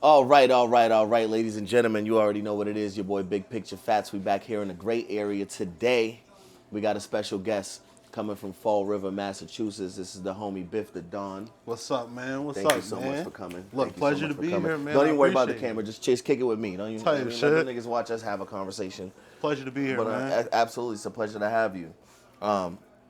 All right, ladies and gentlemen. You already know what it is. Your boy Big Picture Fats. We back here in the great area today. We got a special guest coming from Fall River, Massachusetts. This is the homie Biff the Don. What's up, man? What's Thank up, you so man? much for coming. Look, Thank you so pleasure much to for be coming. here, man. Don't I even worry about the appreciate camera. it. Just chase, kick it with me. Don't even Tell you let shit. the niggas watch us have a conversation. Pleasure to be here, But man. absolutely, it's a pleasure to have you.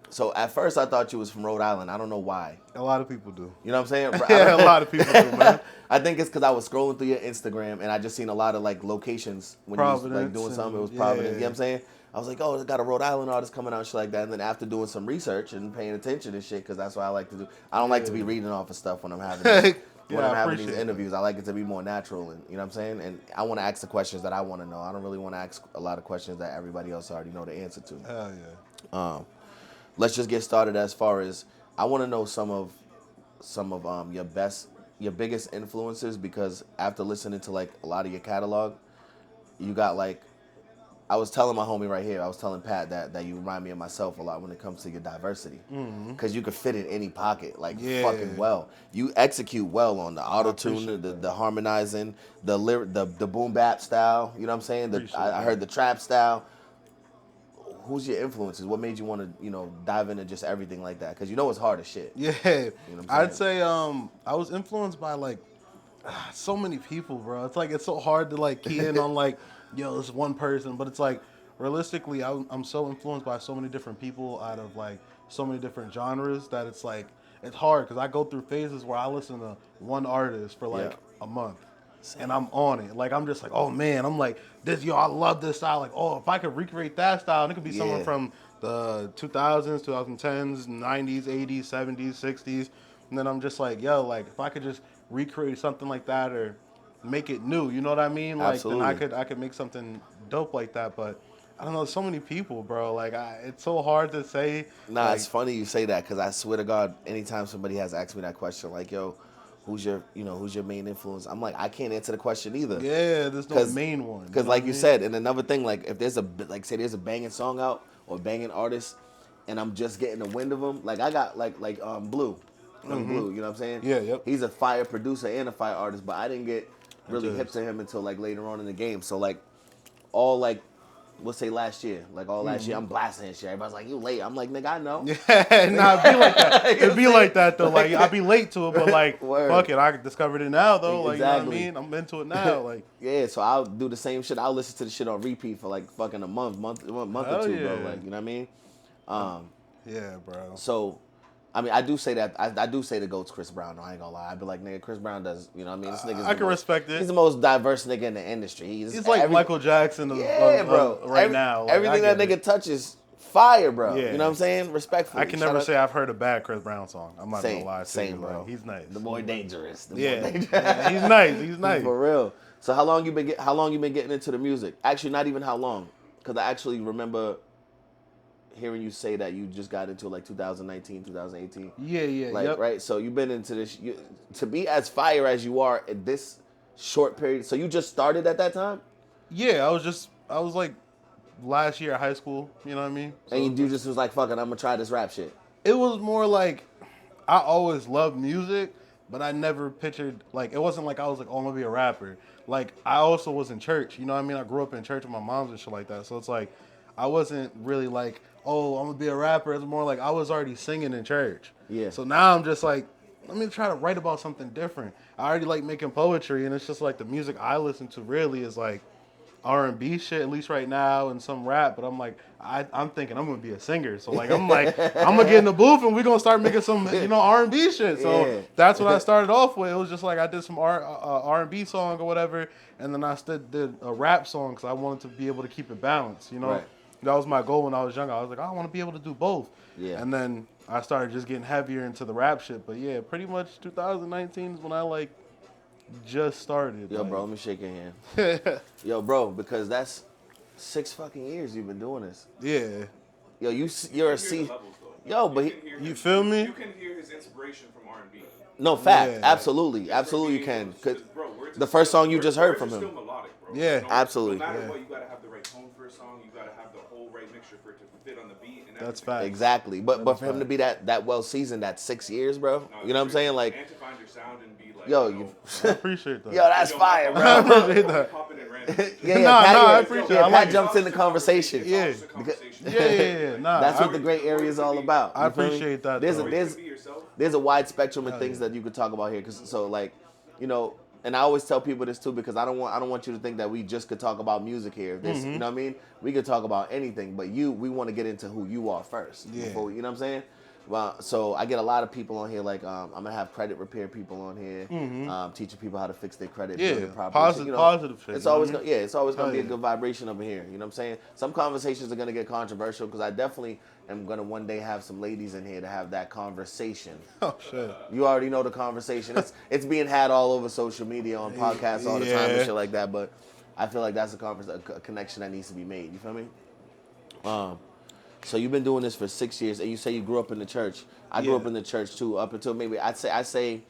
So at first I thought you was from Rhode Island. I don't know why. A lot of people do. You know what I'm saying? Yeah, a lot of people do, man. I think it's because I was scrolling through your Instagram and I just seen a lot of like locations when you was like Providence doing something. It was and- Providence. You yeah. know what I'm saying? I was like, oh, they got a Rhode Island artist coming out, and shit like that. And then after doing some research and paying attention and shit, because that's what I like to do. I don't like to be reading off of stuff when I'm having these, Yeah, I these appreciate interviews. I like it to be more natural, and you know what I'm saying. And I want to ask the questions that I want to know. I don't really want to ask a lot of questions that everybody else already know the answer to. Hell yeah. Let's just get started. As far as I want to know some of your biggest influences, because after listening to like a lot of your catalog, you got like, I was telling my homie right here, I was telling Pat that you remind me of myself a lot when it comes to your diversity, because you could fit in any pocket like Yeah. fucking well. You execute well on the auto tune, appreciate the harmonizing, the boom bap style. You know what I'm saying? Appreciate I heard that. the trap style. Who's your influences? What made you want to, dive into just everything like that? Because it's hard as shit. Yeah. what I'm I'd say I was influenced by like so many people, bro. It's like it's so hard to like key in on like, yo, this one person, but it's like realistically, I'm so influenced by so many different people out of like so many different genres that it's like it's hard because I go through phases where I listen to one artist for like Yeah. a month. And I'm on it. Like I'm just like, oh man, I'm like this. Yo, I love this style. Like, oh, if I could recreate that style, and it could be someone Yeah. from the 2000s, 2010s, 90s, 80s, 70s, 60s. And then I'm just like, yo, like if I could just recreate something like that or make it new, you know what I mean? Like then Absolutely. I could make something dope like that. But I don't know, so many people, bro. Like it's so hard to say. Nah, Like it's funny you say that because I swear to God, anytime somebody has asked me that question, like, yo, who's your main influence? I'm like, I can't answer the question either. yeah, there's no main one. Because know like what I you mean? said, and another thing, like if there's say there's a banging song out or banging artist, and I'm just getting the wind of them, like I got like Blue, Blue, you know what I'm saying? Yeah, yep. He's a fire producer and a fire artist, but I didn't get really It hip is. to him until like later on in the game. So like all like, we'll say last year, like all last year, I'm blasting and shit. Everybody's like, you late. I'm like, nigga, I know. Yeah, nah, it'd be like that. It'd be like that though. Like I'd be late to it, but like, Word. fuck it, I discovered it now though. Like Exactly. you know what I mean? I'm into it now. Like Yeah, so I'll do the same shit. I'll listen to the shit on repeat for like fucking a month or Hell two, bro. yeah. Like, you know what I mean? yeah, bro. So, I mean, I do say that. I do say the GOAT's Chris Brown. No, I ain't gonna lie. I'd be like, nigga, Chris Brown does. You know what I mean? This nigga's I can respect it. He's the most diverse nigga in the industry. He's like Michael Jackson of, Yeah, bro. right now. Like, everything I that get nigga it. touches, fire, bro. Yeah. You know what I'm saying? Respectfully. I can Shout never out- say I've heard a bad Chris Brown song. I'm not Same, gonna lie to same, you. bro. Like, he's nice. The more dangerous. The more Yeah. dangerous. Yeah, he's nice. He's nice. For real. So how long you been getting into the music? Actually, not even how long, because I actually remember hearing you say that you just got into like 2019, 2018. Yeah, Like, yep. right? So you've been into this, to be as fire as you are at this short period. So you just started at that time? Yeah, I was like last year at high school. You know what I mean? So And you just was like, fuck it, I'm going to try this rap shit. it was more like I always loved music, but I never pictured like it wasn't like I was like, oh, I'm gonna be a rapper. Like I also was in church, you know what I mean? I grew up in church with my moms and shit like that. So it's like I wasn't really like, oh, I'm gonna be a rapper. It's more like I was already singing in church. Yeah. So now I'm just like, let me try to write about something different. I already like making poetry, and it's just like the music I listen to really is like R&B shit, at least right now, and some rap. But I'm like, I'm thinking I'm gonna be a singer. So like, I'm like, I'm gonna get in the booth and we're gonna start making some, R&B shit. So Yeah. that's what I started off with. It was just like I did some R&B song or whatever, and then I did a rap song because I wanted to be able to keep it balanced. Right. That was my goal when I was younger. I was like, I want to be able to do both. Yeah. And then I started just getting heavier into the rap shit. But yeah, pretty much 2019 is when I like just started. Yo, like, bro, let me shake your hand. Yo, bro, because that's 6 fucking years you've been doing this. yeah. Yo, you're a You hear C. the levels, though. Yo, but can hear You him- feel me? You can hear his inspiration from R&B. no, fact. Yeah. Absolutely you can. 'Cause the first song you just heard from him. Still melodic, bro. Yeah. Absolutely. No matter Yeah. what, you gotta have the right tone for a song. You gotta have the whole right mixture for it to fit on the beat. And That's everything. fact. Exactly. But That is for him to fact. be that well seasoned, that 6 years, bro. No, You know what I'm saying? Like, and to find your sound and be Like, Yo, you know, I appreciate that. yo, that's fire, I bro. appreciate that. Pop it in random. Yeah, Nah, Pat, I appreciate it. I Pat like it. jumps in the conversation. Yeah. It's a conversation. Yeah. Nah, That's what the gray area is all about. I You feel me? appreciate that, There's though. Always be yourself. there's a wide spectrum of Hell things yeah. that you could talk about here. So like, you know, and I always tell people this too because I don't want you to think that we just could talk about music here. This, you know what I mean? We could talk about anything, but we want to get into who you are first. Yeah. Before, you know what I'm saying? Well, so I get a lot of people on here. Like, I'm gonna have credit repair people on here, teaching people how to fix their credit, Yeah, build it properly. positive- You know, positive shit, It's you know always what I gonna, it's always gonna be a yeah. good vibration over here. You know what I'm saying? Some conversations are gonna get controversial because I definitely am gonna one day have some ladies in here to have that conversation. Oh shit. You already know the conversation. It's being had all over social media on podcasts all the time and Yeah. shit like that. But I feel like that's a connection that needs to be made. You feel me? So you've been doing this for 6 years, and you say you grew up in the church. I grew Yeah. up in the church too, up until maybe I say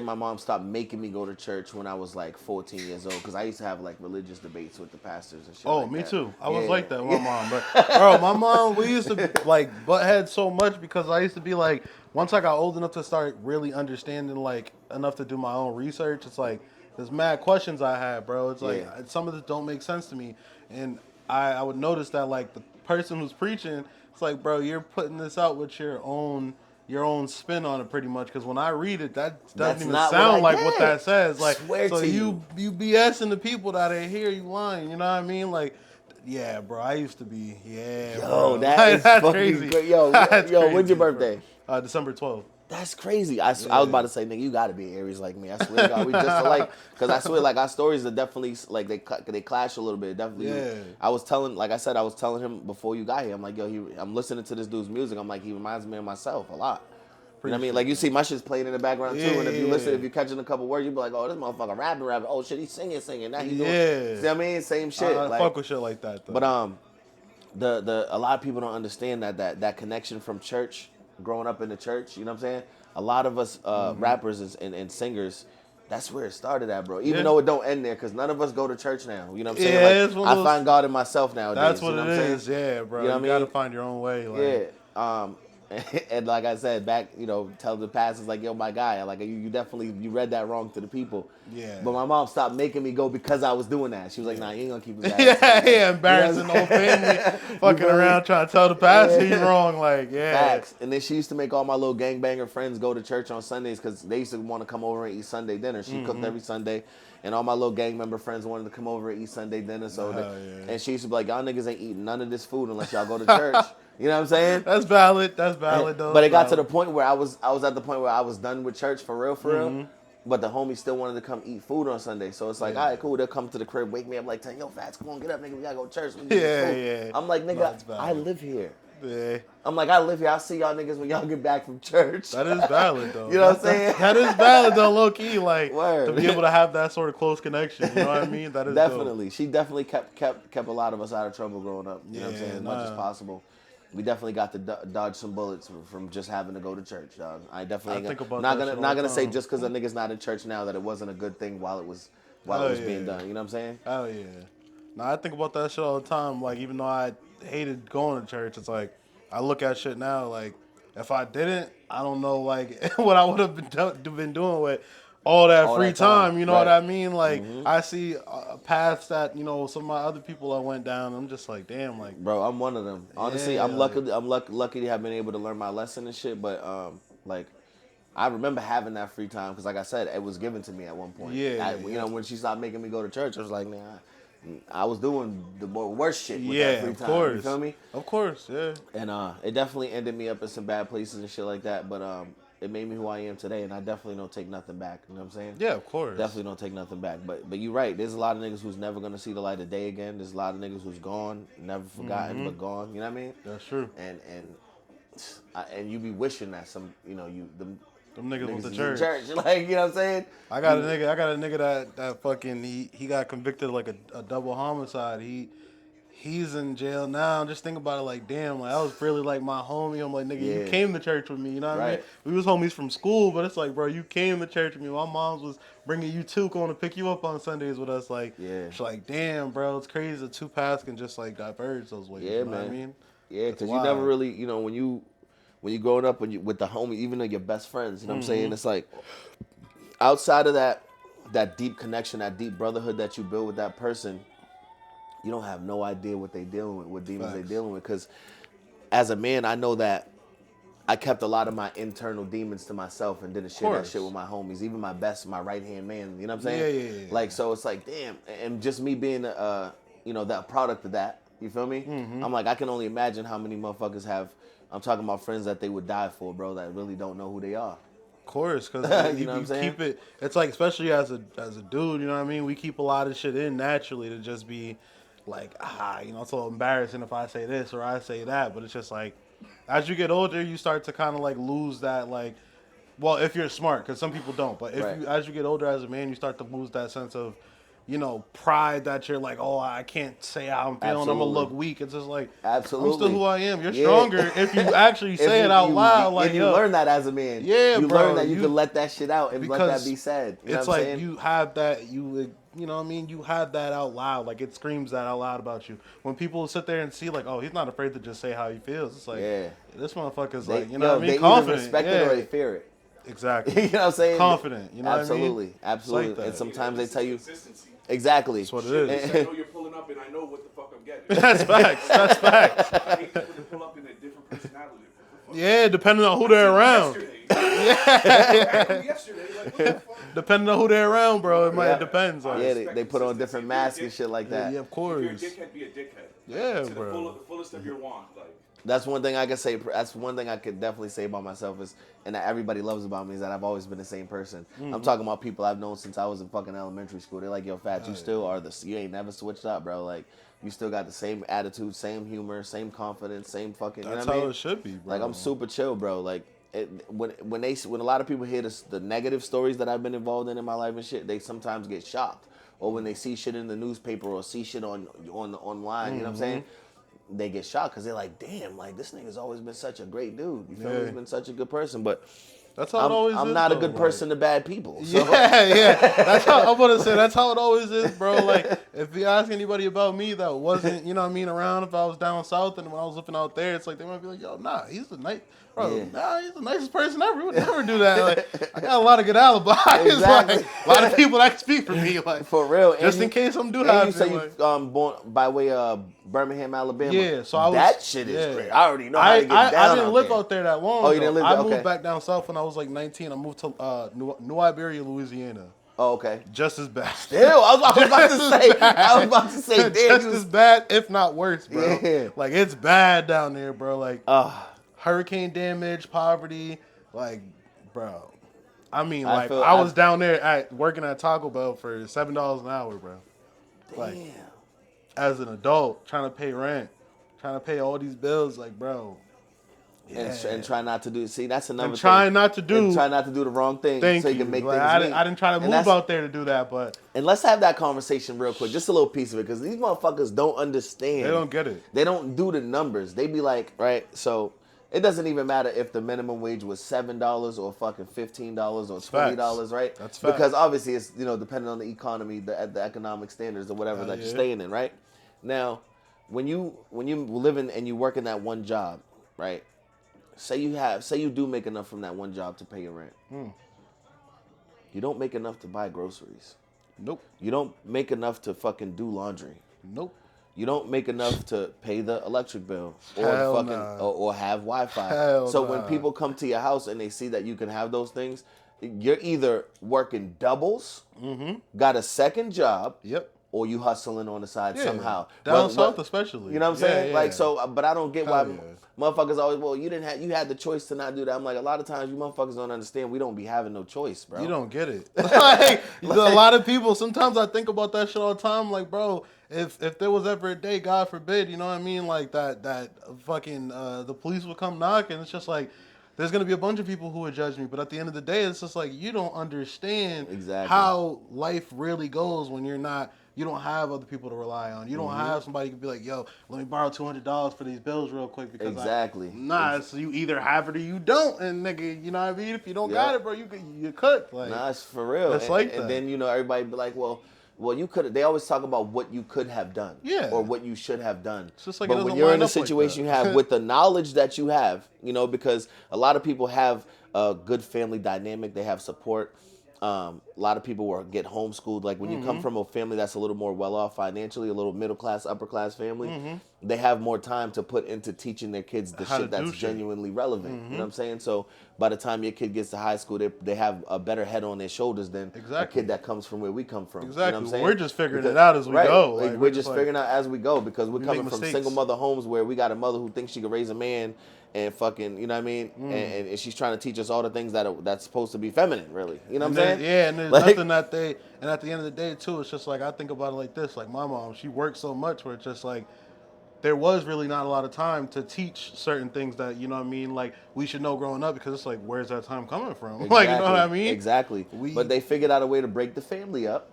my mom stopped making me go to church when I was like 14 years old because I used to have like religious debates with the pastors and shit. Oh, like me that. too. I was Yeah. like that with my mom, but bro, my mom, we used to like butt heads so much because I used to be like, once I got old enough to start really understanding, like enough to do my own research, it's like there's mad questions I had, bro. It's like Yeah. some of this don't make sense to me, and I would notice that like the person who's preaching, it's like, bro, you're putting this out with your own spin on it pretty much, because when I read it, that That's doesn't even not sound what I like what get. that says. Like, Swear so to you BSing the people that are here, you lying, you know what I mean? Like, yeah, bro, I used to be, Yo, bro. that is That's fucking crazy. great. Yo, That's yo, when's your crazy, birthday? bro. December 12th. That's crazy. I was about to say, nigga, you got to be Aries like me. I swear to God, we just alike. Because I swear, like, our stories are definitely, like, they clash a little bit. Definitely. Yeah. I was telling him before you got here, I'm like, yo, I'm listening to this dude's music. I'm like, he reminds me of myself a lot. You know what I mean? Like, you see my shit's playing in the background, too. And if you listen, if you're catching a couple words, you be like, oh, this motherfucker rapping. Oh, shit, he's singing. Now he's doing. Yeah. See what I mean? Same shit. I like, fuck with shit like that, though. But, a lot of people don't understand that connection from church, growing up in the church, you know what I'm saying? A lot of us rappers and singers, that's where it started at, bro. Even though it don't end there, because none of us go to church now. You know what I'm saying? Yeah, Like, it's one of I those- find God in myself nowadays. That's what you know it what I'm is, saying? yeah, bro. You know You, what I gotta mean? find your own way. Like, Yeah. And like I said, back, tell the pastors, like, yo, my guy, like, you definitely, you read that wrong to the people. Yeah. But my mom stopped making me go because I was doing that. She was like, nah, you ain't gonna keep his ass. yeah, embarrassing the whole family, fucking feel me? around trying to tell the pastor you wrong. Like, yeah. Facts. And then she used to make all my little gangbanger friends go to church on Sundays because they used to want to come over and eat Sunday dinner. She cooked every Sunday. And all my little gang member friends wanted to come over and eat Sunday dinner. And she used to be like, y'all niggas ain't eating none of this food unless y'all go to church. You know what I'm saying? That's valid. That's valid, though. But it got to the point where I was at the point where I was done with church for real. But the homies still wanted to come eat food on Sunday. So it's like, all right, cool. They'll come to the crib, wake me up like, yo, Fats, come on, get up, nigga. We gotta go to church. We need this food. Yeah. I'm like, nigga, That's valid. I live here. Yeah. I'm like, I live here. I'll see y'all niggas when y'all get back from church. That is valid, though. You know what I'm saying? That is valid, though, low key. Like, Word. to be able to have that sort of close connection. You know what I mean? That is Definitely. She definitely kept a lot of us out of trouble growing up. You know what I'm Yeah, saying? As much as possible. We definitely got to dodge some bullets from just having to go to church, dog. I definitely think about not that shit all not the gonna say time. just because a nigga's not in church now that it wasn't a good thing while it was being done. You know what I'm saying? Oh, yeah. Now, I think about that shit all the time. Like, even though I hated going to church, it's like, I look at shit now, like, if I didn't, I don't know, like, what I would have been doing with all that free that time, time. You know right. what I mean? Like, I see paths that, some of my other people I went down, I'm just like, damn, like, Bro, I'm one of them. Honestly, Yeah, I'm lucky to have been able to learn my lesson and shit. But like, I remember having that free time because, like I said, it was given to me at one point. Yeah, You know, when she stopped making me go to church, I was like, man, I was doing the worst shit with that yeah, free of time. course. You feel me? Of course, yeah. And it definitely ended me up in some bad places and shit like that. But it made me who I am today, and I definitely don't take nothing back. You know what I'm saying? Yeah, of course. Definitely don't take nothing back. But you're right. There's a lot of niggas who's never gonna see the light of day again. There's a lot of niggas who's gone, never forgotten, but gone. You know what I mean? That's true. And you be wishing that some, them niggas went to is church. in church. Like, you know what I'm saying? I got a nigga that fucking he got convicted of like a double homicide. He's in jail now. Just think about it, like, damn, like, I was really like my homie. I'm like, nigga, you Yeah. came to church with me, you know what I mean? Right. We was homies from school, but it's like, bro, you came to church with me. My mom's was bringing you two, going to pick you up on Sundays with us. Like, Yeah. it's like, damn, bro, it's crazy. The two paths can just like diverge those ways. Yeah, you know man. what I mean? Yeah, That's because you never wild. really, when you growing up with the homie, even though your best friends, you know what I'm saying? It's like, outside of that deep connection, that deep brotherhood that you build with that person, you don't have no idea what they dealing with, what demons they dealing with. Because as a man, I know that I kept a lot of my internal demons to myself and didn't share that shit with my homies, even my right hand man. You know what I'm saying? Yeah. Like, so it's like, damn, and just me being that product of that. You feel me? Mm-hmm. I'm like, I can only imagine how many motherfuckers have. I'm talking about friends that they would die for, bro, that really don't know who they are. Of course, because You know what I'm saying? keep it. It's like, especially as a dude, you know what I mean. We keep a lot of shit in naturally to just be like, it's a little embarrassing if I say this or I say that. But it's just like, as you get older, you start to kind of like lose that like. Well, if you're smart, because some people don't. But as you get older as a man, you start to lose that sense of, pride that you're like, oh, I can't say how I'm feeling. I'm gonna look weak. It's just like, absolutely, I'm still who I am. You're stronger if you actually say it out loud. Like, you learn that as a man. Yeah, you bro, learn that you can let that shit out and let that be said. You know it's what I'm like saying? you have that. You know what I mean? You have that out loud. Like, it screams that out loud about you. When people sit there and see, like, oh, he's not afraid to just say how he feels. It's like, this motherfucker's like, you know what I mean? They Confident. either respect it or they fear it. Exactly. You know what I'm saying? Confident. You know absolutely, what I mean? Absolutely. Like that. And sometimes they tell you. Consistency. Exactly. That's what it is. I know you're pulling up and I know what the fuck I'm getting. That's facts. That's facts. I hate people to pull up in a different personality. Yeah, depending on who they're around. Yesterday, like, what the fuck? Depending on who they're around, bro. It depends. Like, They put on different masks and shit like that. Yeah, of course. If you're a dickhead, be a dickhead. Yeah, to bro. The fullest of your wand. Like, That's one thing I can say. That's one thing I could definitely say about myself is, and that everybody loves about me, is that I've always been the same person. I'm talking about people I've known since I was in fucking elementary school. They're like, yo, Fat, you still are you ain't never switched up, bro. Like, you still got the same attitude, same humor, same confidence, same fucking. That's you know what I mean? how it should be, bro. Like, I'm super chill, bro. Like, when a lot of people hear the negative stories that I've been involved in my life and shit, they sometimes get shocked. Or when they see shit in the newspaper or see shit online, you know what I'm saying? They get shocked because they're like, damn, like, this nigga's always been such a great dude. You feel me? He's been such a good person. But that's how it always is. I'm not a good person to bad people. So. Yeah. That's how I'm gonna say. That's how it always is, bro. Like, if you ask anybody about me that wasn't, around, if I was down south and when I was living out there, it's like they might be like, yo, nah, he's the nice, bro. Yeah. Nah, he's the nicest person ever. We would never do that. Like, I got a lot of good alibis. Exactly. Like, a lot of people that can speak for me, like, for real. Just in case something do happen. You say you born by way of Birmingham, Alabama. Yeah, so that shit is great. I already know how to get down. I didn't live out there that long. Oh, you didn't live there? I moved back down south when I was like 19. I moved to New Iberia, Louisiana. Oh, okay. Just as bad. Still, I was about to say, damn, just as bad, if not worse, bro. Yeah. Like, it's bad down there, bro. Like, hurricane damage, poverty, like, bro. I mean, like, I was down there working at Taco Bell for $7 an hour, bro. Damn. Like, as an adult, trying to pay rent, trying to pay all these bills, like, bro. Yeah. And try not to do. See, that's another thing. Try not to do the wrong thing. So you can make things. I didn't try to move out there to do that, but. And let's have that conversation real quick, just a little piece of it, because these motherfuckers don't understand. They don't get it. They don't do the numbers. They be like, right, so it doesn't even matter if the minimum wage was $7 or fucking $15 or $20, right? That's facts. Because obviously it's, depending on the economy, the economic standards or whatever that you're staying in, right? Now, when you live in and you work in that one job, right? Say you do make enough from that one job to pay your rent. You don't make enough to buy groceries. Nope. You don't make enough to fucking do laundry. Nope. You don't make enough to pay the electric bill or have Wi-Fi. When people come to your house and they see that you can have those things, you're either working doubles, got a second job, or you hustling on the side somehow. Down south especially. You know what I'm saying? Like, so, but I don't get why motherfuckers always, well, you had the choice to not do that. I'm like, a lot of times you motherfuckers don't understand we don't be having no choice, bro. You don't get it. Like, a lot of people, sometimes I think about that shit all the time, like, bro, if there was ever a day, God forbid, you know what I mean, like that fucking the police would come knocking, it's just like, there's going to be a bunch of people who would judge me, but at the end of the day, it's just like, you don't understand how life really goes when you don't have other people to rely on. You don't have somebody who can be like, yo, let me borrow $200 for these bills real quick. Because so you either have it or you don't. And nigga, you know what I mean? If you don't got it, bro, you cooked. Like, nah, it's for real. It's like that. And then, everybody be like, well, you could. They always talk about what you could have done, or what you should have done. It's just like, but when you're in a situation you have with the knowledge that you have, because a lot of people have a good family dynamic, they have support. A lot of people get homeschooled. Like when you come from a family that's a little more well off financially, a little middle class, upper class family, they have more time to put into teaching their kids the How to shit that's do shit. genuinely relevant. You know what I'm saying? So by the time your kid gets to high school, they have a better head on their shoulders than a Exactly. kid that comes from where we come from. You know Exactly. what I'm saying? We're just figuring it out as we go. Like, Like, we're just just like, figuring out as we go because we're we coming make from mistakes. single mother homes where we got a mother who thinks she can raise a man and fucking, you know what I mean? And she's trying to teach us all the things that's supposed to be feminine, really. You know what I'm saying? Yeah, and there's Like- nothing that they. And at the end of the day, too, it's just like I think about it like this. Like my mom, she worked so much where it's just like there was really not a lot of time to teach certain things that you know what I mean. Like we should know growing up because it's like where's that time coming from? Like you know what I mean? Exactly. But they figured out a way to break the family up.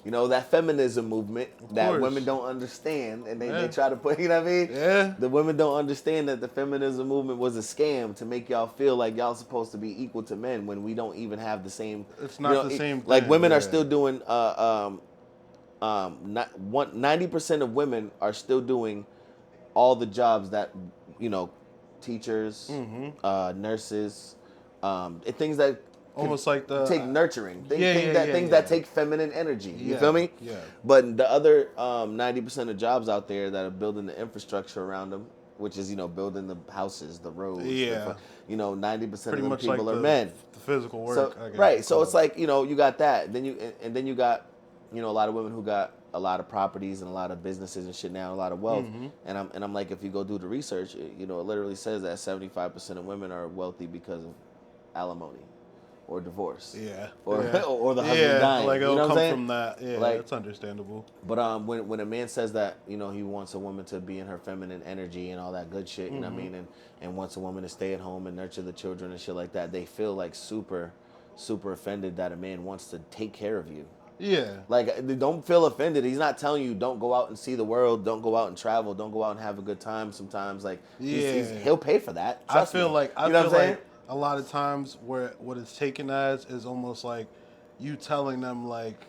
You know, that feminism movement that course. women don't understand, and they Yeah. try to put, you know what I mean? Yeah. The women don't understand that the feminism movement was a scam to make y'all feel like y'all supposed to be equal to men when we don't even have the same. It's not the same Like thing, women yeah. are still doing. 90% of women are still doing all the jobs that, you know, teachers, nurses, things that Almost like the take nurturing. Things yeah. that take feminine energy. You Yeah, feel me? yeah. But the other 90% of jobs out there that are building the infrastructure around them, which is, you know, building the houses, the roads. Yeah. 90% of pretty them much people like are men. the physical work. So I guess right. you So call it's it. like, you know, you got that. Then you got, you know, a lot of women who got a lot of properties and a lot of businesses and shit now, a lot of wealth. And I'm like, if you go do the research, you know, it literally says that 75% of women are wealthy because of alimony or divorce. Yeah. Or yeah. or the husband dying. Like You it'll know what I'm come saying? from that. Yeah, Like- that's understandable. But when a man says that, you know, he wants a woman to be in her feminine energy and all that good shit, you know what I mean, and wants a woman to stay at home and nurture the children and shit like that, they feel like super offended that a man wants to take care of you. Yeah. Like, don't feel offended. He's not telling you don't go out and see the world, don't go out and travel, don't go out and have a good time sometimes. Like, he'll pay for that. Trust I feel me. like You know what I'm saying? a lot of times where what it's taken as is almost like you telling them like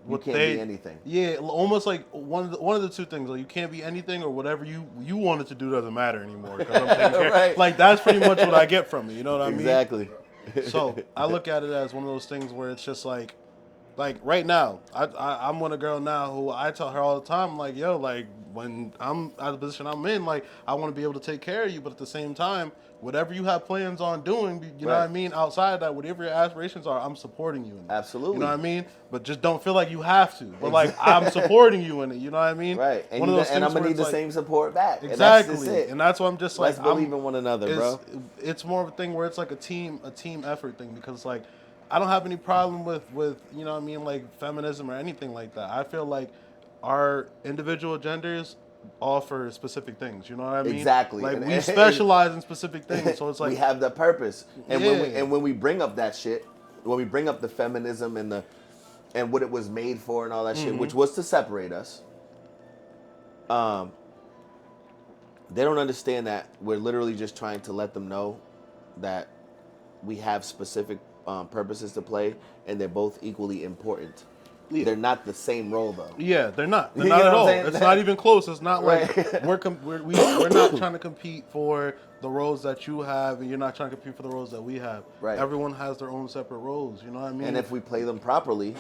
You can't be anything. Yeah, almost like one of the two things. Like you can't be anything or whatever you wanted to do doesn't matter anymore because I'm taking care. Right. Like that's pretty much what I get from it. You know what I mean? Exactly. So I look at it as one of those things where it's just like right now, I'm with a girl now who I tell her all the time, like, yo, like when I'm at the position I'm in, like I want to be able to take care of you, but at the same time, whatever you have plans on doing, you know what I mean, outside that, whatever your aspirations are, I'm supporting you in it. Absolutely. You know what I mean? But just don't feel like you have to. But like I'm supporting you in it, you know what I mean? Right. And, One of those and things I'm going to where need it's the like- same support back. Exactly. And that's just it. And that's why I'm just like Let's believe in one another, bro. It's more of a thing where it's like a team effort thing because like I don't have any problem with you know what I mean, like feminism or anything like that. I feel like our individual genders offer specific things. You know what I mean? Exactly. Like And- we specialize in specific things, so it's like we have that purpose. And Yeah. when we bring up that shit, when we bring up the feminism and what it was made for and all that shit, which was to separate us, they don't understand that we're literally just trying to let them know that we have specific purposes to play, and they're both equally important. Yeah. They're not the same role, though. Yeah, they're not. They're You not know at what I'm all. saying? It's not even close. It's not like Right. we're not trying to compete for the roles that you have, and you're not trying to compete for the roles that we have. Right. Everyone has their own separate roles. You know what I mean? And if we play them properly,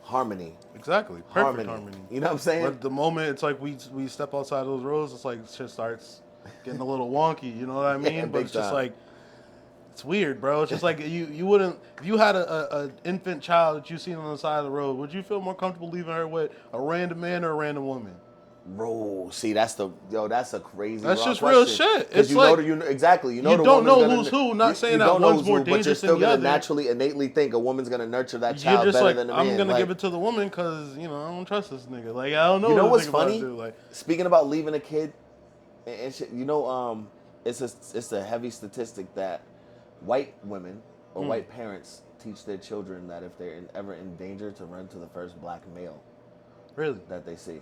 harmony. Exactly. Perfect harmony. You know what I'm saying? But the moment it's like we step outside those roles, it's like shit starts getting a little wonky. You know what I mean? Yeah, but big it's just time. like it's weird, bro. It's just like you wouldn't if you had a infant child that you seen on the side of the road, would you feel more comfortable leaving her with a random man or a random woman? Bro, see, that's a crazy. That's raw just real question. shit. 'Cause It's you like- know, exactly. You know, you the don't woman's know gonna- who's who, not saying you that don't know one's who's more who, but you're dangerous still than the gonna other. naturally, innately think a woman's gonna nurture that You're child just better like than a I'm man. gonna Like, give it to the woman because you know I don't trust this nigga. Like I don't know. you know what what's this nigga about to funny? do. Like Speaking about leaving a kid, and shit, you know, it's a heavy statistic that white women or white parents teach their children that if they're ever in danger to run to the first black male really. that they see.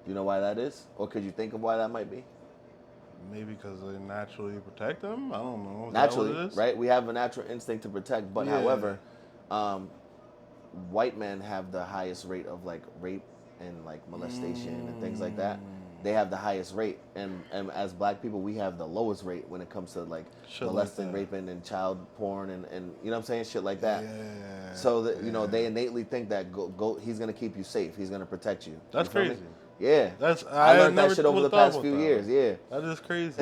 Do you know why that is? Or could you think of why that might be? Maybe because they naturally protect them. I don't know. Is that what Naturally, it is? right? We have a natural instinct to protect, but Yeah. however, white men have the highest rate of like rape and like molestation and things like that. they have the highest rate, and as black people, we have the lowest rate when it comes to like Shit molesting, like that. raping, and child porn, and you know what I'm saying, shit like that. Yeah. So that you know, they innately think that he's gonna keep you safe, he's gonna protect you. That's You feel me? crazy. Yeah, I learned never that shit over the would've thought past about few that. years. Yeah. That is crazy.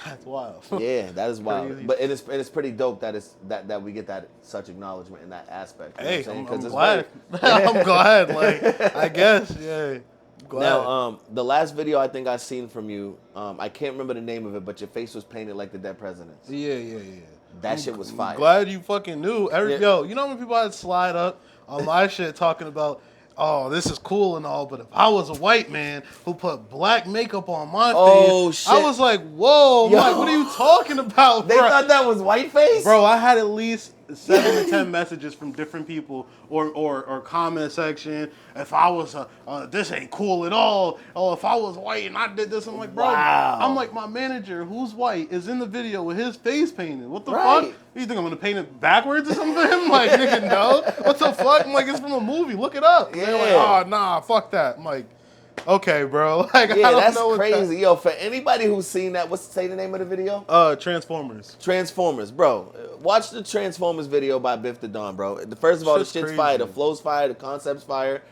That's wild. Yeah, that is wild. Crazy. But it's pretty dope that that we get that such acknowledgement in that aspect. You know Hey, what I'm, saying? I'm 'Cause it's glad. very- I'm glad. Like, I guess, yeah. Glad. Now, the last video I think I seen from you, I can't remember the name of it, but your face was painted like the dead presidents. Yeah. That shit was fire. Glad you fucking knew. Yeah. Yo, you know when people had slide up on my shit talking about, oh, this is cool and all, but if I was a white man who put black makeup on my Oh, face, shit. I was like, whoa, Yo. Mike, what are you talking about, They bro? thought that was whiteface? Bro, I had at least 7 to 10 messages from different people or comment section. If I was this ain't cool at all. Oh, if I was white and I did this, I'm like, bro. Wow. I'm like, my manager, who's white, is in the video with his face painted. What the Right. fuck? You think I'm gonna paint it backwards or something? I'm like, nigga, no. What the fuck? I'm like, it's from a movie. Look it up. They're like, Yeah. oh, nah, fuck that. I'm like, okay, bro. Like, I Yeah, don't that's know what crazy. Yo, for anybody who's seen that, say the name of the video? Transformers. Transformers, bro. Watch the Transformers video by Biff the Don, bro. First of all, Shit's the shit's crazy. fire, the flow's fire, the concept's fire.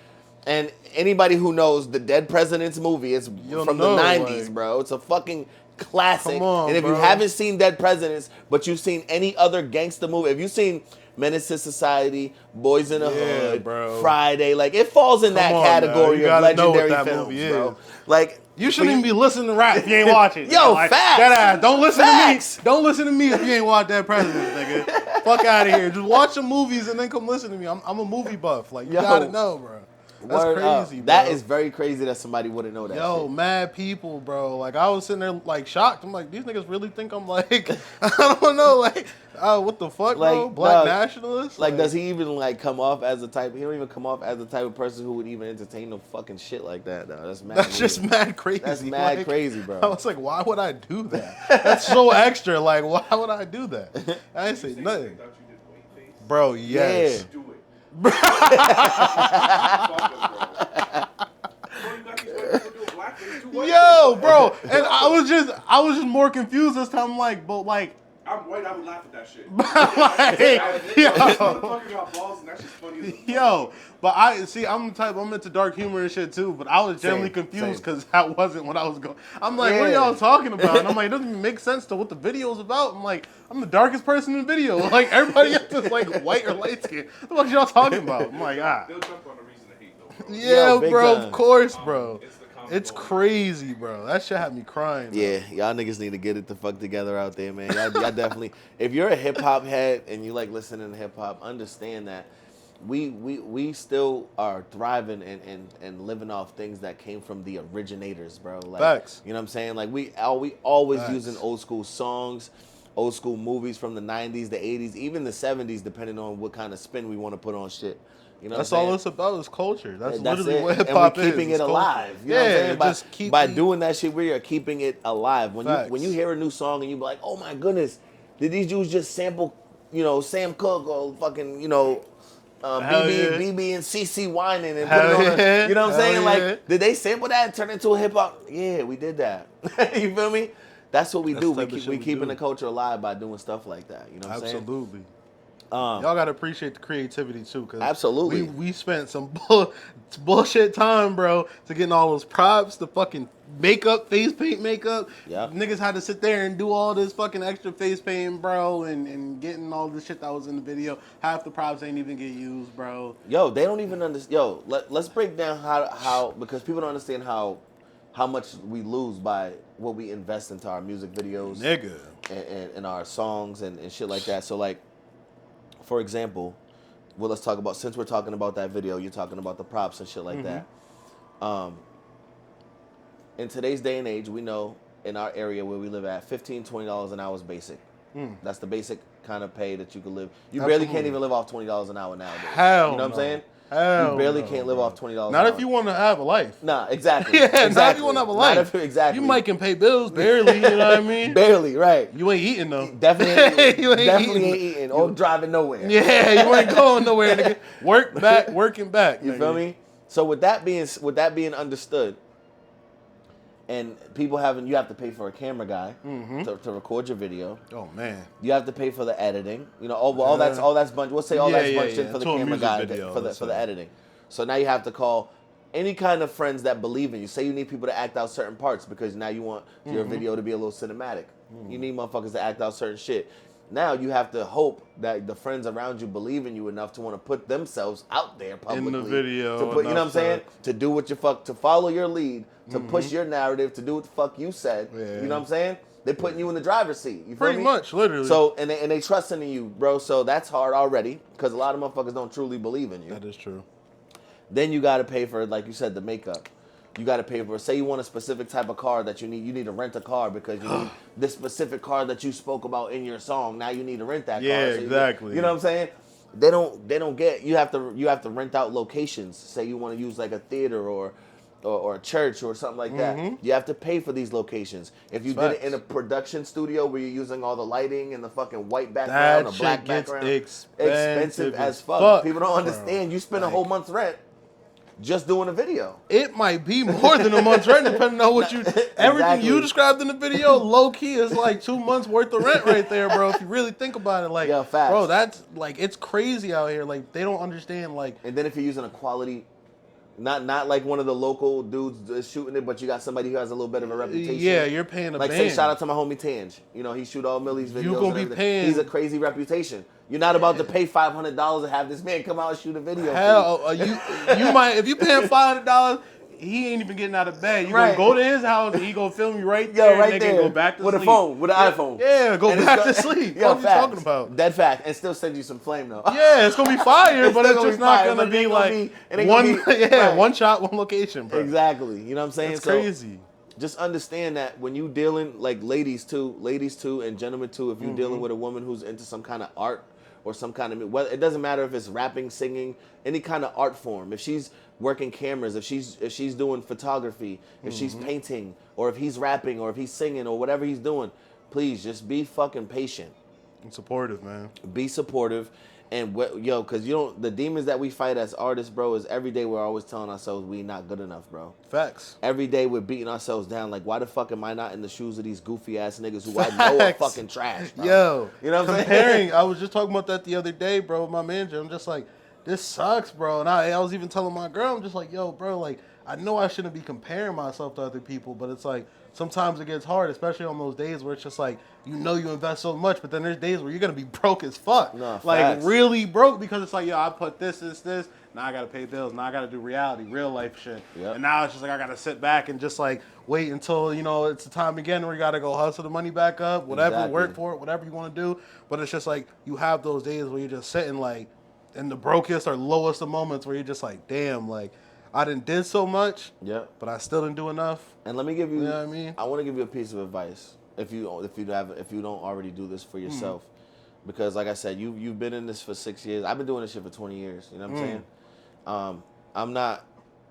And anybody who knows the Dead Presidents movie, it's You'll from know, the 90s, like- bro. It's a fucking classic. Come on, and if you bro. haven't seen Dead Presidents, but you've seen any other gangster movie, if you've seen Menace to Society, Boys in the Yeah, Hood, bro. Friday, like it falls in that Come on, man. category You of gotta know what legendary that films, movie bro. is. Like You shouldn't even be listening to rap if you ain't watching. Yo, like, facts. That ass. Don't listen Facts. to me. Don't listen to me if you ain't watch that president, nigga. Fuck out of here. Just watch the movies and then come listen to me. I'm a movie buff. Like, you Yo. gotta know, bro. That's Word up. crazy, bro. That is very crazy that somebody wouldn't know that Yo, shit. mad people, bro. Like, I was sitting there, like, shocked. I'm like, these niggas really think I'm, like, I don't know, like, what the fuck, bro? Like, Black dog, nationalist? Like, does he even like come off as the type? He don't even come off as the type of person who would even entertain no fucking shit like that. Though. That's mad. That's just weird. mad crazy. That's mad like, crazy, bro. I was like, why would I do that? That's so extra. Like, why would I do that? I ain't say They nothing. thought you did white face. Bro, yes. Yeah. Do it. Fuck us, bro. Bro, you got these white people doing blackface, do white Yo, face. bro. And I was just more confused this time. I'm like, but like, I'm white, I would laugh at that shit. yo. Motherfucker got balls and that shit's funny as a fuck. Yo, but I'm the type, I'm into dark humor and shit too, but I was generally Same, confused same. because that wasn't what I was going. I'm like, what are Yeah. y'all talking about? And I'm like, it doesn't even make sense to what the video's about. I'm like, I'm the darkest person in the video. Like, everybody else is like white or light skin. What the fuck y'all talking about? I'm like, They'll jump on a reason to hate though, bro. Yeah, Yo, big bro, time. of course, bro. It's the common It's goal. crazy, bro. That shit had me crying. bro. Yeah, y'all niggas need to get it the fuck together out there, man. Y'all definitely. If you're a hip hop head and you like listening to hip hop, understand that we still are thriving and living off things that came from the originators, bro. Like, Facts. you know what I'm saying? Like we always Facts. using old school songs, old school movies from the 90s, the 80s, even the 70s, depending on what kind of spin we want to put on shit. You know That's what I'm all saying? it's about is culture. That's That's literally it. what hip And hop we're is. keeping It's it culture. alive. You know what I'm Yeah, saying? By, just keep by doing that shit, we are keeping it alive. When Facts. you hear a new song and you be like, oh my goodness, did these dudes just sample, Sam Cooke or fucking, Hell yeah. BB and CC whining and Hell put it on yeah. you know what I'm Hell saying? yeah. Like, did they sample that and turn it into a hip hop? Yeah, we did that. You feel me? That's what we That's do. the We type of shit we we keeping do. the culture alive by doing stuff like that. You know what I'm saying? Absolutely. Um, Y'all gotta appreciate the creativity too, cause Absolutely. we spent some bullshit time, bro, to getting all those props, the fucking makeup, face paint makeup. Yeah. Niggas had to sit there and do all this fucking extra face painting, bro, and getting all the shit that was in the video. Half the props ain't even get used, bro. Yo, they don't even understand. Yo, let's break down how because people don't understand how much we lose by what we invest into our music videos Nigga. and our songs and shit like that. So like, for example, well, let's talk about, since we're talking about that video, you're talking about the props and shit like that. In today's day and age, we know in our area where we live at, $15, $20 an hour is basic. That's the basic kind of pay that you can live. You barely can't Absolutely. even live off $20 an hour nowadays. Hell You know what I'm no. saying? Hell You barely no, can't live bro. off $20 an Not hour. if you want to have a life. Nah, exactly. Yeah, exactly. not if you want to have a Not life. exactly. You might can pay bills barely, you know what I mean? Barely, right. You ain't eating though. Definitely, You ain't definitely eating. ain't eating or driving nowhere. Yeah, you ain't going nowhere, nigga. Work back, working back. You nigga. feel me? So with that being understood, And you have to pay for a camera guy to record your video. Oh man. You have to pay for the editing. You know, all that's bunched. We'll say all that's bunched in for the To a camera music guy video, for the editing. So now you have to call any kind of friends that believe in you. Say you need people to act out certain parts because now you want your video to be a little cinematic. You need motherfuckers to act out certain shit. Now you have to hope that the friends around you believe in you enough to want to put themselves out there publicly. In the video. To put, you know what I'm saying? To do what you to follow your lead, to push your narrative, to do what the fuck you said. Yeah. You know what I'm saying? They're putting you in the driver's seat. You feel Pretty me? much, literally. So and they trusting in you, bro. So that's hard already because a lot of motherfuckers don't truly believe in you. That is true. Then you got to pay for, like you said, the makeup. You got to pay for, say you want a specific type of car that you need to rent a car because you need this specific car that you spoke about in your song. Now you need to rent that car. Yeah, So exactly. You know what I'm saying? They don't get, you have to rent out locations. Say you want to use like a theater or a church or something like that. You have to pay for these locations. If you did it in a production studio where you're using all the lighting and the fucking white background or black background, expensive as fuck. People don't understand. You spend a whole month's rent just doing a video. It might be more than a month's rent, depending on what everything you described in the video. Low key is like 2 months worth of rent right there, bro. If you really think about it, like, facts. bro, that's like it's crazy out here. Like they don't understand. Like, and then if you're using a quality, not like one of the local dudes shooting it, but you got somebody who has a little bit of a reputation. Yeah, you're paying a like band. Say shout out to my homie Tange. You know he shoot all Millie's videos. You gonna be paying. He's a crazy reputation. You're not about to pay $500 to have this man come out and shoot a video. Hell, you might if you paying $500. He ain't even getting out of bed. You gonna go to his house and he gonna film you right there. Right there. Go back to with sleep. a phone, with an iPhone. Yeah, go back to sleep. What are you talking about? Dead fact, and still send you some flame though. Yeah, it's gonna be fire, but it's just not gonna be like one shot, one location, bro. Exactly. You know what I'm saying? It's crazy. Just understand that when you dealing, like ladies too, and gentlemen too, if you're dealing with a woman who's into some kind of art or some kind of, well, it doesn't matter if it's rapping, singing, any kind of art form. If she's working cameras, if she's doing photography, if she's painting, or if he's rapping, or if he's singing, or whatever he's doing, please just be fucking patient. And supportive, man. Be supportive. And because the demons that we fight as artists, bro, is every day we're always telling ourselves we not good enough, bro. Facts. Every day we're beating ourselves down. Like, why the fuck am I not in the shoes of these goofy ass niggas who I know are fucking trash, bro? Yo, you know what I'm saying? I was just talking about that the other day, bro, with my manager. I'm just like, this sucks, bro. And I was even telling my girl, I'm just like, yo, bro, like, I know I shouldn't be comparing myself to other people, but it's like, sometimes it gets hard, especially on those days where it's just like, you invest so much, but then there's days where you're going to be broke as fuck. No, like, facts. really broke because it's like, yo, I put this. Now I got to pay bills. Now I got to do reality, real life shit. Yep. And now it's just like, I got to sit back and just like wait until, it's the time again where you got to go hustle the money back up, whatever, work for it, whatever you want to do. But it's just like, you have those days where you're just sitting like in the brokest or lowest of moments where you're just like, damn, like, I did so much, but I still didn't do enough. And let me give you, you know what I mean? I want to give you a piece of advice if you don't already do this for yourself, because like I said, you've been in this for 6 years. I've been doing this shit for 20 years. You know what I'm saying? I'm not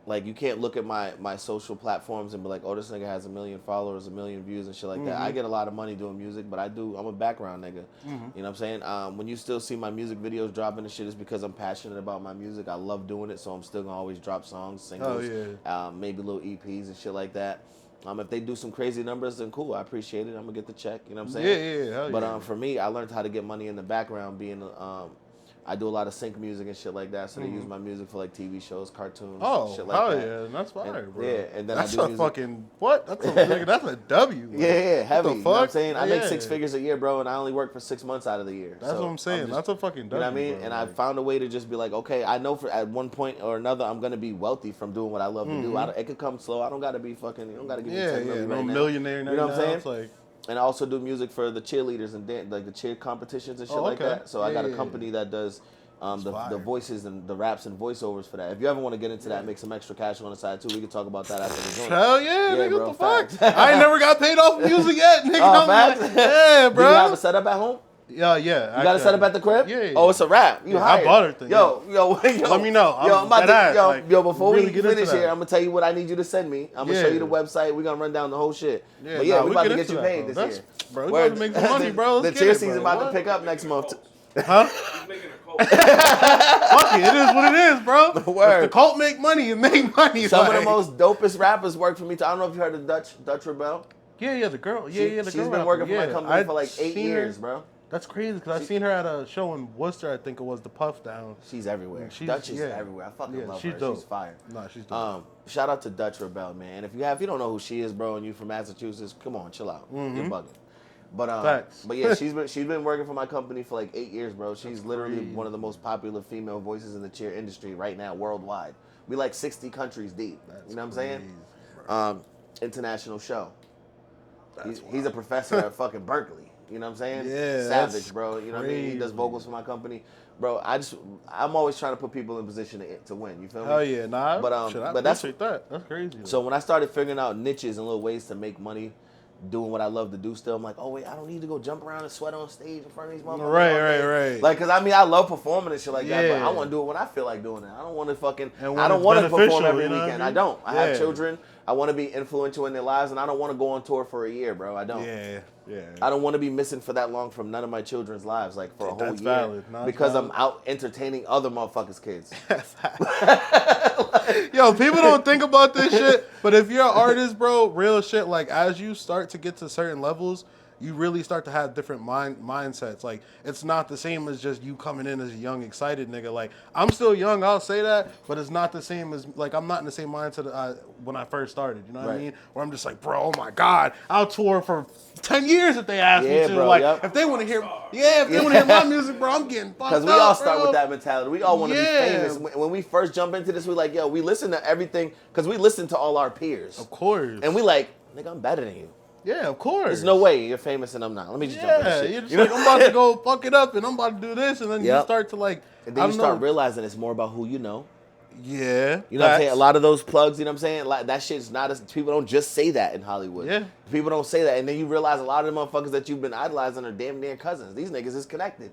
like, you can't look at my social platforms and be like, oh, this nigga has 1 million followers, 1 million views and shit like that. I get a lot of money doing music, but I'm a background nigga. You know what I'm saying? When you still see my music videos dropping and shit, it's because I'm passionate about my music. I love doing it, so I'm still gonna always drop songs, singles, maybe little EPs and shit like that. If they do some crazy numbers, then cool, I appreciate it. I'm gonna get the check, you know what I'm saying? Yeah. But for me, I learned how to get money in the background being I do a lot of sync music and shit like that, so they use my music for like TV shows, cartoons, shit like that. Oh, yeah, that's fire, bro. Yeah, and then that's I do a music. Fucking what? That's a W. Yeah, heavy. What the fuck? You know what I'm saying? I make 6 figures a year, bro, and I only work for 6 months out of the year. That's what I'm saying. That's a fucking W. You know what I mean? Bro, and I found a way to just be like, okay, I know at one point or another I'm gonna be wealthy from doing what I love to do. It could come slow. I don't gotta be fucking. You don't gotta give me 10 million right now. Millionaire. You know what I'm saying? It's like, and I also do music for the cheerleaders and like the cheer competitions and shit like that. So I got a company that does the voices and the raps and voiceovers for that. If you ever want to get into that, make some extra cash on the side too. We can talk about that after the joint. Hell yeah, nigga, bro, what the fuck? I ain't never got paid off music yet, nigga. Yeah, bro. Do you have a setup at home? Yeah. You got a setup at the crib? Yeah. Oh, it's a wrap. You hired. I bought it. Thing. Yo. Let me know. Yo, I'm about to, before really we finish here, I'm gonna tell you what I need you to send me. I'm gonna show you the website. We're gonna run down the whole shit. Yeah, but we about to get you paid this year. Bro, we about to make some money, bro. The cheer season about to pick up next month. Huh? He's making a cult. Fuck it, it is what it is, bro. Word. If the cult make money, it make money. Some like. of the most dopest rappers work for me. I don't know if you heard of Dutch Rebel. Yeah, the girl. Yeah, the girl. She's been working for my yeah. company for like 8 seen years, her. bro. That's crazy because I seen her at a show in Worcester. I think it was the Puff Down. She's everywhere. She's- Dutch is yeah. everywhere. I fucking Yeah, love she's her. dope. She's fire. Nah, she's dope. Shout out to Dutch Rebel, man. If you don't know who she is, bro, and you from Massachusetts, come on, chill out. You're bugging. But Facts. but yeah, she's been working for my company for like 8 years, bro. She's literally crazy. one of the most popular female voices in the cheer industry right now, worldwide. We like 60 countries deep. That's You know what I'm saying? crazy, bro. International show. That's He's a professor at fucking Berkeley. You know what I'm saying? Yeah, Savage, that's bro. You know what I mean? He does crazy. vocals for my company, bro. I'm always trying to put people in position to win. You feel me? Hell yeah, nah. But, shit, I but that's- appreciate that. That's crazy. So when I started figuring out niches and little ways to make money, doing what I love to do still, I'm like, oh wait, I don't need to go jump around and sweat on stage in front of these motherfuckers. Right. Like, cause I mean, I love performing and shit like that, but Yeah. I want to do it when I feel like doing it. I don't want to fucking, And when I don't it's want to perform beneficial, every you know what I weekend. mean? I don't. I have Yeah. children. I want to be influential in their lives, and I don't want to go on tour for a year, bro. I don't. yeah. I don't want to be missing for that long from none of my children's lives, like for a whole That's year, valid. No, that's because valid. I'm out entertaining other motherfuckers' kids. Yo, people don't think about this shit, but if you're an artist, bro, real shit, like as you start to get to certain levels, you really start to have different mindsets. Like, it's not the same as just you coming in as a young, excited nigga. Like, I'm still young, I'll say that, but it's not the same as, like, I'm not in the same mindset when I first started, you know what I Right. mean? Where I'm just like, bro, oh my God, I'll tour for 10 years if they ask me Yeah, to. bro, like, yep. if they want to hear, if they want to hear my music, bro, I'm getting fucked up, Because we all start bro. with that mentality. We all want to Yeah. be famous. When we first jump into this, we're like, yo, we listen to everything, because we listen to all our peers. Of course. And we like, nigga, I'm better than you. Yeah, of course. There's no way you're famous and I'm not. Let me just jump in Yeah, this you're shit. just like, I'm about to go fuck it up and I'm about to do this, and then you Yep. start to like, And I then you don't start know. realizing it's more about who you know. Yeah. You know what I'm saying? A lot of those plugs, you know what I'm saying? Like, that shit's not as, people don't just say that in Hollywood. Yeah. People don't say that. And then you realize a lot of the motherfuckers that you've been idolizing are damn near cousins. These niggas is connected.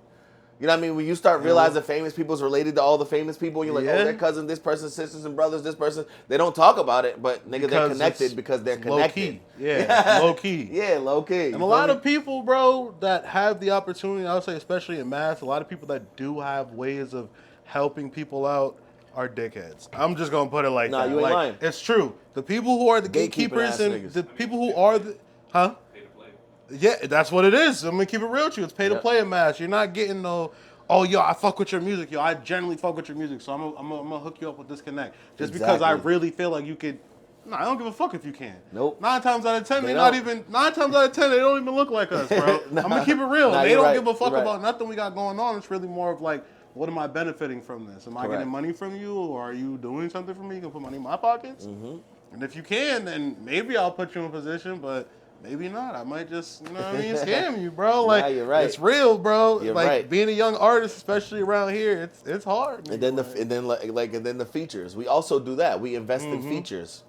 You know what I mean? When you start realizing famous people's related to all the famous people, you're like, Yeah. oh, they're cousins, this person's sisters and brothers, this person. They don't talk about it, but nigga, they're Because connected it's because they're low connected. key. Yeah, low key. Yeah, low key. And a lot of people, bro, that have the opportunity, I would say especially in math, a lot of people that do have ways of helping people out are dickheads. I'm just going to put it like Nah, that. you ain't Like, lying. it's true. The people who are the Gatekeeping gatekeepers ass and niggas. the people who are the... Huh? Pay to play. Yeah, that's what it is. I'm gonna keep it real with you. It's pay to Yep. play a match. You're not getting no, oh yo, I fuck with your music, yo. I generally fuck with your music, so I'm gonna hook you up with this connect. Just because I Exactly. really feel like you could. No, I don't give a fuck if you can. Nope. 9 times out of 10, They they not don't. even. 9 times out of 10, they don't even look like us, bro. Nah. I'm gonna keep it real. Nah, They you're don't right. give a fuck You're right. about nothing we got going on. It's really more of like, what am I benefiting from this? Am I Correct. getting money from you, or are you doing something for me? You can put money in my pockets. Mm-hmm. And if you can, then maybe I'll put you in a position, but maybe not. I might just, you know what I mean, scam you, bro. Like, you're right. it's real, bro. You're like right. being a young artist, especially around here, it's hard. And then the features. We also do that. We invest in features.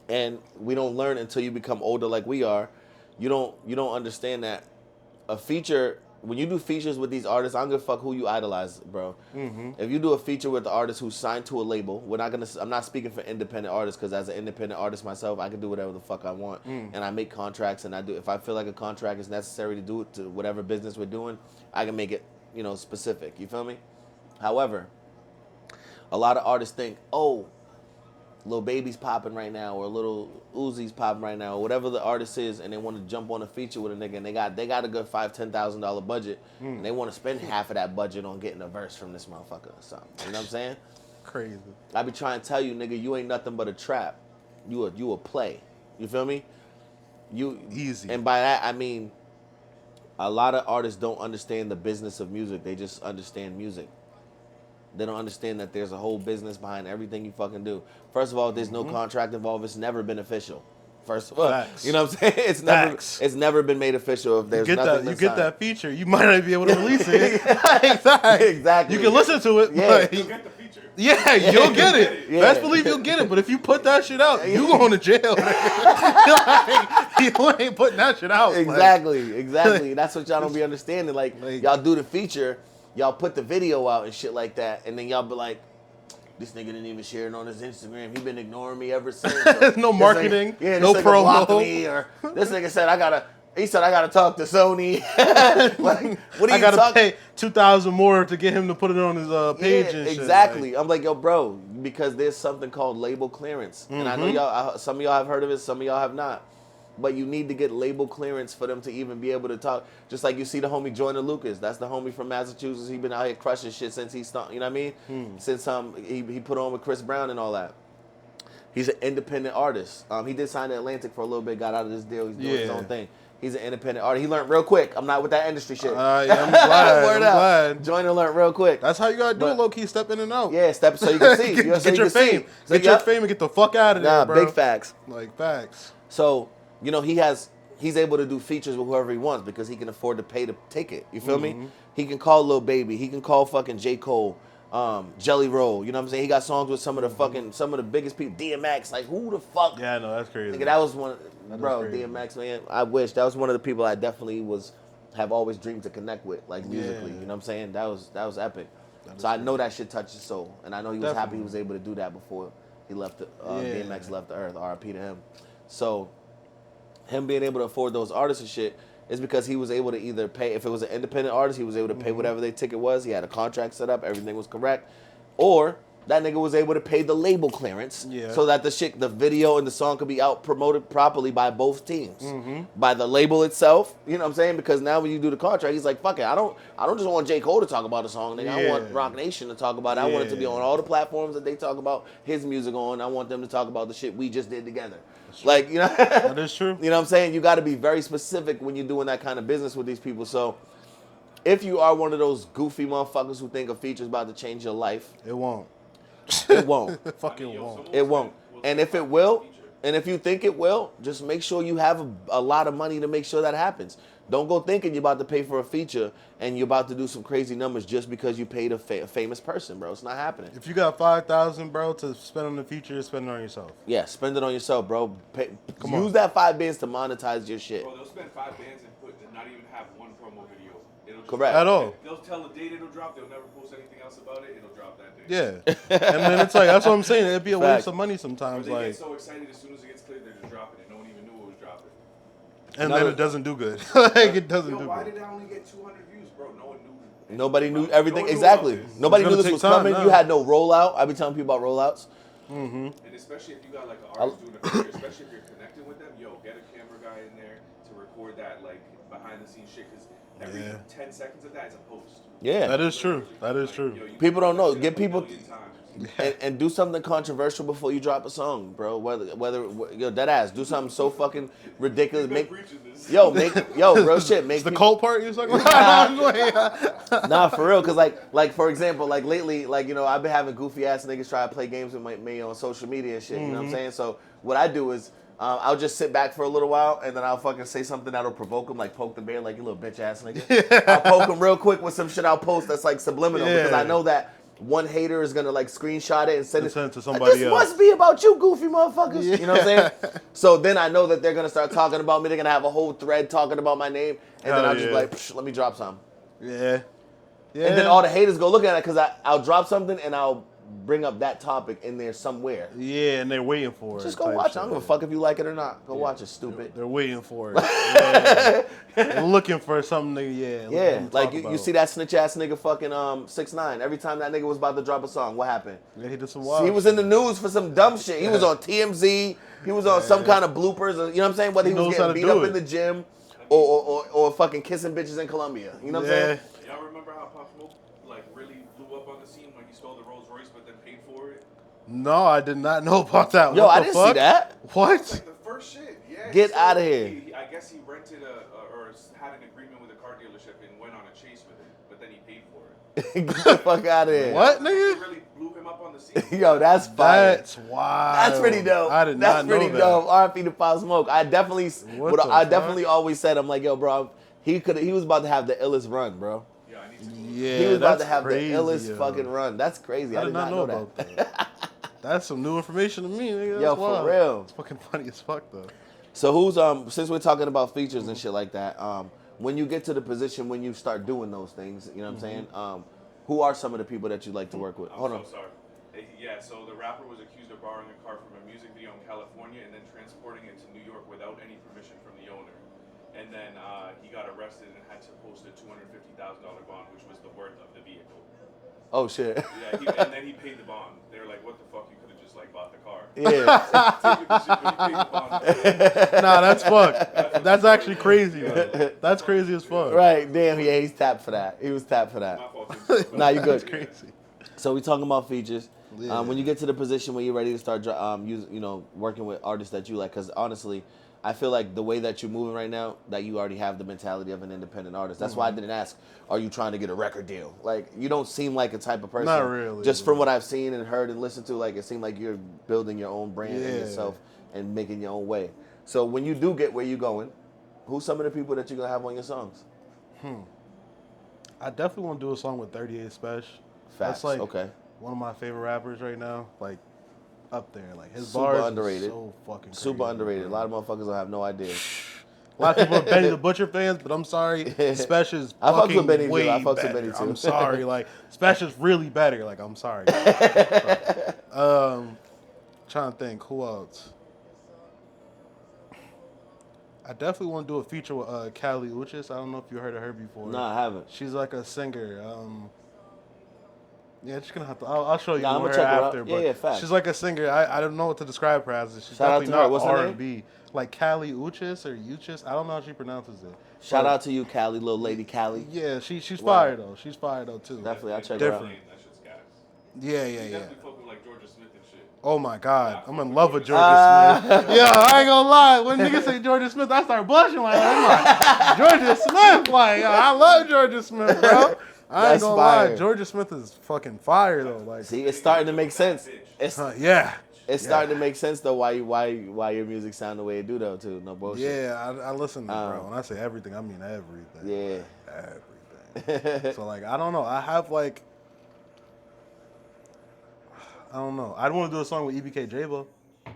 And we don't learn until you become older like we are. You don't understand that a feature, when you do features with these artists, I don't give a fuck who you idolize, bro. If you do a feature with the artist who's signed to a label, I'm not speaking for independent artists, because as an independent artist myself, I can do whatever the fuck I want. And I make contracts, and if I feel like a contract is necessary to do it to whatever business we're doing, I can make it, specific. You feel me? However, a lot of artists think, oh, Lil Baby's popping right now, or Little Uzi's popping right now, or whatever the artist is, and they want to jump on a feature with a nigga, and they got a good $5,000-$10,000 budget, and they want to spend half of that budget on getting a verse from this motherfucker or something. You know what I'm saying? Crazy. I be trying to tell you, nigga, you ain't nothing but a trap. You a play. You feel me? Easy. And by that I mean, a lot of artists don't understand the business of music. They just understand music. They don't understand that there's a whole business behind everything you fucking do. First of all, there's no contract involved. It's never been official. First of all, Facts. you know what I'm saying? Facts. It's never been made official. If there's You get nothing that, you inside. get that feature. You might not be able to release it. Exactly. You can listen to it, Yeah. but Get the feature. yeah, you'll get it. Yeah. Best believe you'll get it. But if you put that shit out, you going to jail. You ain't putting that shit out. like- Exactly. That's what y'all don't be understanding. Like, y'all do the feature, y'all put the video out and shit like that, and then y'all be like, this nigga didn't even share it on his Instagram. He been ignoring me ever since. Or, No this marketing, nigga, yeah, no this nigga blocked promo. me, or this nigga said I gotta He said, I gotta talk to Sony. Like, what are I you gotta talking? pay $2,000 more to get him to put it on his page Yeah, and shit. exactly. Like, I'm like, yo, bro, because there's something called label clearance, and I know y'all. Some of y'all have heard of it, some of y'all have not. But you need to get label clearance for them to even be able to talk. Just like you see the homie Joyner Lucas. That's the homie from Massachusetts. He been out here crushing shit since he started. You know what I mean? Since he put on with Chris Brown and all that. He's an independent artist. He did sign to Atlantic for a little bit, got out of this deal. He's doing his own thing. He's an independent artist. He learned real quick. I'm not with that industry shit. yeah, I'm glad. Word I'm up. glad. Joyner learned real quick. That's how you gotta do it, low key, step in and out. Yeah, step so you can see. get, You know, so get you your can see. fame. So, Get your fame and get the fuck out of there, bro. big facts. Like facts. So, you know, he's able to do features with whoever he wants because he can afford to pay the ticket. You feel me? He can call Lil Baby. He can call fucking J. Cole, Jelly Roll. You know what I'm saying? He got songs with some of the biggest people. DMX. Like, who the fuck? Yeah, no, that's crazy. Nigga, that was one. Bro, crazy. DMX, man. I wish that was one of the people I definitely have always dreamed to connect with, like musically. Yeah. You know what I'm saying? That was epic. So I know that shit touched his soul, and I know he was happy he was able to do that before he left. DMX left the earth. R.I.P. to him. So him being able to afford those artists and shit is because he was able to either pay. If it was an independent artist, he was able to pay whatever their ticket was. He had a contract set up, everything was correct, or that nigga was able to pay the label clearance so that the video and the song could be out promoted properly by both teams. By the label itself, you know what I'm saying? Because now when you do the contract, he's like, fuck it, I don't just want J. Cole to talk about a song, nigga. I want Rock Nation to talk about it. I want it to be on all the platforms that they talk about his music on. I want them to talk about the shit we just did together. Like, you know, That is true. You know what I'm saying? You got to be very specific when you're doing that kind of business with these people. So if you are one of those goofy motherfuckers who think a feature's about to change your life, It won't. it won't. Fucking won't. It won't. And if it will, and if you think it will, just make sure you have a lot of money to make sure that happens. Don't go thinking you're about to pay for a feature and you're about to do some crazy numbers just because you paid a famous person, bro. It's not happening. If you got $5,000, bro, to spend on the feature, spend it on yourself. Yeah, spend it on yourself, bro. Use that 5 bands to monetize your shit. Bro, they'll spend 5 bands and not even have one promo video. It'll just Correct. At all. They'll tell the date it'll drop. They'll never post anything else about it. It'll drop that day. Yeah. And then it's like, that's what I'm saying. It'd be a Fact. waste of money Or sometimes. they Like, get so excited as soon as it gets cleared, they're just dropping it. No one even knew it was dropping. and Another- then it doesn't do good. Like, it doesn't Yo, do why good. did I only get 200 views, bro? No one knew. Nobody knew No everything. one knew Exactly. about this. Nobody It's knew gonna this take was time coming. now. You had no rollout. I be telling people about rollouts. And especially if you got like an artist doing a feature, especially if you're connected with them, yo, get a camera guy in there to record that like behind the scenes shit, because every 10 seconds of that is a post. Yeah. That is true. That is true. Yo, you People don't know. can Get a people million times. and do something controversial before you drop a song, bro. Whether yo, dead ass, do something so fucking ridiculous. Been Make preaching this. real shit. Make It's the people- cult part you was talking about? Nah, for real, cause like for example, like lately, like you know, I've been having goofy ass niggas try to play games with me on social media and shit. You know what I'm saying? So what I do is I'll just sit back for a little while and then I'll fucking say something that'll provoke them, like poke the bear, like you little bitch ass nigga. I'll poke them real quick with some shit I'll post that's like subliminal because I know that one hater is gonna like screenshot it and send And send it to This somebody else. must be about you, goofy motherfuckers. You know what I'm saying? So then I know that they're gonna start talking about me. They're gonna have a whole thread talking about my name, and then Hell I'll just be yeah. like, "Psh, let me drop some. Yeah. Yeah. And then all the haters go look at it because I'll drop something and I'll bring up that topic in there somewhere. Yeah, and they're waiting for it. Just go type watch it. shit. I don't give a fuck if you like it or not. Go watch it, stupid. They're waiting for it. Yeah. They're looking for something to, Yeah, to like talk you about. see that snitch ass nigga fucking 6ix9ine. Every time that nigga was about to drop a song, what happened? Yeah, he did some wild He was in the news for some dumb shit. He was on TMZ. He was on some kind of bloopers. Or, you know what I'm saying? Whether he was knows how getting to beat do up it. in the gym or fucking kissing bitches in Colombia. You know what I'm saying? Y'all remember how Pop Smoke like really blew up on the scene when he stole the Rolls Royce but then paid for it? No, I did not know about that. Yo, What I the didn't fuck? see that. What? Like the first shit, yeah. Get he outta stole- here. I guess he rented or had an agreement with a car dealership and went on a chase with it, but then he paid for it. Get the fuck out of here. What, It nigga? really blew him up on the scene. Yo, that's fire. That's wild. That's pretty dope. I did That's not know pretty that. dope. R.I.P. to Pop Smoke. I definitely, What the I fuck? definitely always said, I'm like, yo, bro, he was about to have the illest run, bro. Yeah, I need to. Yeah, He was about that's to have crazy, the illest yo. fucking run. That's crazy. I did not know that. about that. That's some new information to me, nigga. That's Yo, for wild. real. It's fucking funny as fuck, though. So who's since we're talking about features and shit like that, when you get to the position when you start doing those things, you know what I'm saying? Who are some of the people that you like to work with? I'm Hold so on. sorry. Yeah, so the rapper was accused of borrowing a car from a music video in California and then transporting it to New York without any permission from the owner. and then he got arrested and had to post a $250,000 bond, which was the worth of the vehicle. Oh shit. Yeah, and then he paid the bond. They were like, "What the fuck? You could have just like bought the car." Yeah. Take the shit, but he paid the bond. Nah, that's fucked. That's actually crazy. Man. That's crazy as fuck. Right. Damn. Yeah. He's tapped for that. He was tapped for that. My fault. Nah, you good. That's crazy. So we talking about features. Yeah. When you get to the position where you're ready to start, working with artists that you like, because honestly, I feel like the way that you're moving right now, that you already have the mentality of an independent artist. That's why I didn't ask, are you trying to get a record deal? Like, you don't seem like a type of person. Not really. Just from what I've seen and heard and listened to, like, it seemed like you're building your own brand and Yeah. yourself and making your own way. So when you do get where you're going, who's some of the people that you're going to have on your songs? I definitely want to do a song with 38 Special. Facts. That's like Okay. one of my favorite rappers right now. Like, up there. Like, his Super bars are underrated. so fucking crazy. Super underrated. A bro. lot of motherfuckers will have no idea. A lot of people are Benny the Butcher fans, but I'm sorry, Special's I fucks with fucking Benny too. way I fucks with better. Benny too. I'm sorry, like Special's really better. Like I'm sorry. Trying to think who else. I definitely want to do a feature with Callie Uchis. I don't know if you heard of her before. Nah, I haven't. She's like a singer. Yeah, just gonna have to. I'll show you Nah, I'ma her check her out. after. Yeah, But yeah, facts. she's like a singer. I don't know what to describe her as. She's Shout out definitely to her. not What's her name? R&B. Like Callie Uchis or Uchis. I don't know how she pronounces it. Shout But- out to you, Callie, little lady Callie. Yeah, she's Wow. fire though. She's fire though too. Definitely, I'll check her out. Different. That shit's gas. Yeah, He yeah. definitely fuck with like Georgia Smith and shit. Oh my God, I'm in love with Georgia Smith. Yeah, I ain't gonna lie. When niggas say Georgia Smith, I start blushing like, I'm like Georgia Smith. Like, I love Georgia Smith, bro. I ain't That's gonna fire. lie. Georgia Smith is fucking fire though. Like, See, it's starting to make sense. It's yeah. it's starting to make sense though. Why your music sound the way it do though too. No bullshit. Yeah, I listen to bro. When I say everything, I mean everything. Yeah. Everything. So like, I don't know. I have like, I don't know. I want to do a song with EBK J-Bo. I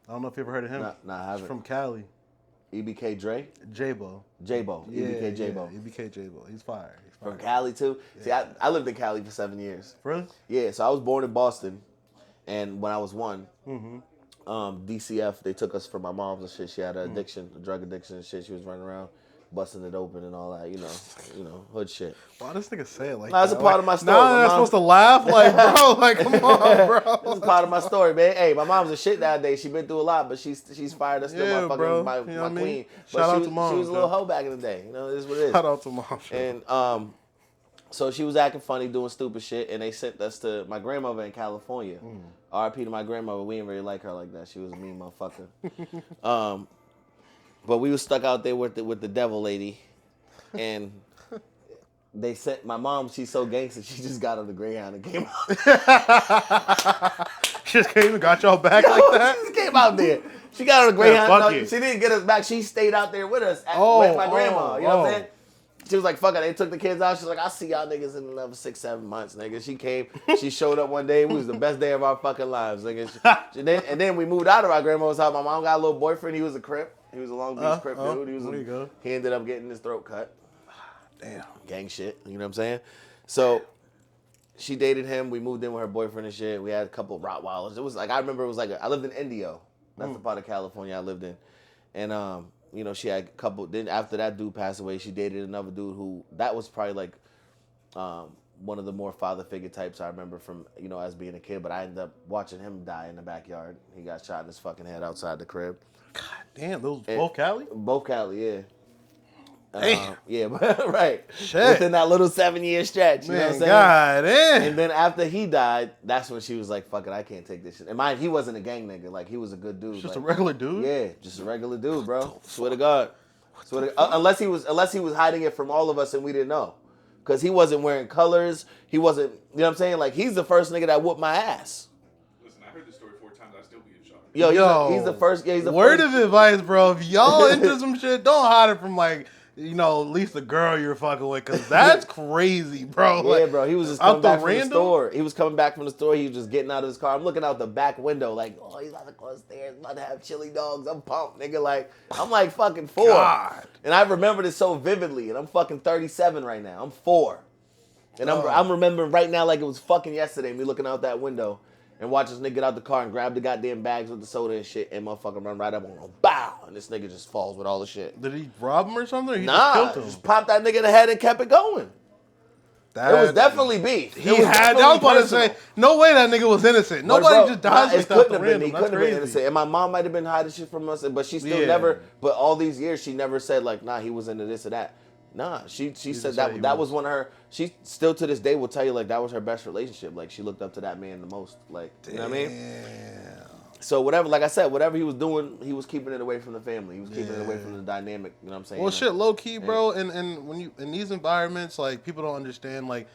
don't know if you ever heard of him. Nah, I He's haven't. from Cali. EBK Dre, J-Bo. J-Bo, Yeah, EBK J-Bo. Yeah, EBK J-Bo. He's fire. He's fire. From Cali too. See, I lived in Cali for 7 years. Really? Yeah, so I was born in Boston, and when I was one, Mm-hmm. DCF, they took us for my mom's and shit. She had an addiction, a drug addiction and shit. She was running around, busting it open and all that, you know, hood shit. Why this nigga say it like Nah, that? it's a part of my story. Now My I'm mom- supposed to laugh? Like, bro, like, come on, This bro. is part of my story, man. Hey, my mom's a shit nowadays. She been through a lot, but she's fired. That's still Yeah, my fucking bro. my, You know my what I mean? queen. Shout But out she to was, mom, she was a little bro. hoe back in the day. You know, it is what it is. Shout out to mom. And so she was acting funny, doing stupid shit, and they sent us to my grandmother in California. R.I.P. to my grandmother. We didn't really like her like that. She was a mean motherfucker. But we was stuck out there with the devil lady, and they sent my mom. She's so gangster. She just got on the Greyhound and came out. She just came and got y'all back like that? She just came out there. She got on the Greyhound. fuck No, it. she didn't get us back. She stayed out there with us with my grandma. You know what I'm saying? She was like, fuck it. They took the kids out. She's like, I'll see y'all niggas in another 6-7 months, nigga. She came. She showed up one day. It was the best day of our fucking lives, nigga. And then we moved out of our grandma's house. My mom got a little boyfriend. He was a Crip. He was a Long Beach Crip dude. there you go. He ended up getting his throat cut. Damn. Gang shit. You know what I'm saying? So she dated him. We moved in with her boyfriend and shit. We had a couple of Rottweilers. It was like, I remember it was like, I lived in Indio. That's the part of California I lived in. And, you know, she had a couple. Then after that dude passed away, she dated another dude who, that was probably like one of the more father figure types I remember from, you know, as being a kid. But I ended up watching him die in the backyard. He got shot in his fucking head outside the crib. God damn, those both Cali? Both Cali, yeah. Damn. Yeah, right. Shit. Within that little 7-year stretch, you know what I'm Man, saying? God damn. And then after he died, that's when she was like, fuck it, I can't take this shit. And mind, he wasn't a gang nigga. Like, he was a good dude. Just like, a regular dude? Yeah, just a regular dude, bro. Swear to God. Unless he was hiding it from all of us and we didn't know. Because he wasn't wearing colors. He wasn't, you know what I'm saying? Like, he's the first nigga that whooped my ass. Listen, I heard this story 4 times. I still be in shock. Yo, he's the first. Yeah, he's the Word first. of advice, bro. If y'all into some shit, don't hide it from like, you know, at least the girl you're fucking with, because that's crazy, bro. Yeah, Like, bro. He was just out coming back from the random? store. He was coming back from the store. He was just getting out of his car. I'm looking out the back window like, oh, he's about to go upstairs, about to have chili dogs. I'm pumped, nigga. Like, I'm like fucking 4. God. And I remember this so vividly. And I'm fucking 37 right now. I'm 4. And I'm remembering right now like it was fucking yesterday, me looking out that window and watch this nigga get out the car and grab the goddamn bags with the soda and shit and motherfucking run right up on him. Bow. and this nigga just falls with all the shit. Did he rob him or something? Or he Nah, just killed him? just popped that nigga in the head and kept it going. It was definitely beef. He had. I was about to say, no way that nigga was innocent. Nobody just dies like that. Couldn't have been. He couldn't have been innocent. And my mom might have been hiding shit from us, but she still never. But all these years, she never said like, nah, he was into this or that. Nah, she said that was one of her. She still to this day will tell you like that was her best relationship. Like she looked up to that man the most. Like you know what I mean? So whatever, like I said, whatever he was doing, he was keeping it away from the family. He was keeping it away from the dynamic. You know what I'm saying? Well, shit, low key, bro. And when you in these environments, like people don't understand like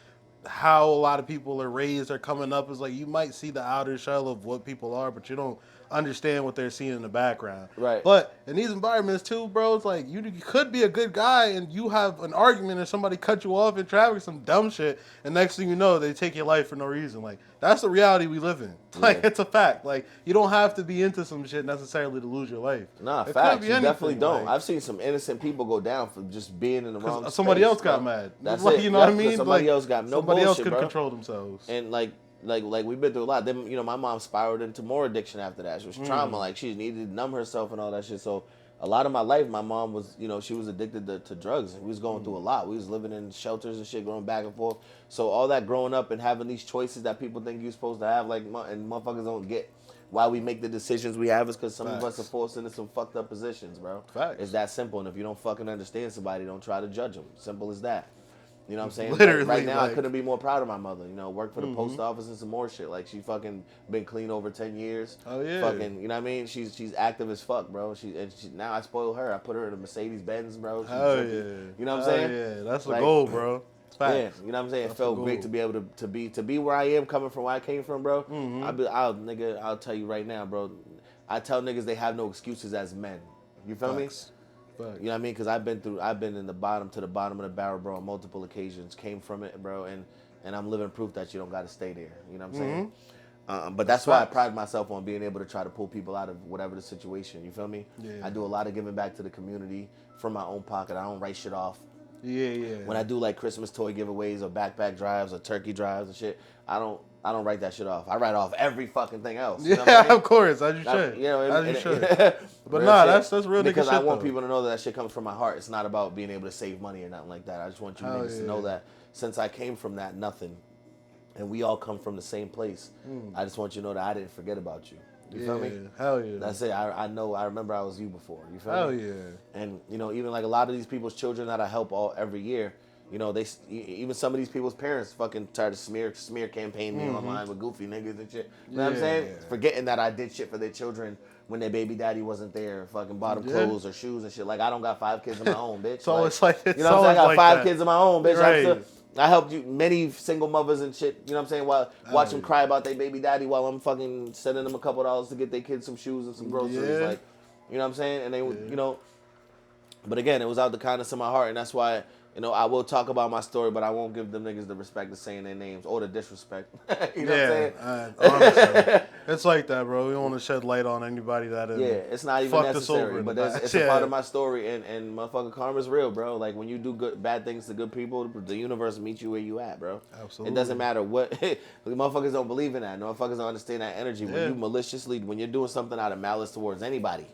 how a lot of people are raised or coming up. Is like you might see the outer shell of what people are, but you don't understand what they're seeing in the background. Right. But in these environments too, bro, it's like you could be a good guy and you have an argument and somebody cut you off in traffic, some dumb shit, and next thing you know, they take your life for no reason. Like that's the reality we live in. Like it's a fact. Like you don't have to be into some shit necessarily to lose your life. Nah, facts. You definitely don't. Like, I've seen some innocent people go down for just being in the wrong space. Somebody else got mad. That's like, it. You know what I mean? Somebody else got no somebody bullshit, else could bro. control themselves. And like we've been through a lot. Then my mom spiraled into more addiction after that. She was trauma. Like she needed to numb herself and all that shit. So a lot of my life, my mom was she was addicted to drugs. And we was going through a lot. We was living in shelters and shit, going back and forth. So all that growing up and having these choices that people think you're supposed to have, like and motherfuckers don't get why we make the decisions we have is because some of us are forced into some fucked up positions, bro. Facts. It's that simple. And if you don't fucking understand somebody, don't try to judge them. Simple as that. You know what I'm saying? Literally, right now, I couldn't be more proud of my mother. Worked for the post office and some more shit. Like, she fucking been clean over 10 years. Oh, yeah. Fucking, you know what I mean? She's active as fuck, bro. Now I spoil her. I put her in a Mercedes-Benz, bro. Oh, yeah. You know what I'm saying? Yeah, that's the goal, bro. Yeah, you know what I'm saying? It felt great to be able to be where I am, coming from where I came from, bro. I'll tell you right now, bro. I tell niggas they have no excuses as men. You feel me? You know what I mean? Because I've been in the bottom of the barrel, bro, on multiple occasions. Came from it, bro, and I'm living proof that you don't got to stay there. You know what I'm saying? But that's why I pride myself on being able to try to pull people out of whatever the situation. You feel me? Yeah. I do a lot of giving back to the community from my own pocket. I don't write shit off. Yeah. When I do like Christmas toy giveaways or backpack drives or turkey drives and shit, I don't write that shit off. I write off every fucking thing else. You know what I mean? Of course, as you should. As you should. But nah, that's real nigga shit. Because I want people to know that shit comes from my heart. It's not about being able to save money or nothing like that. I just want you niggas to know that since I came from that nothing, and we all come from the same place, I just want you to know that I didn't forget about you. You feel me? Hell yeah. That's it. I remember I was you before. You feel hell me? Yeah. And even like a lot of these people's children that I help every year, even some of these people's parents fucking try to smear campaign me online with goofy niggas and shit. You know what I'm saying? Forgetting that I did shit for their children when their baby daddy wasn't there, fucking bought them clothes or shoes and shit. Like, I don't got 5 kids of my own, bitch. So it's like, you know what I'm saying? I got 5 kids of my own, bitch. Right. I helped you many single mothers and shit. You know what I'm saying? While watch them cry about their baby daddy while I'm fucking sending them a couple $2 to get their kids some shoes and some groceries. Like, you know what I'm saying? And they, but again, it was out the kindness of my heart, and that's why. I will talk about my story, but I won't give them niggas the respect of saying their names or the disrespect. You know what I'm saying? Honestly, it's like that, bro. We don't want to shed light on anybody that is. Yeah, it's not even necessary, but it's a part of my story, and motherfucking karma's real, bro. Like, when you do bad things to good people, the universe meets you where you at, bro. Absolutely. It doesn't matter what. Motherfuckers don't believe in that. Motherfuckers don't understand that energy. When you maliciously, when you're doing something out of malice towards anybody,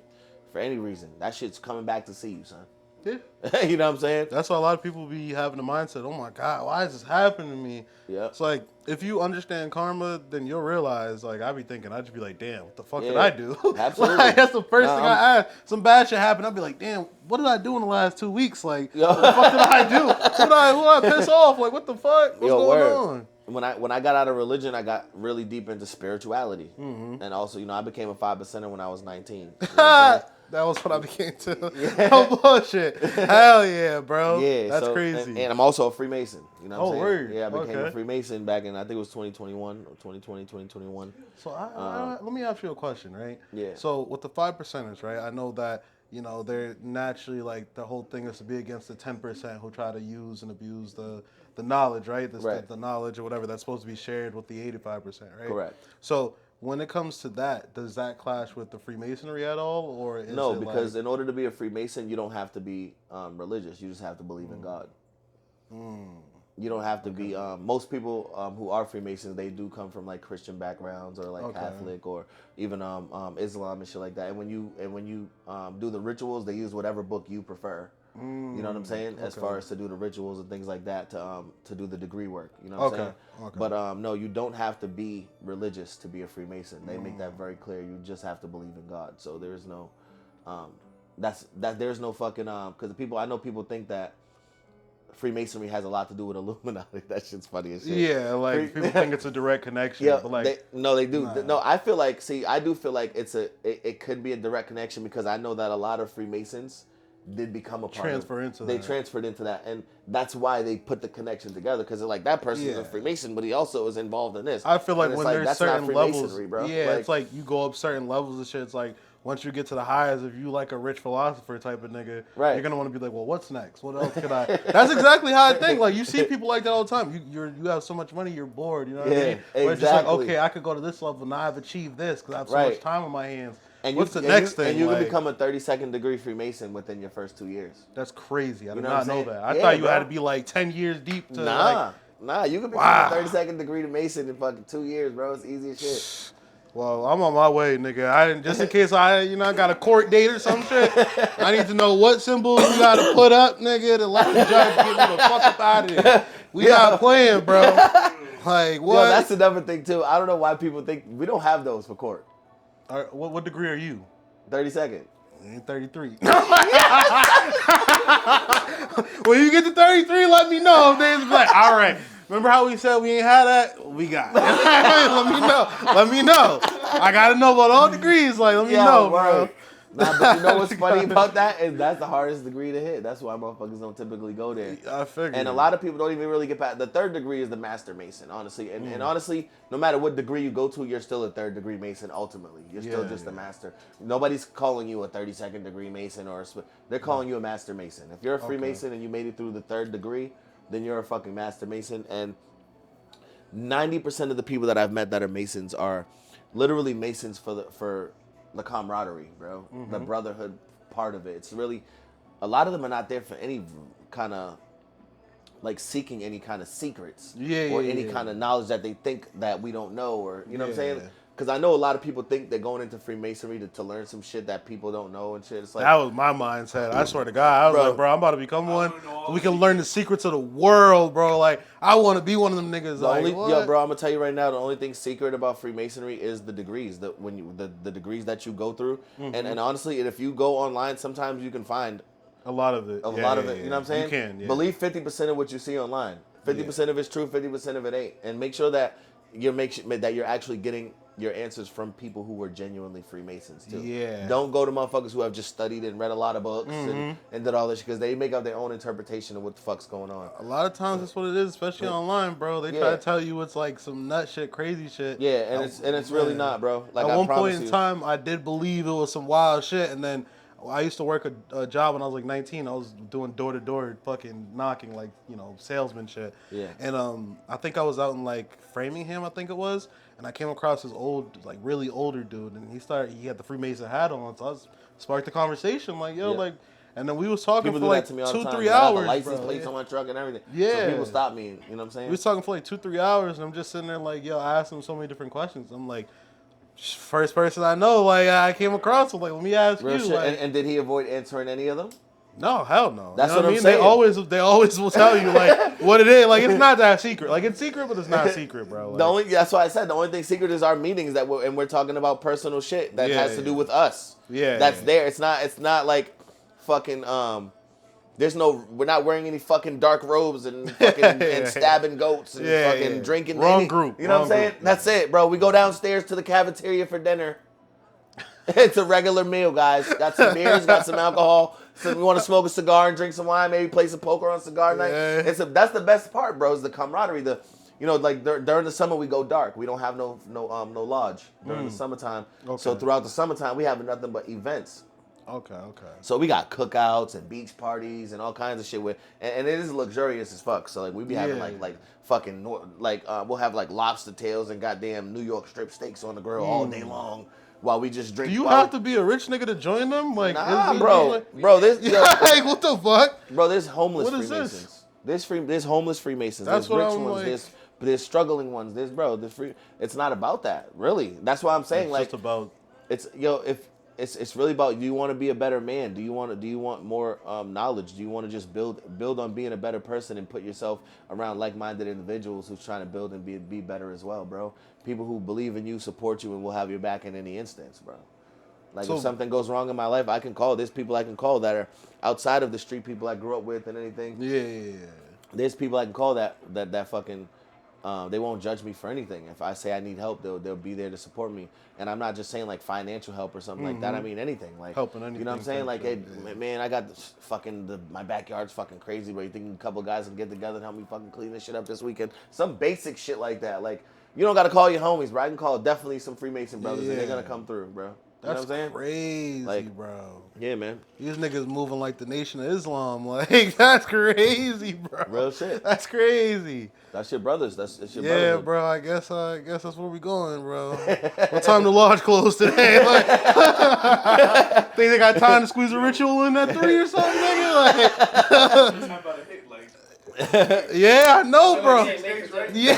for any reason, that shit's coming back to see you, son. Yeah. You know what I'm saying? That's why a lot of people be having the mindset, oh my God, why is this happening to me? Yeah. It's like, if you understand karma, then you'll realize, like, I be thinking, I'd just be like, damn, what the fuck did I do? Absolutely. Like, that's the first thing I ask. Some bad shit happened, I'd be like, damn, what did I do in the last 2 weeks? Like, what the fuck did I do? Who did I piss off? Like, what the fuck? What's going on? When I got out of religion, I got really deep into spirituality. And also, I became a 5%er when I was 19. You know what I'm saying? That was what I became too. No bullshit. Hell yeah, bro. Yeah, that's crazy. And I'm also a Freemason. You know what I'm saying? Word. Yeah, I became a Freemason back in, I think it was 2021 or 2020, 2021. So let me ask you a question, right? Yeah. So with the 5%ers, right? I know that, they're naturally, like, the whole thing is to be against the 10% who try to use and abuse the knowledge, right? The knowledge or whatever that's supposed to be shared with the 85%, right? Correct. So when it comes to that, does that clash with the Freemasonry at all, or is no? Because in order to be a Freemason, you don't have to be religious. You just have to believe in God. You don't have to be. Most people who are Freemasons, they do come from like Christian backgrounds or like Catholic or even Islam and shit like that. And when you do the rituals, they use whatever book you prefer. You know what I'm saying? As far as to do the rituals and things like that, to do the degree work. You know what I'm saying? Okay. But no, you don't have to be religious to be a Freemason. They make that very clear. You just have to believe in God. So there's no, there's no fucking because I know people think that Freemasonry has a lot to do with Illuminati. That shit's funny as shit. Yeah, like people think it's a direct connection. Yeah, but like, they do. Nah. No, I feel like, I do feel like it could be a direct connection because I know that a lot of Freemasons did become a part they transferred into that, and that's why they put the connection together because they're like, that person's a Freemason, but he also is involved in this. I feel like when there's certain levels, bro. Yeah, it's like you go up certain levels of shit. It's like once you get to the highs, if you like a rich philosopher type of nigga, right, you're gonna want to be like, well, what's next? What else could I? That's exactly how I think. Like you see people like that all the time. You have so much money, you're bored. You know what I mean? Exactly. Where it's just like, okay, I could go to this level, now I've achieved this because I have so much time on my hands. And what's the next thing? And you can become a 32nd degree Freemason within your first 2 years. That's crazy. I did know not know that. I thought you had to be like 10 years deep to Nah, you can become a 32nd degree Mason in fucking 2 years, bro. It's easy as shit. Well, I'm on my way, nigga. Just in case I got a court date or some shit, I need to know what symbols you gotta put up, nigga, to let the judge get me the fuck up out of here. We not playing, bro. Like, what? Yo, that's another thing, too. I don't know why people think we don't have those for court. What degree are you? 32nd. Ain't 33. When you get to 33, let me know. They be like, all right. Remember how we said we ain't had that? We got it. Let me know. I gotta know about all degrees. Like, let me know, bro. Nah, but you know what's funny about that is that's the hardest degree to hit. That's why motherfuckers don't typically go there. I figured. And a lot of people don't even really get past the third degree is the Master Mason, honestly. And honestly, no matter what degree you go to, you're still a third degree Mason. Ultimately, you're still just a Master. Nobody's calling you a 32nd degree Mason they're calling you a Master Mason. If you're a Freemason and you made it through the third degree, then you're a fucking Master Mason. And 90% of the people that I've met that are Masons are literally Masons for the camaraderie, bro. The brotherhood part of it. It's really, a lot of them are not there for any kind of, like, seeking any kind of secrets or any kind of knowledge that they think that we don't know, or, you know what I'm saying? Because I know a lot of people think they're going into Freemasonry to learn some shit that people don't know and shit. It's like, that was my mindset. I swear to God. I was like, bro, I'm about to become one. So we can learn the secrets of the world, bro. Like, I want to be one of them niggas. Yo, bro, I'm going to tell you right now, the only thing secret about Freemasonry is the degrees, the degrees that you go through. And honestly, if you go online, sometimes you can find a lot of it. A lot of it, you know what I'm saying? You can, Believe 50% of what you see online. 50% of it's true, 50% of it ain't. And make sure that you're actually getting your answers from people who were genuinely Freemasons too. Yeah. Don't go to motherfuckers who have just studied and read a lot of books and did all this because they make up their own interpretation of what the fuck's going on. A lot of times that's what it is, especially online, bro. They try to tell you it's like some nut shit, crazy shit. Yeah, and it's really not, bro. Like, at one point in time, I did believe it was some wild shit, and then I used to work a job when I was like 19. I was doing door-to-door fucking knocking, like, salesman shit. Yeah. And I think I was out in like Framingham, I think it was, and I came across this old, like really older dude, and he had the Freemason hat on, so I sparked the conversation, like, like, and then we was talking people for like 2-3 hours, I got the license plates on my truck and everything. Yeah. So people stop me, you know what I'm saying? We was talking for like 2-3 hours, and I'm just sitting there like, I asked him so many different questions. I'm like, first person I know, like, I came across, I'm like, let me ask real you. Shit. Like, and did he avoid answering any of them? No, hell no. That's what I'm saying. They always will tell you like what it is. Like, it's not that secret. Like, it's secret, but it's not secret, bro. Like, that's why I said the only thing secret is our meetings we're talking about personal shit that has to do with us. Yeah, that's there. It's not like fucking we're not wearing any fucking dark robes and fucking and stabbing goats and fucking drinking. Wrong group. You know what I'm saying? That's it, bro. We go downstairs to the cafeteria for dinner. It's a regular meal, guys. Got some beers, got some alcohol. So we want to smoke a cigar and drink some wine, maybe play some poker on cigar night. That's the best part, bro, is the camaraderie. Like during the summer we go dark. We don't have no lodge during the summertime. Okay. So throughout the summertime we have nothing but events. Okay. So we got cookouts and beach parties and all kinds of shit and it is luxurious as fuck. So like we be having like fucking we'll have like lobster tails and goddamn New York strip steaks on the grill all day long. While we just drink. Do you have to be a rich nigga to join them? Like, nah, bro. Bro, like, what the fuck? Bro, there's homeless What is Freemasons. this? There's homeless Freemasons. That's there's what rich I'm ones. like- There's struggling ones. It's not about that, really. That's why I'm saying It's like just about if it's really about, do you want to be a better man? Do you want more knowledge? Do you want to just build on being a better person and put yourself around like-minded individuals who's trying to build and be better as well, bro? People who believe in you, support you, and will have your back in any instance, bro. Like So- if something goes wrong in my life, I can call. There's people I can call that are outside of the street people I grew up with and anything. yeah. There's people I can call that fucking. They won't judge me for anything. If I say I need help, they'll be there to support me. And I'm not just saying like financial help or something like that. I mean anything. Like Helping You know what I'm anything saying? type Like, hey, shit, man, I got this my backyard's fucking crazy, bro. You think a couple guys can get together and help me fucking clean this shit up this weekend? Some basic shit like that. Like, you don't got to call your homies, bro. I can call definitely some Freemason brothers, and they're gonna come through, bro. You know That's what I'm saying? crazy, Like- bro. Yeah, man. These niggas moving like the Nation of Islam. Like, that's crazy, bro. Real shit. That's crazy. That's your brothers. That's your Yeah, brotherhood. bro. I guess that's where we going, bro. What time the lodge closed today? Like, think they got time to squeeze a ritual in that 3 or something, nigga? Like, Time about to hit, like, yeah, I know, bro. Lakers, right? Yeah.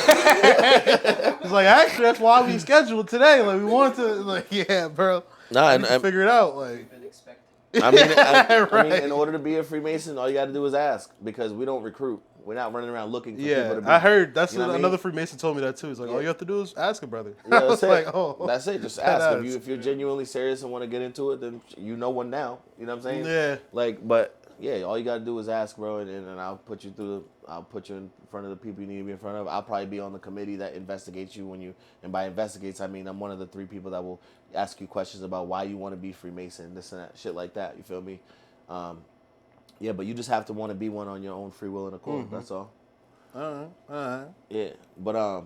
It's like, actually, that's why we scheduled today. Like, we wanted to, like, yeah, bro. Nah, We need to figure it out. Like, Been expecting. I mean, I mean, Right. in order to be a Freemason, all you got to do is ask, because we don't recruit. We're not running around looking for people yeah, to be. I heard that's you know what I another mean? Freemason told me that too. He's like, all Yeah. you have to do is ask a brother. Yeah, I that's was it. like, oh, That's it. Just That ask. ass. If you're genuinely serious and want to get into it, then you know one now. You know what I'm saying? Yeah. Like, but yeah, all you got to do is ask, bro, and I'll put you I'll put you in front of the people you need to be in front of. I'll probably be on the committee that investigates you and by investigates, I mean I'm one of the 3 people that will ask you questions about why you want to be Freemason, this and that, shit like that. You feel me? Yeah, but you just have to want to be one on your own free will and accord. That's all. all right. Yeah, but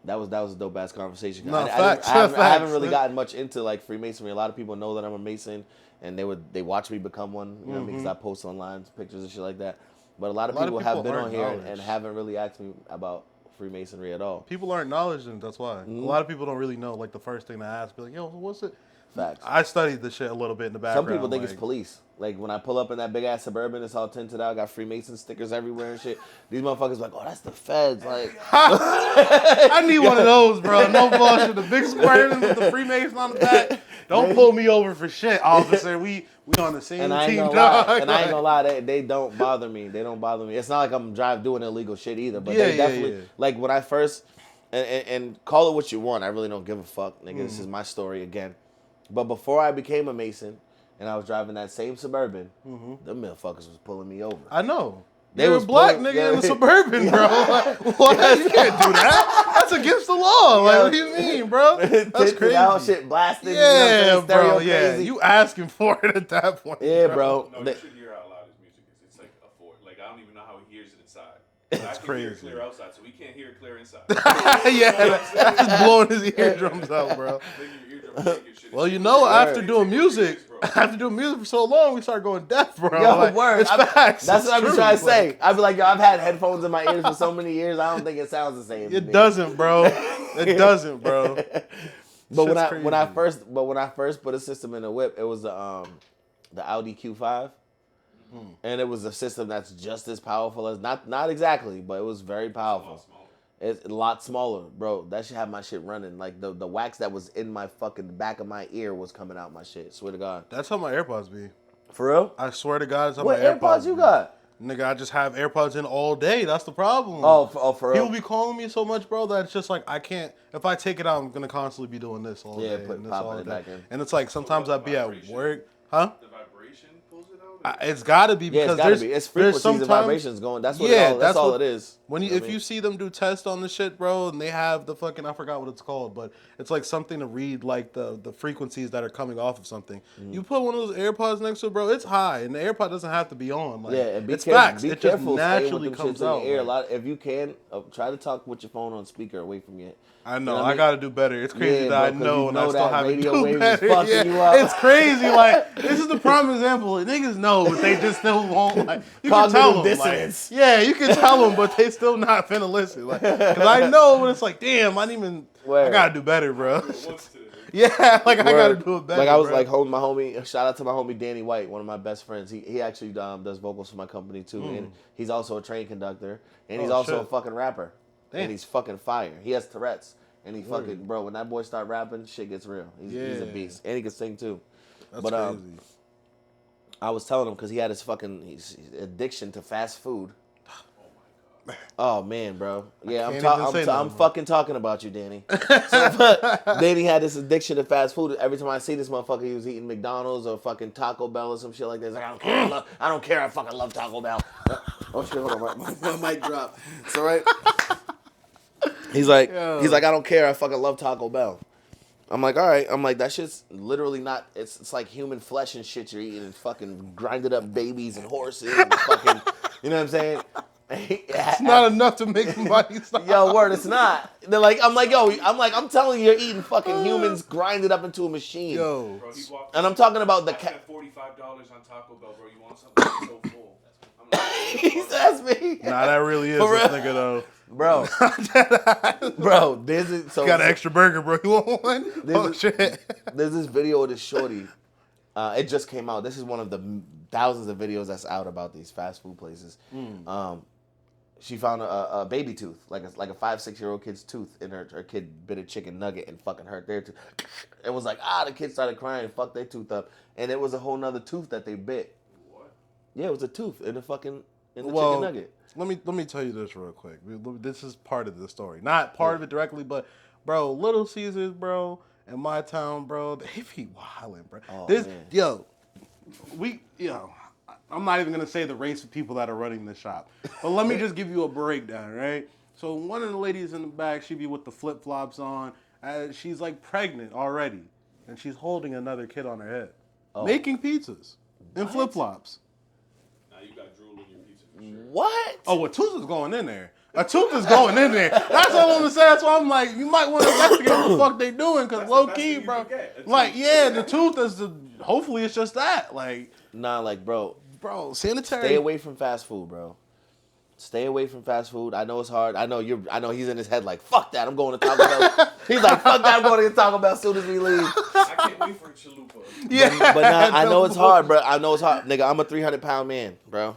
that was a dope ass conversation. No, I facts, haven't facts. really gotten much into like Freemasonry. A lot of people know that I'm a Mason, and they watch me become one. You know, because I post online pictures and shit like that. But a lot of people have been on aren't here knowledge. and haven't really asked me about Freemasonry at all. People aren't knowledge, and that's why. Mm-hmm. A lot of people don't really know. Like the first thing to ask, be like, yo, what's it? Facts. I studied the shit a little bit in the background. Some people think it's like- police. Like when I pull up in that big ass Suburban, it's all tinted out, got Freemason stickers everywhere and shit. These motherfuckers like, oh, that's the feds. Like, I need one of those, bro. No bullshit. The big square with the Freemason on the back. Don't pull me over for shit, officer. We on the same and I ain't team, gonna dog. lie. And I ain't gonna lie, they don't bother me. They don't bother me. It's not like I'm doing illegal shit either. But Yeah, they yeah, definitely yeah. like when I first and call it what you want. I really don't give a fuck, nigga. This is my story again. But before I became a Mason, and I was driving that same Suburban, them motherfuckers was pulling me over. I know. They You're a was black pulling- nigga in yeah. the Suburban, bro. Like, what? You can't do that. That's against the law. Like, what do you mean, bro? That's Tinted crazy. out, shit blasted. Yeah, you know what I'm saying? bro. Stereo Yeah, crazy. you asking for it at that point. Yeah, bro. No, They- you should hear how loud his music is. It's like a fort. Like I don't even know how he hears it inside. But I can hear it crazy. clear outside, so we can't hear it clear inside. Yeah, that's just blowing his eardrums out, bro. Making your eardrum shake and shit. Well, you know, Word. after doing music, for so long, we started going deaf, bro. Yo, Like, word. It's facts. That's It's what I'm true. trying to say. Like, I'd be like, yo, I've had headphones in my ears for so many years. I don't think it sounds the same. to It me. doesn't, bro. It doesn't, bro. But when Shit's I first put a system in the whip, it was the Audi Q5, and it was a system that's just as powerful as not exactly, but it was very powerful. It's a lot smaller, bro. That shit had my shit running. Like the wax that was in my fucking back of my ear was coming out my shit. Swear to God. That's how my AirPods be. For real? I swear to God, that's how What my AirPods AirPods you be. got? Nigga, I just have AirPods in all day. That's the problem. For real? People be calling me so much, bro, that it's just like I can't. If I take it out, I'm gonna constantly be doing this all Yeah, day. put- and this popping all it day. back in. And it's like sometimes So I'd be at vibration? work, huh? The vibration pulls it out. It's gotta be Yeah, because it's gotta there's be. It's there's frequencies and sometimes- vibrations going. That's what. Yeah, That's all what- it is. When you, know if what I you mean? see them do tests on the shit, bro, and they have the fucking, I forgot what it's called, but it's like something to read like the frequencies that are coming off of something. You put one of those AirPods next to it, bro, it's high, and the AirPod doesn't have to be on. Like, Yeah, and be it's careful. facts. Be It just careful staying naturally with them comes shits out. in your ear. A like- lot. If you can, try to talk with your phone on speaker away from your. I know. You know what I I mean? gotta do better. It's crazy Yeah, that I bro, 'cause know you and know I still that haven't radio do wave is better. fucking Yeah. you up. It's crazy. Like this is the prime example. Niggas know, but they just still won't. Like you can Cognitive tell them. dissonance. Like, yeah, you can tell them, but they still not finna listen. Like, cause I know, but it's like, damn, I didn't even. I Word. gotta do better, bro. Once to Yeah, like I gotta Word. do it better. Like I was bro. like holding my homie. Shout out to my homie Danny White, one of my best friends. He actually does vocals for my company too, and he's also a train conductor, and he's Oh, also a shit. fucking rapper, Damn. and he's fucking fire. He has Tourette's, and he fucking bro. When that boy start rapping, shit gets real. He's a Yeah. beast, and he can sing too. That's But crazy. I was telling him because he had his his addiction to fast food. Oh man, bro. Yeah, can't even say I'm nothing, bro. fucking talking about you, Danny. But Danny had this addiction to fast food. Every time I see this motherfucker, he was eating McDonald's or fucking Taco Bell or some shit like that. He's like, I don't care. I fucking love Taco Bell. Oh shit, hold on, my mic dropped. It's all right. He's like, I don't care. I fucking love Taco Bell. I'm like, all right. I'm like, that shit's literally not. It's like human flesh and shit you're eating, and fucking grinded up babies and horses and fucking. You know what I'm saying? It's not enough to make somebody stop. Yo, word, it's not. They're like, I'm telling you, you're eating fucking humans grinded up into a machine. Yo. Bro, he walked And I'm talking about the I cat. spent $45 on Taco Bell, bro. You want something that's so full? I'm like, He's asked me. Nah, that really is For this real? nigga though. Bro, there's it. So Got an extra burger, bro. You want one? Oh shit. there's this video of this shorty. It just came out. This is one of the thousands of videos that's out about these fast food places. She found a baby tooth, like a 5-6-year-old kid's tooth, and her kid bit a chicken nugget and fucking hurt their tooth. It was like, the kid started crying and fucked their tooth up. And it was a whole nother tooth that they bit. what? Yeah, it was a tooth in the chicken nugget. Let me tell you this real quick. This is part of the story. Not part of it directly, but bro, Little Caesars, bro, in my town, bro, they be wildin', bro. Oh, this man. I'm not even gonna say the race of people that are running this shop. But let me just give you a breakdown, right? So one of the ladies in the back, she be with the flip flops on, she's like pregnant already. And she's holding another kid on her head. Making pizzas in flip flops. Now you got drool in your pizza for sure. What? Oh, a tooth is going in there. A tooth is going in there. That's all I'm gonna say. That's why I'm like, you might want to investigate what the fuck they doing, cause That's low the best key, thing you bro. can get, a Like, tooth. yeah, the tooth is the. Hopefully, it's just that. Like, Nah, like, bro, sanitary. stay away from fast food, bro. Stay away from fast food. I know it's hard. I know he's in his head like, fuck that, I'm going to Taco Bell. He's like, fuck that, I'm going to get Taco Bell as soon as we leave. I can't wait for a chalupa. Yeah, But nah, I know it's hard, bro. I know it's hard. Nigga, I'm a 300-pound man, bro.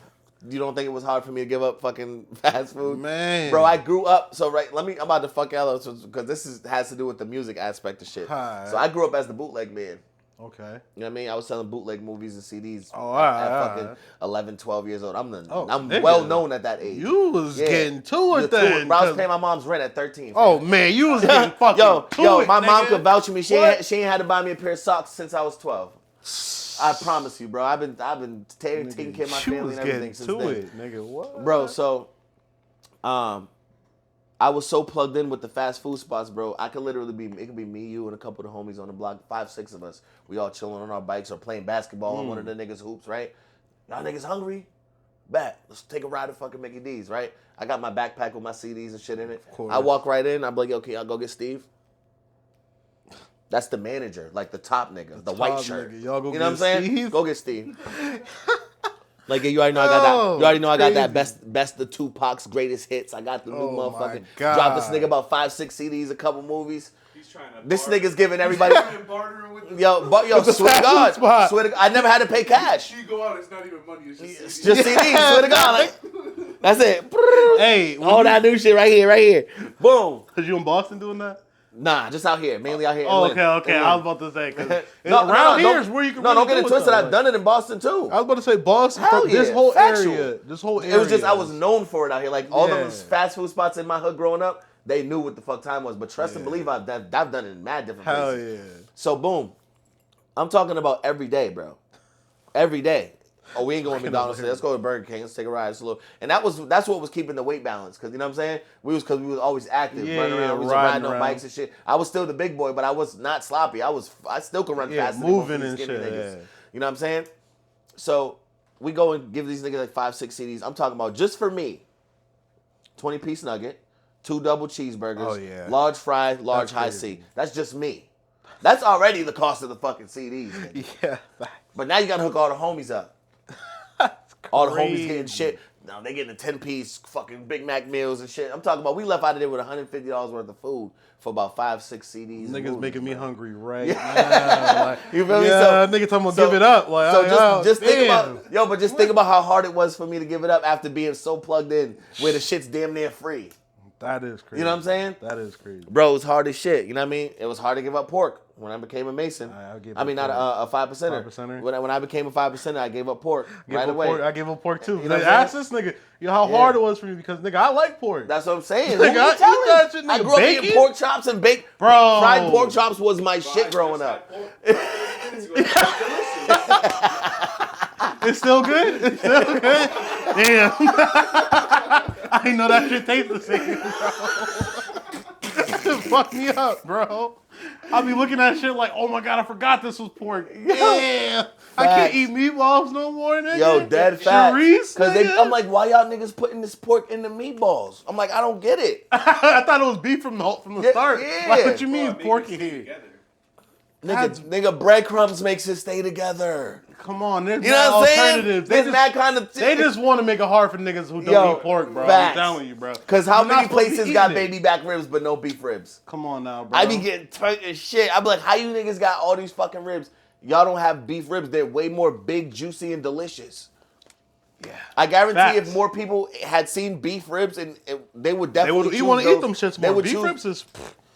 You don't think it was hard for me to give up fucking fast food? Man. Bro, I grew up, so right, I'm about to fuck y'all up, because has to do with the music aspect of shit. Hi. So I grew up as the bootleg man. Okay. You know what I mean? I was selling bootleg movies and CDs Oh, at fucking 11, 12 years old. I'm nigga. well known at that age. You was getting to Yeah, it then. Bro, I was 'cause- paying my mom's rent at 13. Oh man, you was getting fucking to it, my mom nigga. could vouch for me. She What? ain't had to buy me a pair of socks since I was 12. I promise you, bro. I've been taking care of my You family was and everything getting since to then. it, nigga. What? Bro, so I was so plugged in with the fast food spots, bro. It could be me, you, and a couple of the homies on the block, 5, 6 of us. We all chilling on our bikes or playing basketball on one of the niggas' hoops, right? Y'all niggas hungry? Bet. Let's take a ride to fucking Mickey D's, right? I got my backpack with my CDs and shit in it. course. I walk right in. I'm like, okay, I'll go get Steve. That's the manager, like the top nigga, the white top shirt. nigga. Y'all go you know what I'm get saying? Steve? Go get Steve. Like, yeah, you already know I got that. You already know I got that crazy. best of Tupac's greatest hits. I got the new Oh, my motherfucking. God. Dropped this nigga about 5, 6 CDs, a couple movies. He's trying to This barter. nigga's giving everybody. He's trying to barter with the Yo, the swear to fast food God, spot. swear to God, I never had to pay cash. You go out, it's not even money. It's It's just just CDs. Swear to God, like, that's it. Hey, All that new shit right here. Boom. Cause you in Boston doing that? Nah, just out here, mainly out here. in Oh, Lynn. okay. In I Lynn. was about to say, cause No, here is where you can. No, really don't get do it twisted. though. I've done it in Boston too. I was about to say Boston. Hell This yeah, whole factual. area. This whole area. It was just I was known for it out here. Like all Yeah. those fast food spots in my hood growing up, they knew what the fuck time was. But trust and believe, I've done it in mad different Hell places. yeah. So boom, I'm talking about every day, bro. Every day. Oh, we ain't going to McDonald's today. Let's go to Burger King. Let's take a ride. It's a little, and that's what was keeping the weight balance. Cause you know what I'm saying? We was always active, Yeah, running yeah, around, we was riding riding on around. bikes and shit. I was still the big boy, but I was not sloppy. I still could run Yeah, faster moving than and most of these shit, skinny niggas. yeah. You know what I'm saying? So we go and give these niggas like 5, 6 CDs. I'm talking about just for me, 20-piece nugget, 2 double cheeseburgers, Oh, yeah. large fry, large That's high crazy. C. That's just me. That's already the cost of the fucking CDs. Nigga. Yeah. But now you gotta hook all the homies up. All the homies getting shit. Now they getting a 10-piece fucking Big Mac meals and shit. I'm talking about we left out of there with $150 worth of food for about 5-6 CDs. Niggas movies, making me bro. hungry right Yeah. now. Like, You feel me? yeah, nigga talking about give it up. Like, So just think damn. about but just think about how hard it was for me to give it up after being so plugged in, where the shit's damn near free. That is crazy. You know what I'm saying? That is crazy. Bro, it was hard as shit. You know what I mean? It was hard to give up pork when I became a Mason. I mean, not a 5%er. 5%er? When I became a 5%er, I gave up pork right away. Pork, I gave up pork too. You know what I'm Ask this nigga, how hard it was for me because nigga, I like pork. That's what I'm saying. Nigga, I eat that shit, nigga. I grew up eating Bacon? pork chops and bacon. Bro. Fried pork chops was my shit growing up. It's still good? It's still good? Damn. I didn't know that shit tastes the same, bro. Fuck me up, bro. I'll be looking at shit like, oh my God, I forgot this was pork. Yeah. I can't eat meatballs no more, nigga. Yo, dead facts. Because I'm like, why y'all niggas putting this pork in the meatballs? I'm like, I don't get it. I thought it was beef from the start. Yeah. Like, what you Bro, mean make pork it in stay here? together. Nigga, breadcrumbs makes it stay together. Come on, there's You know what I'm saying? alternatives. There's that kind of They just want to make it hard for niggas who don't eat pork, bro. Facts. I'm telling you, bro. Because how You're not many supposed to be places got eating it. baby back ribs but no beef ribs? Come on now, bro. I be getting turned as shit. I be like, how you niggas got all these fucking ribs? Y'all don't have beef ribs. They're way more big, juicy, and delicious. Yeah. I guarantee Facts. if more people had seen beef ribs, they would definitely You want to eat them shits They more. would Beef choose. ribs is...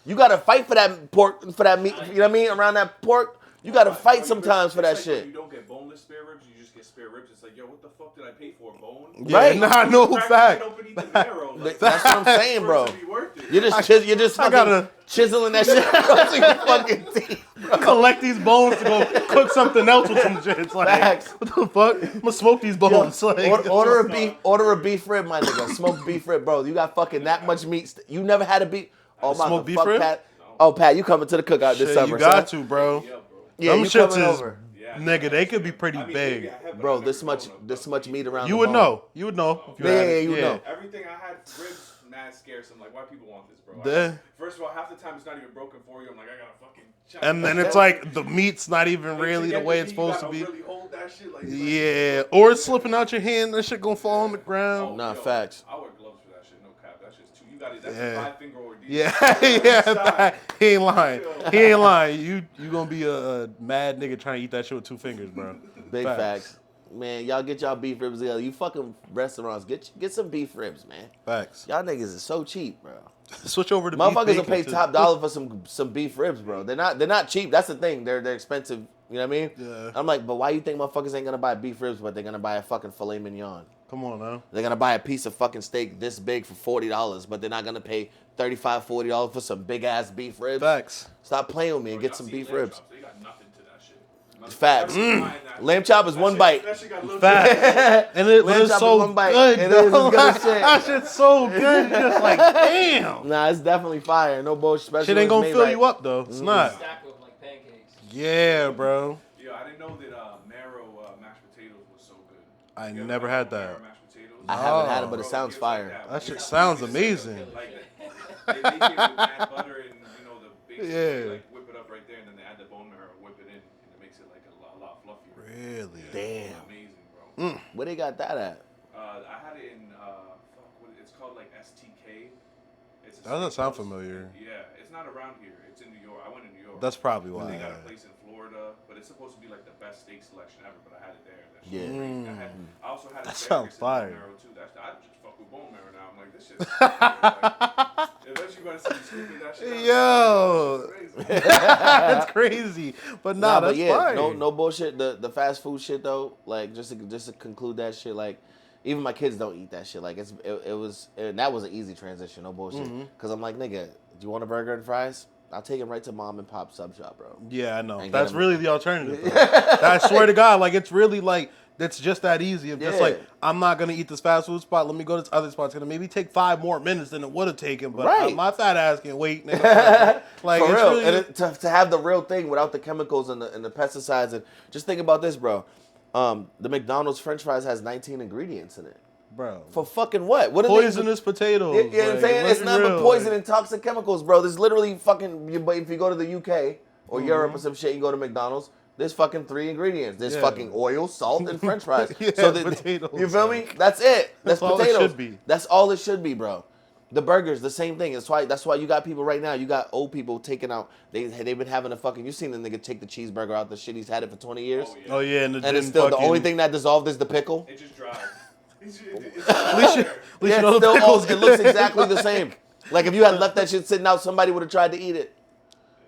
You gotta fight for that pork, for that meat. You know what I mean? Around that pork, you gotta fight sometimes for that It's like shit. when you don't get boneless spare ribs, you just get spare ribs. It's like, yo, what the fuck did I pay for? Bone? Yeah, Right. nah, no Crack fact. it open, eat the marrow. Like, That's what I'm saying, for it bro. to be worth it. You're just I fucking gotta- chiseling that shit across your fucking teeth. Collect these bones to go cook something else with some shit. It's like, Facts. what the fuck? I'm gonna smoke these bones. Like, Order a beef rib, my nigga. Smoked beef rib, bro. You got fucking that much meat. You never had a beef. Oh my Smoked beef fuck, rib? Pat. Oh, Pat, you coming to the cookout this shit, summer? you got son. to, bro. Yeah, bro. Yeah, Them you shits coming is, over, Yeah, nigga, they could be pretty I mean, big. maybe I have, but bro. I've never This much grown up. meat around. You the would bone. know. You would know. If you Yeah, had it. you would know. Everything I had ribs, mad scarce. I'm like, why people want this, bro? Yeah. First of all, half the time it's not even broken for you. I'm like, I gotta fucking. Chop And it then up. it's like the meat's not even Like, really to the get way meat, it's you supposed to gotta be. Really hold that shit, like, Yeah, or it's slipping out your hand. That shit gonna fall on the ground. Nah, facts. I wear gloves for that shit. No cap. That shit's too. You got it. That's Yeah. a 5-finger ordeal. Yeah, he ain't lying. He ain't lying. You gonna be a mad nigga trying to eat that shit with 2 fingers, bro. Big facts. Man, y'all get y'all beef ribs together. You fucking restaurants, get some beef ribs, man. Facts. Y'all niggas is so cheap, bro. Switch over to Motherfuckers beef will pay bacon, top too. dollar for some beef ribs, bro. They're not cheap. That's the thing. They're expensive. You know what I mean? Yeah. I'm like, but why you think motherfuckers ain't gonna buy beef ribs, but they're gonna buy a fucking filet mignon? Come on now. They're gonna buy a piece of fucking steak this big for $40, but they're not gonna pay $35-$40 for some big ass beef ribs. Facts. Stop playing with me and Bro, get y'all some see beef lamb ribs. chops, they got nothing to that shit. Nothing. Facts. Everyone buying that. Lamb chop is That one shit- bite. That shit got little Facts. And it, Lamb it's chop is so one bite. good. It is though. as good as shit. That shit's so good. You're just like, damn. Nah, it's definitely fire. No bullshit. Especially Shit when ain't it's gonna made fill right. you up though. It's not. Stack of like pancakes. Yeah, bro. Yo, I didn't know that marrow mashed potatoes was so good. I You ever never had had that. marrow mashed potatoes? I haven't had it, but Bro, it sounds it's like fire. That shit sounds amazing. Like they make it with mad butter and the basic, Yeah. like whip it up right there, and then they add the bone marrow, whip it in, and it makes it like a lot fluffier. Really? Damn. Amazing, bro. Where they got that at? I had it in it's called like STK. It's a That doesn't steak sound house. familiar. Yeah, it's not around here. It's in New York. I went to New York. That's probably why. They got a place in Florida, but it's supposed to be like the best steak selection ever. But I had it there. That shit Yeah. was crazy. I also had That asparagus sounds fire. and bone marrow too. I just fuck with bone marrow now. I'm like, this shit's like, eventually you're gonna see me scooping that shit out. Yo. This shit's crazy. That's crazy. But nah, but that's yeah, fire. no bullshit. The fast food shit though, like just to conclude that shit, like even my kids don't eat that shit. Like that was an easy transition, no bullshit. Cause I'm like, nigga, do you want a burger and fries? I'll take him right to mom and pop sub shop, bro. Yeah, I know. And That's get 'em- really the alternative. though. I swear to God, like it's really like it's just that easy. Of just Yeah. like I'm not gonna eat this fast food spot. Let me go to this other spot. It's gonna maybe take 5 more minutes than it would have taken. But Right. my fat ass can wait. Nigga. Like For it's real, really, and to have the real thing without the chemicals and the pesticides, and just think about this, bro. The McDonald's French fries has 19 ingredients in it. bro. For fucking what? What are Poisonous potatoes. They, you know what I'm like, saying? let's It's be not but real, poison like- and toxic chemicals, bro. There's literally fucking. But if you go to the UK or Europe or some shit, you go to McDonald's. There's fucking 3 ingredients. There's Yeah. fucking oil, salt, and French fries. Yeah, potatoes. You feel me? That's it. That's all it potatoes. should be. That's all it should be, bro. The burgers, the same thing. That's why you got people right now. You got old people taking out. They've been having a fucking. You seen the nigga take the cheeseburger out the shit. He's had it for 20 years. Oh yeah, and it's still the only thing that dissolved is the pickle. It just dried. At least you know the pickle's it looks exactly the same. Like if you had left that shit sitting out, somebody would have tried to eat it.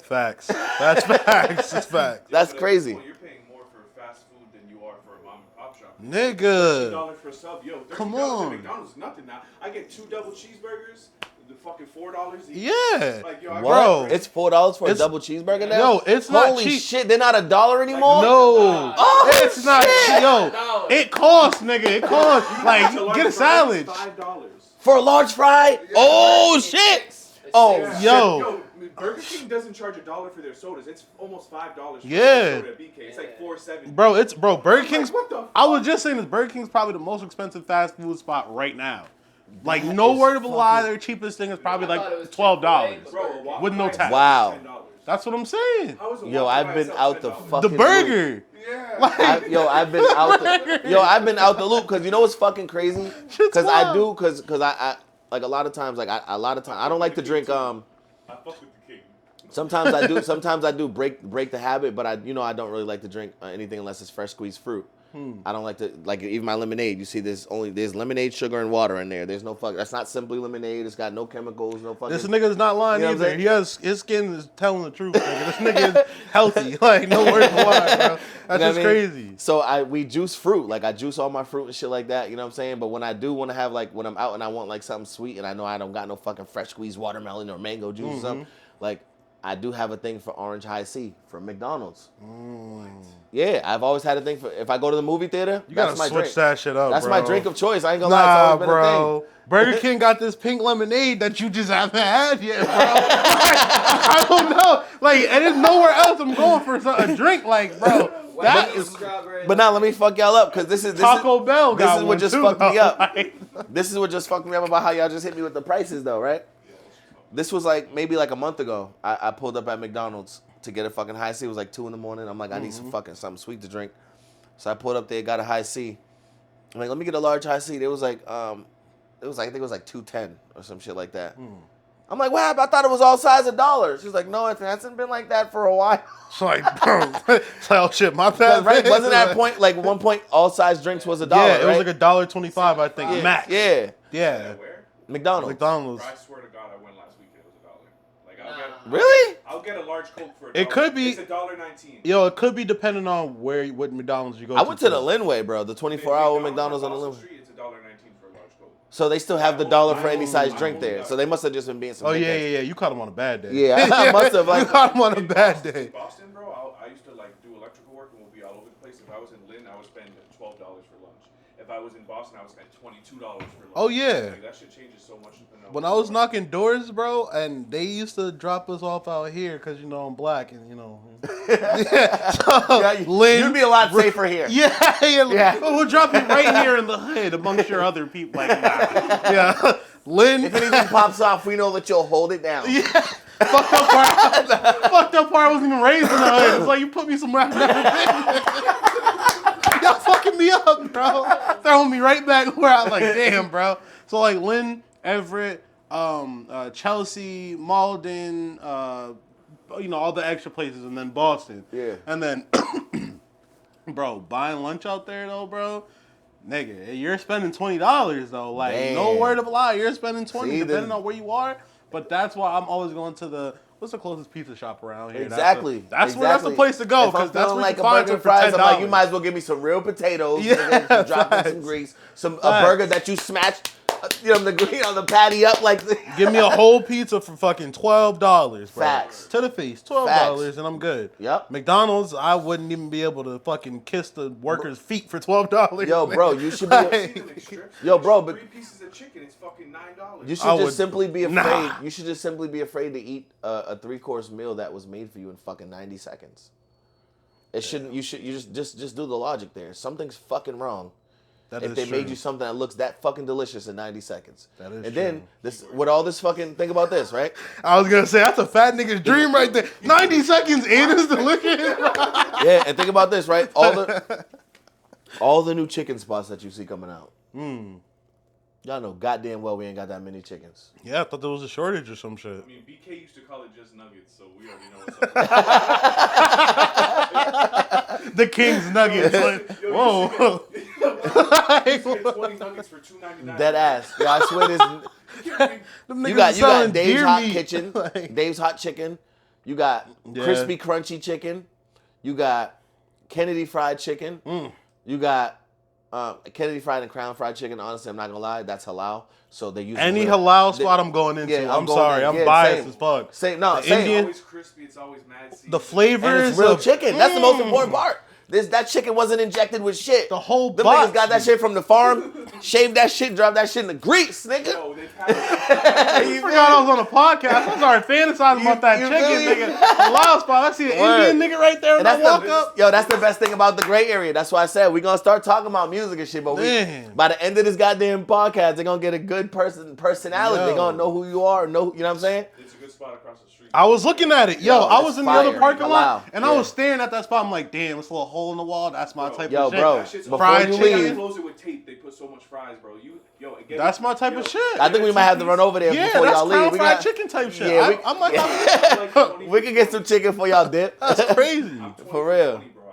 Facts. That's facts. It's facts. That's crazy. You're paying more for fast food than you are for a mom and pop shop. Nigga. $30 for a sub, yo. $30 Come at on. McDonald's is nothing now. I get 2 double cheeseburgers, the fucking $4 each. Yeah. Like, yo, What? Bro. It's $4 for a It's- double cheeseburger now? Yo, it's not Holy cheap. shit, they're not $1 anymore? No. Oh, It's not shit. yo. It costs, nigga. It costs. Like, get a salad. $5. For a large fry? Oh, shit. Oh, Yeah. Yo. Burger King doesn't charge $1 for their sodas. It's almost $5 for Yeah. their soda at BK. It's like $4.70. Bro, Burger King's. What the fuck? I was just saying this. Burger King's probably the most expensive fast food spot right now. Like, no word of a lie, their cheapest thing is probably I thought it like was $12. Bro, a Waffle With no Fry tax. Wow. is $10. That's what I'm saying. How is a Yo, Waffle I've Fry been itself out the $10? The fucking burger. loop. Yeah. Like, I've been out the loop because you know what's fucking crazy? Shit's Because I do wild. because I like a lot of times I don't like to drink I fuck with the king. sometimes I do break the habit, but I don't really like to drink anything unless it's fresh squeezed fruit. I don't like to even my lemonade. You see, there's lemonade, sugar, and water in there. There's no that's not simply lemonade. It's got no chemicals, no fucking. this nigga is not lying You know what I'm either. saying? His skin is telling the truth, nigga. This nigga is healthy. Like, no word of a lie, bro. That's You know what just I mean? crazy. So we juice fruit. Like I juice all my fruit and shit like that. You know what I'm saying? But when I do want to have when I'm out and I want like something sweet and I know I don't got no fucking fresh squeezed watermelon or mango juice or something, like I do have a thing for orange high C from McDonald's. Yeah, I've always had a thing for if I go to the movie theater, You that's gotta my switch drink. that shit up, That's bro. my drink of choice. I ain't gonna lie, it's Nah, always been a bro. thing. Burger King got this pink lemonade that you just haven't had yet, bro. I don't know. Like, and there's nowhere else I'm going for a drink. Like, bro, that is But now let me fuck y'all up because this is Taco Bell. This got is one what just too, fucked me though. up. Like, This is what just fucked me up about how y'all just hit me with the prices though, right? This was maybe a month ago. I pulled up at McDonald's to get a fucking high C. It was like 2 a.m. I'm like, I need some fucking something sweet to drink. So I pulled up there, got a high C. I'm like, let me get a large high C. It was I think it was like $2.10 or some shit like that. I'm like, what happened? I thought it was all size $1. She's like, no, it hasn't been like that for a while. it's like, bro, it's like, oh shit, my bad. Right? man. Wasn't that point at one point all size drinks was $1? Yeah, it was right? like $1.25, I think, max. Yeah, Yeah. Where? McDonald's. McDonald's. Bro, I swear to God, I went last weekend. It was $1. Like, Really? I'll get a large Coke for $1. It could be- It's $1.19. Yo, it could be depending on what McDonald's you go to. I went to the Linway, bro. The 24-hour McDonald's on the Boston Linway. Street, it's $1.19 for a large Coke. So they still have the dollar for any size drink there. So they must have just been being some. Oh, yeah, dickheads. yeah, yeah. You caught him on a bad day. Yeah, I must have, like- You caught him on a In bad Boston- day. In Boston, bro, I used to do electrical work and we'll be all over the place. If I was in Lynn, I would spend $12 for lunch. If I was in Boston, I would spend $22 for lunch. Oh, yeah. Like, that shit changes so much. depending on When where I you was are. knocking doors, bro, and they used to drop us off out here because, I'm black and, yeah. So, Lynn, You'd be a lot safer here. yeah. Oh, we'll drop you right here in the hood amongst your other people. Like, nah. Yeah. Lynn. If anything pops off, we know that you'll hold it down. Yeah. Fucked up part wasn't even raised in the hood. It's like you put me somewhere I've never been. Y'all fucking me up, bro. Throwing me right back where I was like, damn, bro. So like Lynn, Everett, Chelsea, Malden, all the extra places, and then Boston. Yeah. And then, bro, buying lunch out there though, bro. Nigga, you're spending $20 though. Like, no Man. word of a lie, you're spending $20 See, depending the- on where you are. But that's why I'm always going to what's the closest pizza shop around here? Exactly. That's the place to go If I'm because that's feeling where you like can a find burger some and for fries, $10. I'm like, you might as well give me some real potatoes. Yeah, nigga, drop in some facts. grease, a Facts. burger that you smashed, the green on the patty up like. Give me a whole pizza for fucking $12, bro. Facts. To the face, $12, Facts. and I'm good. Yep. McDonald's, I wouldn't even be able to fucking kiss the workers' feet for $12. Yo, bro, you should be. Seasoning strips, Yo, bro, but 3 pieces of chicken, it's fucking $9. you should I just would- simply be afraid. Nah. You should just simply be afraid to eat a 3-course meal that was made for you in fucking 90 seconds. It shouldn't. You just do the logic there. Something's fucking wrong That if is they made true. you something that looks that fucking delicious in 90 seconds. That is and then true. this with all this fucking think about this, right? I was gonna say that's a fat nigga's dream right there. 90 seconds in is delicious. Yeah, and think about this, right? All the new chicken spots that you see coming out. Y'all know goddamn well we ain't got that many chickens. Yeah, I thought there was a shortage or some shit. I mean, BK used to call it just nuggets, so we already know what's up. The King's Nuggets. Like, whoa. You used to get 20 nuggets for $2.99. Dead ass. Yeah, I swear this. Them You niggas got selling Dave's deer Hot meat. Kitchen, Like, Dave's Hot Chicken. You got Yeah. crispy crunchy chicken. You got Kennedy Fried Chicken. You got Kennedy Fried and Crown Fried Chicken. Honestly, I'm not gonna lie, that's halal. So they use any halal spot I'm going into. Yeah, I'm going sorry, in. I'm Yeah, biased same. as fuck. Same, no, The same. Indian- It's always crispy. It's always mad seasoning. The flavors And it's real of chicken. That's the most important part. That chicken wasn't injected with shit. The whole Them box. niggas got that shit from the farm, shaved that shit, dropped that shit in the grease, nigga. Yo, they passed I forgot I was on a podcast. I started fantasizing about that you chicken, feel me? nigga. Halal spot. I see an Word. Indian nigga right there, and I And walk up. that's the best thing about the gray area. That's why I said we're gonna start talking about music and shit. But Man. by the end of this goddamn podcast, they're gonna get a good personality. Yo. They're gonna know who you are. You know what I'm saying? It's a good spot across the street. I was looking at it. Yo, Yo, I it's was in the fire. other parking lot, Halal. and I was staring at that spot. I'm like, damn, it's a little hole in the wall. That's my type Yo, of shit. bro, That shit's before fried you chicken. They leave, close it with tape. They put so much fries, bro. That's my type of shit. I think we might have to run over there Yeah, before that's y'all crown leave. We fried got- chicken type shit. Yeah, we- I'm like, we can get some chicken for y'all dip. that's crazy. I'm 20 For real. 20, bro.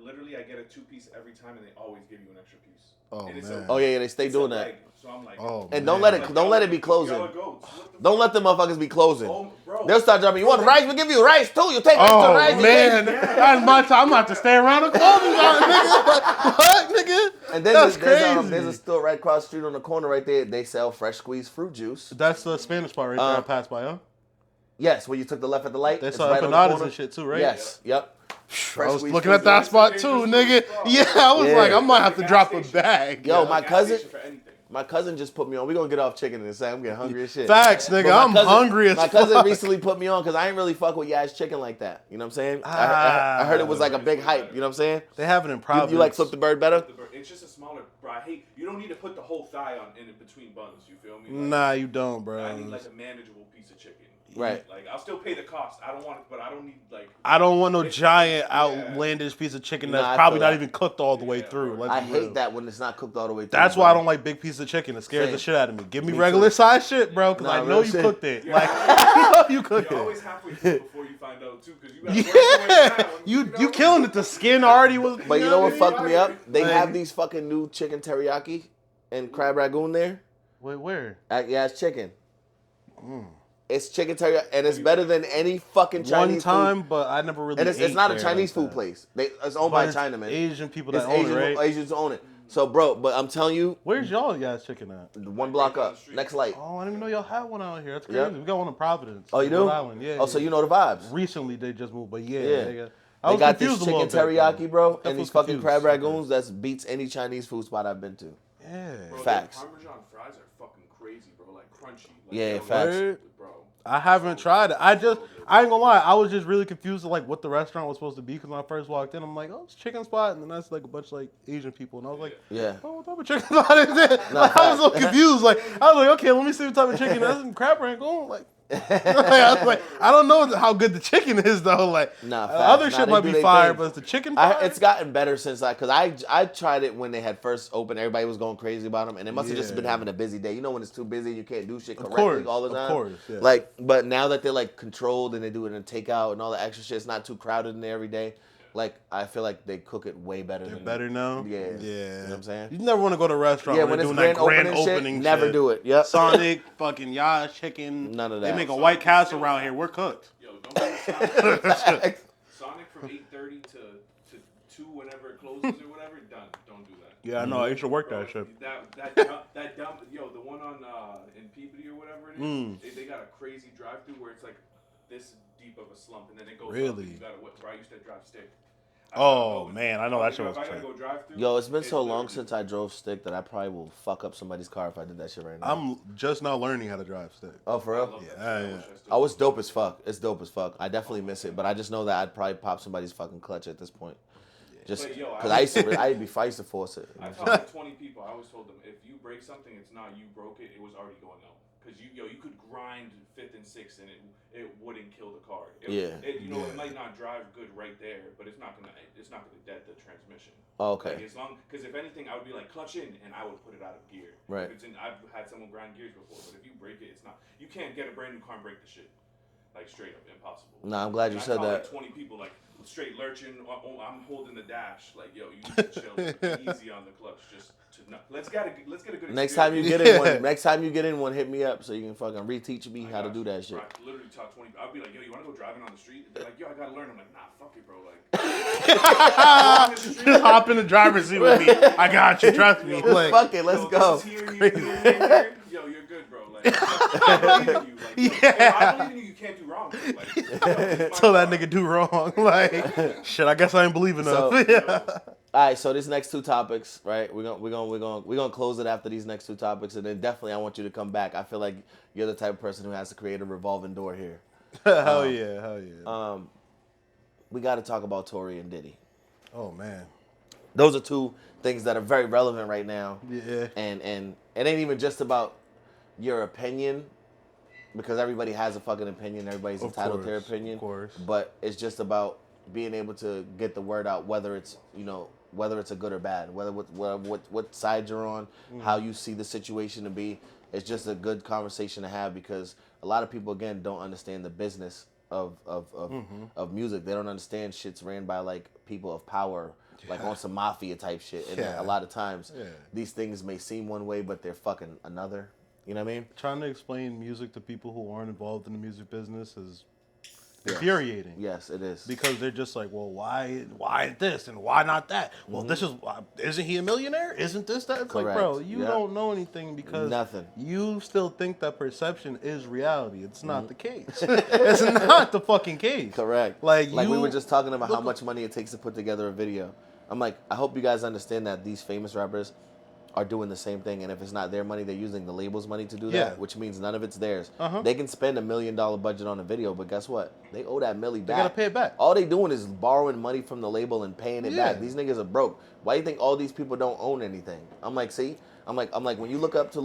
Literally, I get a 2-piece every time, and they always give you an extra piece. Oh, And it's man. a- Oh yeah, they stay it's a doing leg, that. So I'm like, Oh, And man. don't let it be closing. Y'all are goats. What the Don't let the motherfuckers be closing. Oh, bro. They'll start jumping. You want rice? We give you rice too. You take rice Oh to rice. you man, take- that's my time. I'm gonna have to stay around the clothing line, nigga. What, nigga? And then That's there's crazy. a store right across the street on the corner right there. They sell fresh squeezed fruit juice. That's the Spanish part right there. I passed by, huh? Yes, where you took the left at the light. They It's sell right on the empanadas corner. and shit too, right? Yes. Yep. I Fresh was squeezed looking fruit at that juice. spot too, nigga. Yeah, I was Yeah. like, I might have to Gas drop a station. bag. Yo, Gas my cousin. station for anything. My cousin just put me on. We're gonna get off chicken in a second. I'm getting hungry as shit. Facts, nigga. But my I'm cousin- hungry as My fuck. cousin recently put me on because I ain't really fuck with Yaz chicken like that. You know what I'm saying? I heard it was like a big hype. You know what I'm saying? They have it in You, Providence. you like flip the bird better? It's just a smaller, bro. I hate. You don't need to put the whole thigh on in between buns. You feel me? Nah, you don't, bro. I need like a manageable piece of chicken. Right. Like I'll still pay the cost. I don't want it, but I don't need like. I don't want no giant, Yeah. outlandish piece of chicken Nah, that's I probably feel not that. even cooked all the way through. Let's I be real. hate that when it's not cooked all the way through. That's bro. why I don't like big pieces of chicken. It scares Same. the shit out of me. Give me Me regular too. size shit, bro, because Nah, I know real you shit. cooked it. Yeah. Like, you know you cooked You're it. always halfway through before you find out too, because you got to work your way Yeah, down, you killing it. The skin already was. But you know what Yeah, fucked me up? They Like- have these fucking new chicken teriyaki and crab ragoon there Wait, where? at Yaz Chicken. It's chicken teriyaki, and it's better than any fucking Chinese One time, food. but I never really. And it's ate not a there Chinese like food that. place. It's owned But by it's Chinamen. Asian people It's that own Asian, it, right? Asians own it. So, bro, but I'm telling you, Where's y'all guys chicken at? one block down up, the street. next light. Oh, I didn't even know y'all had one out here. That's crazy. Yep. We got one in Providence. Oh, you Rhode do? Island. Yeah. Oh, so you know the vibes. Recently they just moved, but yeah. Yeah. Nigga. I They was got this confused a chicken little bit, teriyaki, bro, That and was these fucking crab confused. ragoons that beats any Chinese food spot I've been to. Yeah. Bro, Facts. The Parmesan fries are fucking crazy, bro. Like crunchy. Like, Yeah, yo, facts. Word. Bro. I haven't tried it. I ain't gonna lie. I was just really confused of like what the restaurant was supposed to be because when I first walked in, I'm like, oh, it's a chicken spot, and then that's like a bunch of like Asian people, and I was like, Yeah. oh, what type of chicken spot is it? No, Like, I was so facts. confused. Like I was like, okay, let me see what type of chicken. That's some crab rangoon. Like, I was like, I don't know how good the chicken is though. Like, Nah, facts. other Nah, shit they might do be they fire, thing. but is the chicken fire? It's gotten better since because I tried it when they had first opened. Everybody was going crazy about them, and it must have just been Yeah. having a busy day. You know when it's too busy, you can't do shit Of correctly course, all the of time. course, yeah. Like, but now that they're like controlled and they do it in takeout and all the extra shit, it's not too crowded in there every day. Like, I feel like they cook it way better. They're than better now. Yeah. Yeah. You know what I'm saying? You never want to go to a restaurant Yeah, when when they're it's doing that grand grand opening, opening shit, never do it. Yep. Sonic, fucking Yas chicken. None of They that. make a White Castle around here. We're cooked. Yo, don't go to Sonic. Sonic from 8:30 to 2 whenever it closes or whatever. Done. Don't do that. Yeah, I know. I used to work Bro, that shit. that dumb, yo, the one on in Peabody or whatever it is, they got a crazy drive-through where it's like this deep of a slump, and then it goes up, Really? and you gotta whip. Bro, I used to drive stick. Oh, man, I know that shit was If I gotta tight. go drive-through, Yo, it's been so long literally- since I drove stick that I probably will fuck up somebody's car if I did that shit right now. I'm just now learning how to drive stick. Oh, for I real? love that Yeah, shit. yeah. I wish I still Oh, it's could. dope as fuck. It's dope as fuck. I definitely miss it, but I just know that I'd probably pop somebody's fucking clutch at this point. Just But, yo, because I used to force it. I talked to 20 people. I always told them, if you break something, it's not you broke it. It was already going out. Because you could grind 5th and 6th and it wouldn't kill the car. It might not drive good right there, but it's not gonna dead the transmission. Okay. Like, because if anything, I would be like clutch in, and I would put it out of gear. Right. I've had someone grind gears before, but if you break it, it's not. You can't get a brand new car and break the shit. Like straight up impossible. Nah, I'm glad you said that. Like 20 people like straight lurching. Oh, I'm holding the dash. Like yo, you need to chill easy on the clutch. Just to not. Let's get a good. Next time you get in one, hit me up so you can fucking reteach me how to do that shit. Bro, I literally taught 20. I'll be like, yo, you want to go driving on the street? They're like, yo, I gotta learn. I'm like, nah, fuck it, bro. Like, just hop in the driver's seat with me. I got you. Trust me. Like, fuck it, let's go. Here. Yo, you're good, bro. Like, I believe in you. Like, if I believe in you. You can't do wrong. Bro. Like, so that nigga do wrong. Like, shit. I guess I ain't believe enough. All right, so these next two topics, right? We're gonna close it after these next two topics, and then definitely I want you to come back. I feel like you're the type of person who has to create a revolving door here. Hell yeah. We got to talk about Tory and Diddy. Oh man, those are two things that are very relevant right now. Yeah. And it ain't even just about your opinion, because everybody has a fucking opinion. Everybody's entitled to their opinion. Of course. But it's just about being able to get the word out, whether it's a good or bad, whether what side you're on, how you see the situation to be. It's just a good conversation to have, because a lot of people, again, don't understand the business of music. They don't understand shit's ran by like people of power, like on some mafia type shit. And a lot of times these things may seem one way, but they're fucking another. You know what I mean? Trying to explain music to people who aren't involved in the music business is infuriating. Yes, it is. Because they're just like, well, why this and why not that? Well, this isn't he a millionaire? Isn't this that? It's Correct. like, bro, you don't know anything, because nothing. You still think that perception is reality. It's not the case. It's not the fucking case. Correct. Like we were just talking about how much money it takes to put together a video. I'm like, I hope you guys understand that these famous rappers are doing the same thing, and if it's not their money, they're using the label's money to do that, which means none of it's theirs. They can spend $1 million budget on a video, but guess what? They owe that milli back. They gotta pay it back. All they doing is borrowing money from the label and paying it back. These niggas are broke. Why do you think all these people don't own anything? I'm like, see? I'm like, when you look up to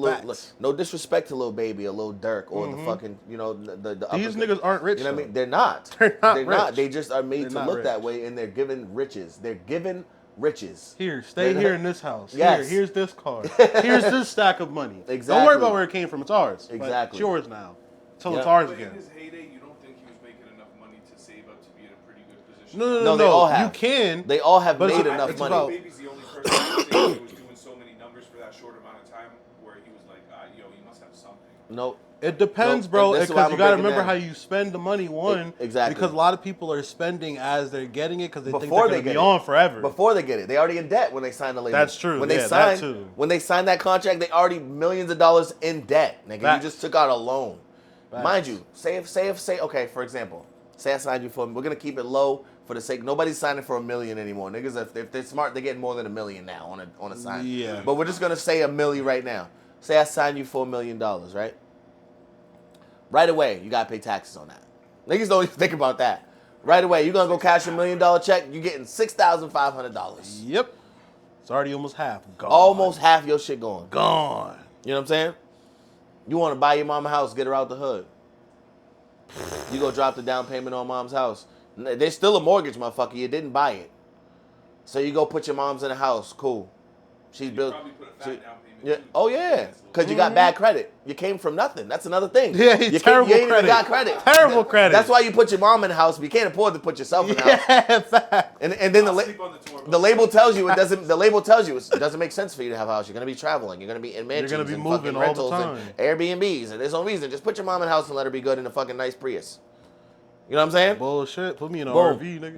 no disrespect to Lil Baby or Lil Durk or the fucking, the these niggas aren't rich. You know what I mean? They're not. They're not. They just are made to look that way, and they're given riches. They're given riches. Here, stay here in this house. Yes. Here's this car. Here's this stack of money. Exactly. Don't worry about where it came from. It's ours. Exactly. It's yours now. Until it's ours again. In his heyday, you don't think he was making enough money to save up to be in a pretty good position? No. They all have. You can. They all have made enough money. Baby's the only person who was doing so many numbers for that short amount of time where he was like, yo, you must have something. No. It depends, bro, because you got to remember how you spend the money, Exactly. Because a lot of people are spending as they're getting it because they think they're going to be on forever. Before they get it. They already in debt when they sign the label. That's true. When they sign that contract, they already millions of dollars in debt. Nigga, you just took out a loan. Mind you, say, okay, for example, say I signed you for, we're going to keep it low for the sake, nobody's signing for $1 million anymore. Niggas, if they're smart, they're getting more than $1 million now on a sign. Yeah. But we're just going to say $1 million right now. Say I signed you for $1 million, right? Right away, you gotta pay taxes on that. Niggas don't even think about that. Right away, you're gonna go cash $1 million check, you're getting $6,500. Yep. It's already almost half gone. Almost half your shit gone. Gone. You know what I'm saying? You wanna buy your mama a house, get her out the hood. You go drop the down payment on mom's house. There's still a mortgage, motherfucker. You didn't buy it. So you go put your mom's in a house. Cool. She's built. Yeah. Oh yeah, because you got bad credit. You came from nothing. That's another thing. Yeah, you terrible you ain't credit. Even got credit. Terrible credit. That's why you put your mom in the house, but you can't afford to put yourself in the house. Yeah, fact. And then the label tells you it doesn't. The label tells you it doesn't make sense for you to have a house. You're gonna be traveling. You're gonna be in mansions. You're gonna be and moving fucking all rentals the time. and Airbnbs, and there's no reason. Just put your mom in the house and let her be good in a fucking nice Prius. You know what I'm saying? Bullshit. Put me in an Boom. RV, nigga.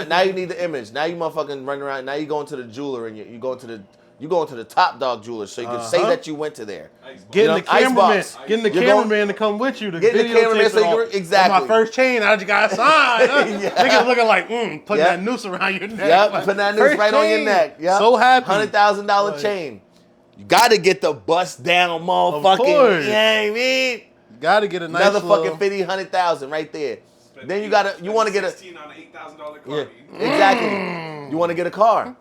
Now you need the image. Now you motherfucking running around. Now you going to the jeweler and you going to the Top Dog jeweler so you can say that you went to there. Getting the cameraman to come with you to videotape it. Exactly. My first chain, I just got signed. Niggas looking like, putting that noose around your neck. Yep, putting that noose right on your neck. Yep. So happy. $100,000 chain. You got to get the bust down motherfucking. You know what I mean? You got to get a nice another fucking 50, 100,000 right there. Then you want to get a $16 on an $8,000 car. Yeah, exactly. You want to get a car.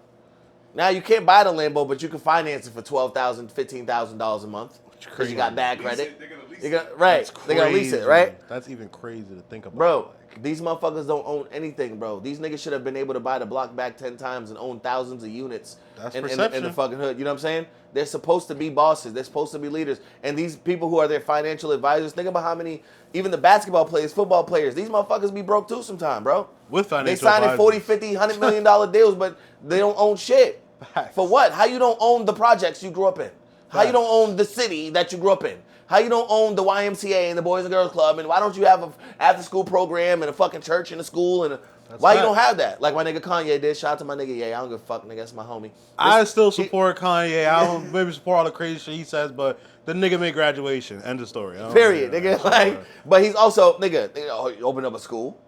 Now you can't buy the Lambo, but you can finance it for $12,000, $15,000 a month because you got bad credit. They're gonna lease You're it. gonna, right? They're gonna lease it, right? That's even crazy to think about. Bro, these motherfuckers don't own anything, bro. These niggas should have been able to buy the block back 10 times and own thousands of units That's in the perception. fucking hood. You know what I'm saying? They're supposed to be bosses. They're supposed to be leaders. And these people who are their financial advisors, think about how many, even the basketball players, football players, these motherfuckers be broke too sometime, bro. With financial They signing advisors. 40, 50, $100 million deals, but they don't own shit. Facts. For what? How you don't own the projects you grew up in? How you don't own the city that you grew up in? How you don't own the YMCA and the Boys and Girls Club? And why don't you have a after-school program and a fucking church and a school? And why you don't have that? Like my nigga Kanye did. Shout out to my nigga. Yeah, I don't give a fuck, nigga. That's my homie. I still support Kanye. I don't maybe support all the crazy shit he says, but the nigga made graduation. End of story. Period, nigga. Like, but he's also, nigga, he opened up a school.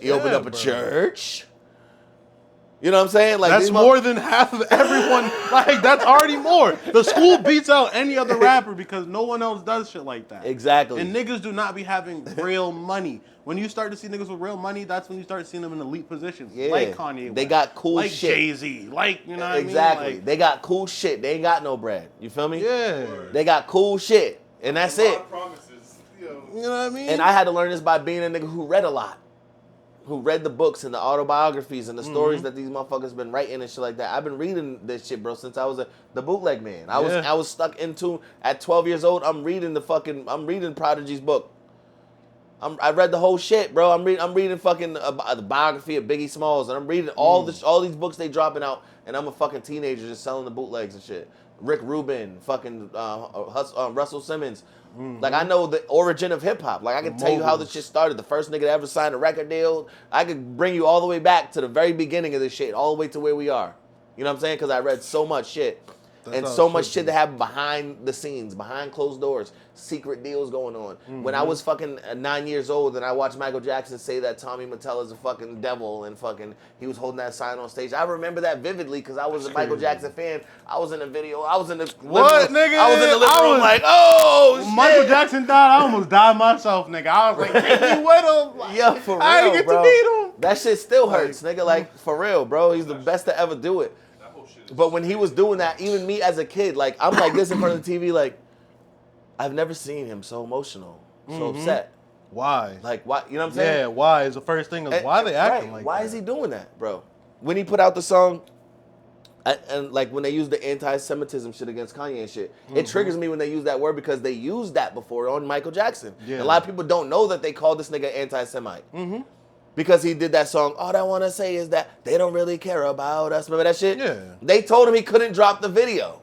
He opened up a church. You know what I'm saying? Like that's more than half of everyone. Like that's already more. The school beats out any other rapper because no one else does shit like that. Exactly. And niggas do not be having real money. When you start to see niggas with real money, that's when you start seeing them in elite positions. Yeah. Like Kanye West. They got cool like shit. Jay-Z. Like, you know what I mean? Exactly. Like, They got cool shit. They ain't got no bread. You feel me? yeah. They got cool shit. And that's A lot it. of promises. You know what I mean? And I had to learn this by being a nigga who read a lot. Who read the books and the autobiographies and the stories that these motherfuckers been writing and shit like that. I've been reading this shit, bro, since I was the bootleg man. I was stuck into at 12 years old. I'm reading Prodigy's book. I read the whole shit, bro. I'm reading fucking the biography of Biggie Smalls, and I'm reading all these books they dropping out, and I'm a fucking teenager just selling the bootlegs and shit. Rick Rubin, fucking Russell Simmons. Like, I know the origin of hip hop. Like, I can tell you how this shit started. The first nigga to ever sign a record deal. I could bring you all the way back to the very beginning of this shit, all the way to where we are. You know what I'm saying? Because I read so much shit. And so much shit that happened behind the scenes, behind closed doors, secret deals going on. When I was fucking 9 years old and I watched Michael Jackson say that Tommy Mottola's a fucking devil and fucking he was holding that sign on stage. I remember that vividly because I was a Michael Jackson fan. I was in a video. I was in the What, living room. nigga? I was in the living room like, oh, when shit. Michael Jackson died, I almost died myself, nigga. I was like, take me with him. Like, Yeah, for real, I didn't get bro. to meet him. That shit still hurts, nigga. Like, for real, bro. He's the best to ever do it. But when he was doing that, even me as a kid, like, I'm like this in front of the TV, like, I've never seen him so emotional, so upset. Why? Like, why? You know what I'm saying? Yeah, why is the first thing. Is why are they acting Right. like Why that? is he doing that, bro? When he put out the song, and like when they use the anti-Semitism shit against Kanye and shit, it triggers me when they use that word because they used that before on Michael Jackson. Yeah. A lot of people don't know that they called this nigga anti-Semite. Because he did that song, all I want to say is that they don't really care about us. Remember that shit? Yeah. They told him he couldn't drop the video.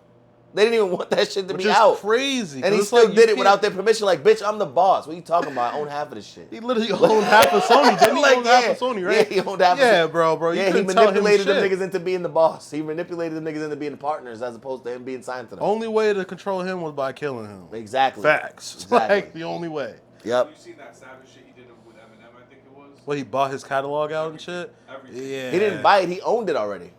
They didn't even want that shit to Which be is out. crazy. And he it's still like, did you it without can't- their permission. Like, bitch, I'm the boss. What are you talking about? I own half of this shit. He literally owned half of Sony. Didn't he Like, own half yeah. of Sony, right? Yeah, he owned half of Yeah, Sony. bro. You Yeah, he couldn't tell him manipulated them shit. niggas into being the boss. He manipulated them niggas into being partners as opposed to him being signed to them. Only way to control him was by killing him. Exactly. Facts. Exactly. Like, the only way. Yep. You seen that savage shit he did with Eminem? I think it was. Well, he bought his catalog out and shit? Everything. Yeah. He didn't buy it. He owned it already.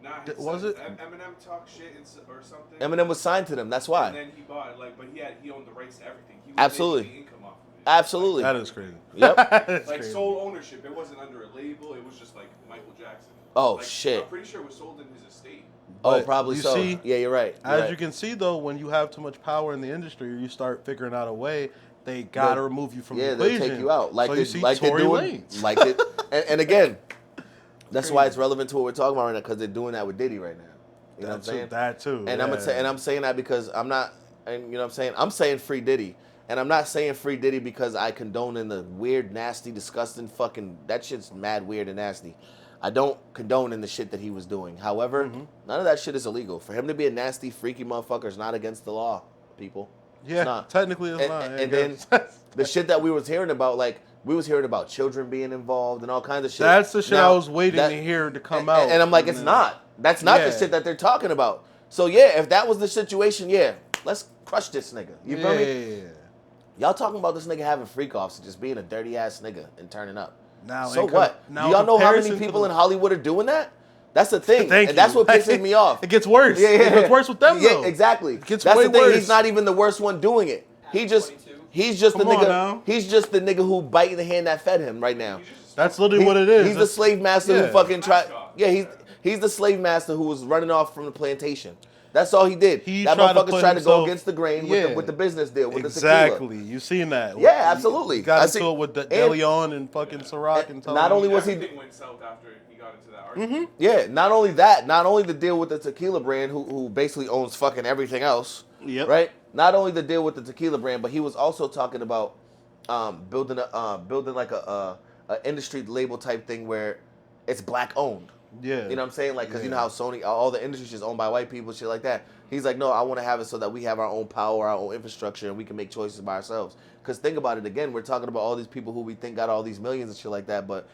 Nah, Was it? Eminem talked shit or something. Eminem was signed to them. That's And why. then he bought it, like, but he owned the rights to everything. He was Absolutely. making income off of it. Absolutely. That is crazy. Yep. That's Like crazy. sole ownership. It wasn't under a label. It was just like Michael Jackson. Oh, Like, shit. I'm pretty sure it was sold in his estate. Oh, But probably you so. see, Yeah, you're right. You're As right. you can see, though, when you have too much power in the industry, you start figuring out a way. They gotta They'll- remove you from yeah, the they'll equation. take you out. Like so they, you see like they're Tory doing. Lanez. Like they, and again, that's why it's relevant to what we're talking about right now because they're doing that with Diddy right now. You know what I'm saying? That too. And I'm saying that because I'm not, and you know what I'm saying? I'm saying free Diddy. And I'm not saying free Diddy because I condone in the weird, nasty, disgusting fucking, that shit's mad weird and nasty. I don't condone in the shit that he was doing. However, none of that shit is illegal. For him to be a nasty, freaky motherfucker is not against the law, people. Yeah, It's not. technically it's And, not. and then the shit that we was hearing about, like, we was hearing about children being involved and all kinds of shit. That's the shit Now, I was waiting to hear to come out. And I'm like, it's then- not. That's not the Yeah. shit that they're talking about. So yeah, if that was the situation, yeah, let's crush this nigga. You feel me? Yeah. Y'all talking about this nigga having freak offs and just being a dirty ass nigga and turning up. Now, So in com- what? now Do y'all know how many comparison to people the- in Hollywood are doing that? That's the thing. Thank and that's you. what pisses me off. It gets worse. Yeah, yeah, It gets worse with them, Yeah, though. exactly. It gets That's way the thing. worse. He's not even the worst one doing it. He just He's just the Come on nigga. now. He's just the nigga who biting the hand that fed him right now. That's literally what it is. He's the slave master who yeah. fucking tried. Yeah, he's the slave master who was running off from the plantation. That's all he did. That motherfucker tried to go against the grain with the business deal, with the tequila. Exactly. You seen that. Yeah, absolutely. He got into it with De Leon and fucking Ciroc and not only was he Everything went south after he got into that argument. Yeah, not only that, not only the deal with the tequila brand who basically owns fucking everything else. Yep. Right? Not only the deal with the tequila brand, but he was also talking about building like a industry label type thing where it's black owned. Yeah. You know what I'm saying? Like, because you know how Sony, all the industry is owned by white people, shit like that. He's like, no, I want to have it so that we have our own power, our own infrastructure, and we can make choices by ourselves. Because think about it again, we're talking about all these people who we think got all these millions and shit like that, but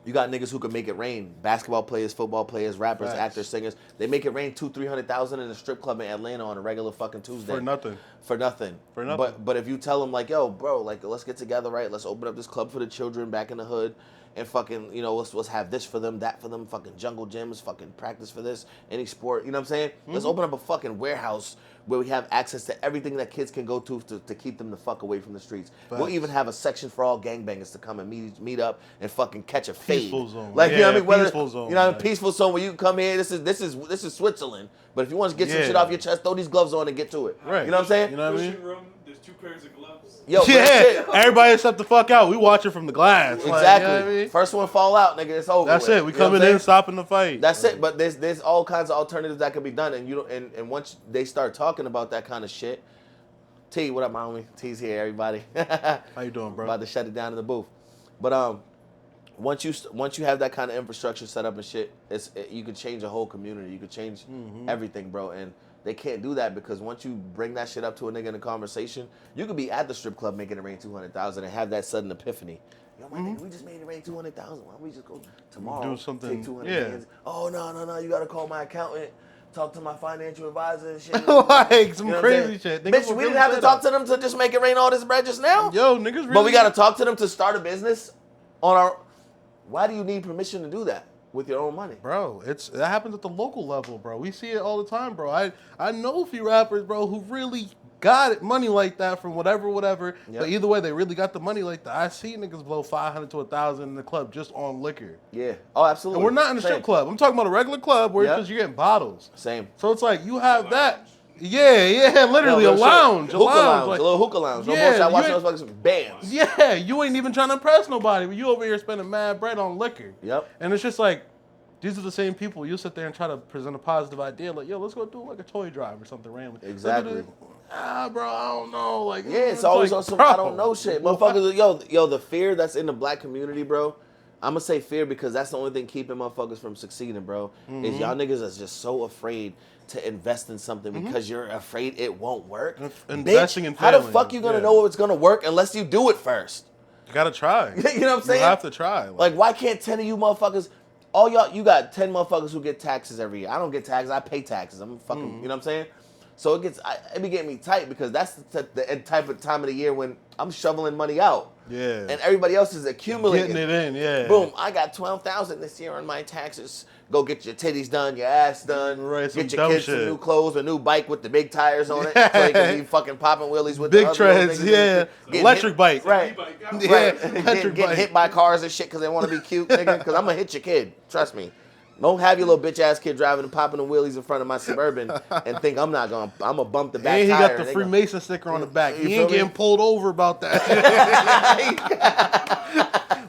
you got niggas who can make it rain. Basketball players, football players, rappers, actors, singers. They make it rain 200,000-300,000 in a strip club in Atlanta on a regular fucking Tuesday. For nothing. For nothing. But if you tell them like, yo, bro, like let's get together, right? Let's open up this club for the children back in the hood. And fucking, you know, let's have this for them, that for them, fucking jungle gyms, fucking practice for this, any sport, you know what I'm saying? Let's open up a fucking warehouse where we have access to everything that kids can go to keep them the fuck away from the streets. We'll even have a section for all gangbangers to come and meet up and fucking catch a fade. Peaceful zone. Like, you know what I mean? Peaceful zone. You know, a peaceful zone where you can come here, this is Switzerland. But if you want to get some shit off your chest, throw these gloves on and get to it. Right. You know what I'm saying? You know what I mean? Room, there's 2 pairs of gloves. Yo, everybody step the fuck out. We watch it from the glass. Exactly. Like, you know what I mean? First one fall out, nigga. It's over. That's with. it. We You know coming in, stopping the fight. That's it. But there's all kinds of alternatives that can be done, and and once they start talking about that kind of shit, T, what up, my homie? T's here, everybody. How you doing, bro? About to shut it down in the booth. But once you have that kind of infrastructure set up and shit, you could change a whole community. You could change everything, bro. And they can't do that because once you bring that shit up to a nigga in a conversation, you could be at the strip club making it rain 200,000 and have that sudden epiphany. Yo, my nigga, we just made it rain 200,000. Why don't we just go tomorrow? Do something. Take 200 bands. Oh no, you gotta call my accountant. Talk to my financial advisor and shit. Like some crazy shit. Bitch, we didn't have to talk to them to just make it rain all this bread just now. Yo, niggas really. But we gotta talk to them to start a business on our. Why do you need permission to do that with your own money? Bro, that happens at the local level, bro. We see it all the time, bro. I know a few rappers, bro, who really got it money like that from whatever. Yep. But either way, they really got the money like that. I see niggas blow 500 to 1,000 in the club just on liquor. Yeah. Oh, absolutely. And we're not in a strip club. I'm talking about a regular club where it's just you're getting bottles. Same. So it's like you have that. Yeah, literally a lounge. A lounge. Like, a little hookah lounge. No yeah, bullshit. I watch those fucking bands. Yeah, you ain't even trying to impress nobody, but you over here spending mad bread on liquor. Yep. And it's just like, these are the same people. You sit there and try to present a positive idea, like, yo, let's go do like a toy drive or something random. Exactly. Bro, I don't know. Like, yeah, it's always like, on some I don't know shit. Motherfuckers, yo, the fear that's in the black community, bro. I'm gonna say fear because that's the only thing keeping motherfuckers from succeeding, bro. Is y'all niggas are just so afraid to invest in something because you're afraid it won't work. Investing Bitch, in failing. how the fuck you gonna know it's gonna work unless you do it first? You gotta try. You know what I'm saying? You have to try. Like, why can't 10 of you motherfuckers? All y'all, you got 10 motherfuckers who get taxes every year. I don't get taxes. I pay taxes. I'm fucking. You know what I'm saying? So it be getting me tight because that's the type of time of the year when I'm shoveling money out. Yeah. And everybody else is accumulating. Getting it in, yeah. Boom, I got $12,000 this year on my taxes. Go get your titties done, your ass done. Right, get your kids some new clothes, a new bike with the big tires on it. So they can be fucking popping wheelies with big the other treads, niggas. Electric bike. Right. Yeah, Getting hit by cars and shit because they want to be cute, nigga. Because I'm going to hit your kid. Trust me. Don't have your little bitch ass kid driving and popping the wheelies in front of my Suburban and think I'm going to bump the back and tire. And he got the Freemason sticker on the back. You He ain't me? getting pulled over about that.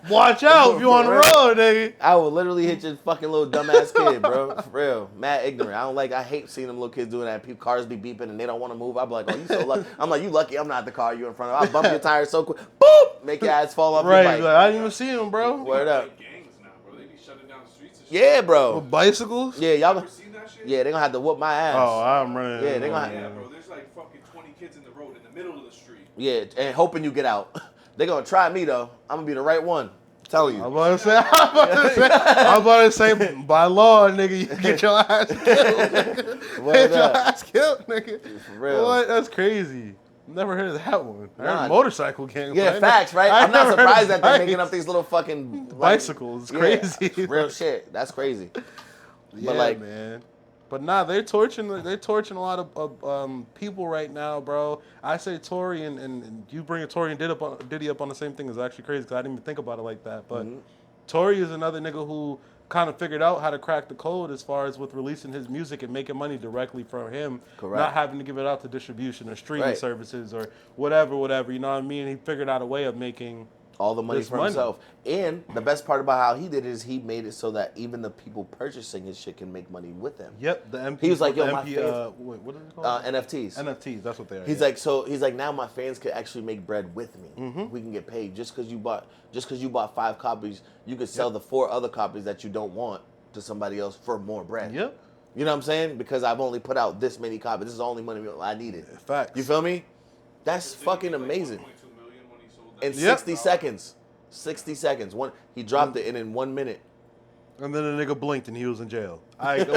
Watch out if you on the road, nigga. I will literally hit your fucking little dumbass kid, bro. For real. Mad ignorant. I hate seeing them little kids doing that. Cars be beeping and they don't want to move. I be like, oh, you so lucky. I'm like, you lucky I'm not the car you in front of. I'll bump your tires so quick. Boop! Make your ass fall off your bike. Like, I didn't even see him, bro. Word up. Gangs now, bro. They be shutting down the streets and shit. Yeah, bro. With bicycles? Yeah, y'all. Ever seen that shit? Yeah, they gonna have to whoop my ass. Oh, I'm running. Yeah, they gonna Yeah, bro. There's like fucking 20 kids in the road in the middle of the street. Yeah, and hoping you get out. They gonna try me though. I'm gonna be the right one. I'm telling you. I'm about to say, by law, nigga, you get your ass killed. Get your ass killed, nigga. For real. What? That's crazy. Never heard of that one. I heard motorcycle gang. Yeah, facts, right? I'm not surprised that they're making up these little fucking bicycles. It's crazy. Real shit. That's crazy. Yeah, but like, man. But nah, they're torching a lot of people right now, bro. I say Tory and you bring a Tory and Diddy up on the same thing is actually crazy because I didn't even think about it like that. But Tory is another nigga who kind of figured out how to crack the code as far as with releasing his music and making money directly from him, not having to give it out to distribution or streaming services or whatever. You know what I mean? He figured out a way of making all the money for himself. And the best part about how he did it is he made it so that even the people purchasing his shit can make money with him. Yep, the MP. He was like, "Yo, my MP, fans." what is it called? NFTs. NFTs, that's what they are. He's like, now my fans could actually make bread with me. We can get paid just because you bought 5 copies. You could sell the 4 other copies that you don't want to somebody else for more bread. Yep. You know what I'm saying? Because I've only put out this many copies. This is the only money I needed. Facts. You feel me? That's fucking amazing. 1.2 million when he sold In that. 60 seconds. 60 seconds. He dropped it in 1 minute. And then the nigga blinked and he was in jail. It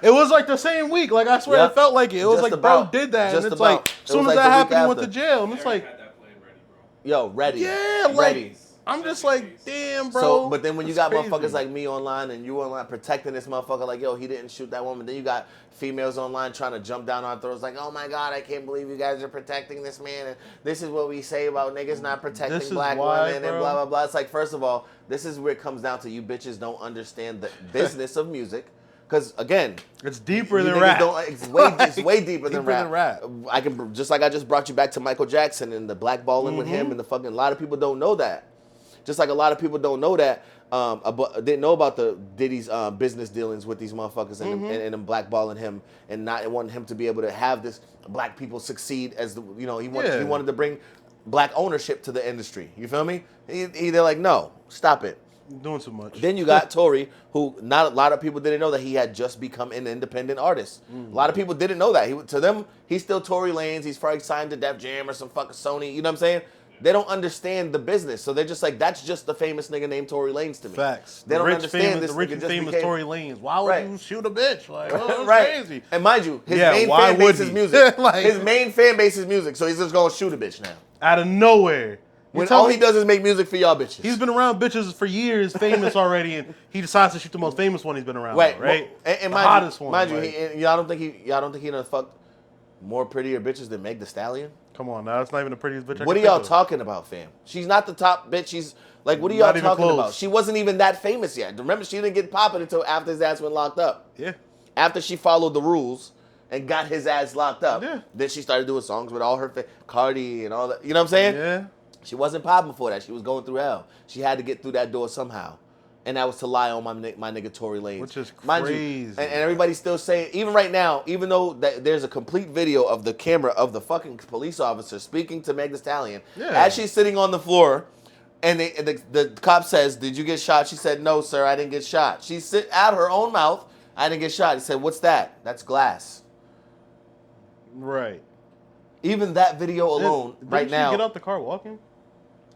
was like the same week. Like I swear it felt like it. It was Just like about. bro did that, Just and it's about. like as soon as like that the week happened, he went to after. jail. And it's Eric like, had that plan ready, bro. Yo, ready. yeah, ready. I'm just like, damn, bro. So, but then when you got It's motherfuckers crazy. like me online and you online protecting this motherfucker, like, yo, he didn't shoot that woman. Then you got females online trying to jump down our throats, like, oh my God, I can't believe you guys are protecting this man. And this is what we say about niggas not This protecting is black why, women and bro. blah, blah, blah. It's like, first of all, this is where it comes down to you bitches don't understand the business of music. Because, again, It's deeper you than niggas rap. it's way deeper than rap. I can, just like I just brought you back to Michael Jackson and the blackballing with him and the fucking, a lot of people don't know that. Just like a lot of people don't know that, didn't know about the Diddy's business dealings with these motherfuckers and them blackballing him and not wanting him to be able to have this black people succeed as the, he wanted to bring black ownership to the industry. You feel me? They're like, no, stop it. Doing too much. Then you got Tory, who not a lot of people didn't know that he had just become an independent artist. A lot of people didn't know that. To them, he's still Tory Lanez. He's probably signed to Def Jam or some fucking Sony. You know what I'm saying? They don't understand the business, so they're just like, that's just the famous nigga named Tory Lanez to me. Facts. They don't understand this. The rich and famous Tory Lanez. Why would you shoot a bitch? Like, oh, that's crazy. And mind you, his main fan base is music. His main fan base is music, so he's just gonna shoot a bitch now. Out of nowhere. When all he does is make music for y'all bitches. He's been around bitches for years, famous already, and he decides to shoot the most famous one he's been around. Right. Right. Well, and the hottest one. Mind you, y'all don't think he done fucked more prettier bitches than Meg Thee Stallion? Come on, now that's not even the prettiest bitch. What are y'all talking about, fam? She's not the top bitch. She's like, what are y'all talking about? She wasn't even that famous yet. Remember, she didn't get popping until after his ass went locked up. Yeah. After she followed the rules and got his ass locked up. Yeah. Then she started doing songs with all her Cardi and all that. You know what I'm saying? Yeah. She wasn't popping before that. She was going through hell. She had to get through that door somehow. And that was to lie on my nigga Tory Lanez. Which is Mind crazy. you, and everybody's still saying, even right now, even though there's a complete video of the camera of the fucking police officer speaking to Meg Thee Stallion as she's sitting on the floor, and the cop says, "Did you get shot?" She said, "No, sir, I didn't get shot." She said out her own mouth, "I didn't get shot." He said, "What's that?" "That's glass." Right. Even that video alone, right now. Did she get out the car walking?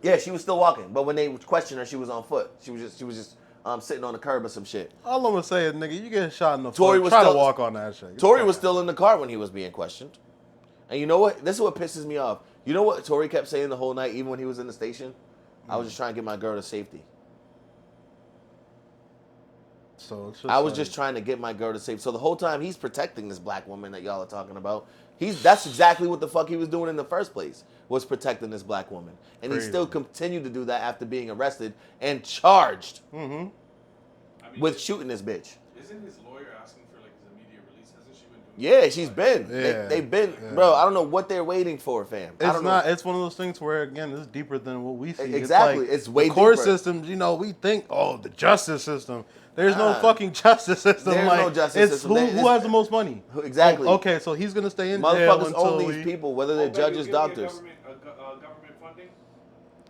Yeah, she was still walking, but when they questioned her, she was on foot. She was just sitting on the curb or some shit. All I'm gonna say is, nigga, you get shot in the Tory foot. was Try still- to walk on that shit. Tory was still in the car when he was being questioned. And you know what? This is what pisses me off. You know what Tory kept saying the whole night, even when he was in the station? I was just trying to get my girl to safety. So it's just I was just trying to get my girl to safety. So the whole time he's protecting this black woman that y'all are talking about. That's exactly what the fuck he was doing in the first place, was protecting this black woman. And he still continued to do that after being arrested and charged with shooting this bitch. Isn't his lawyer asking for like his immediate release? Hasn't she been doing Yeah, she's been. Yeah. They've been. Bro, I don't know what they're waiting for, fam. I It's don't not. know. It's one of those things where, again, it's deeper than what we see. Exactly. It's way the court deeper. systems. We think, oh, the justice system. There's no fucking justice system. There's no justice system. Who has the most money? Exactly. Okay, so he's gonna stay in jail Motherfuckers until own these people, whether they're judges, doctors. Government funding?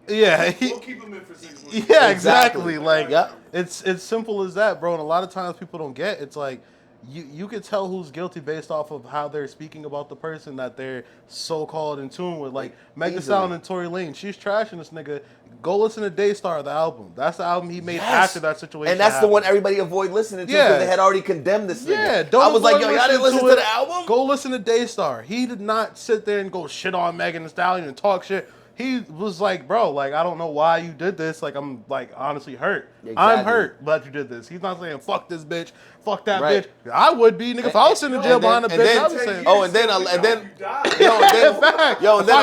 Yeah. We'll keep him in for 6 months. Yeah, Exactly. exactly. Like, Yep. it's simple as that, bro. And a lot of times people don't get. It's like you could tell who's guilty based off of how they're speaking about the person that they're so called in tune with. Like Meg Thee Stallion and Tory Lanez, she's trashing this nigga. Go listen to Daystar, the album. That's the album he made after that situation. And that's happened. the one everybody avoid listening to because they had already condemned this nigga. Yeah, don't I was like, avoid yo, y'all didn't listen to the album? Go listen to Daystar. He did not sit there and go shit on Megan Thee Stallion and talk shit. he was like, bro, like, I don't know why you did this. Like, I'm like honestly hurt. Exactly. I'm hurt that you did this. He's not saying fuck this bitch, fuck that Right. bitch. I would be, nigga, if I was sitting in jail behind a bitch, I was saying, and then I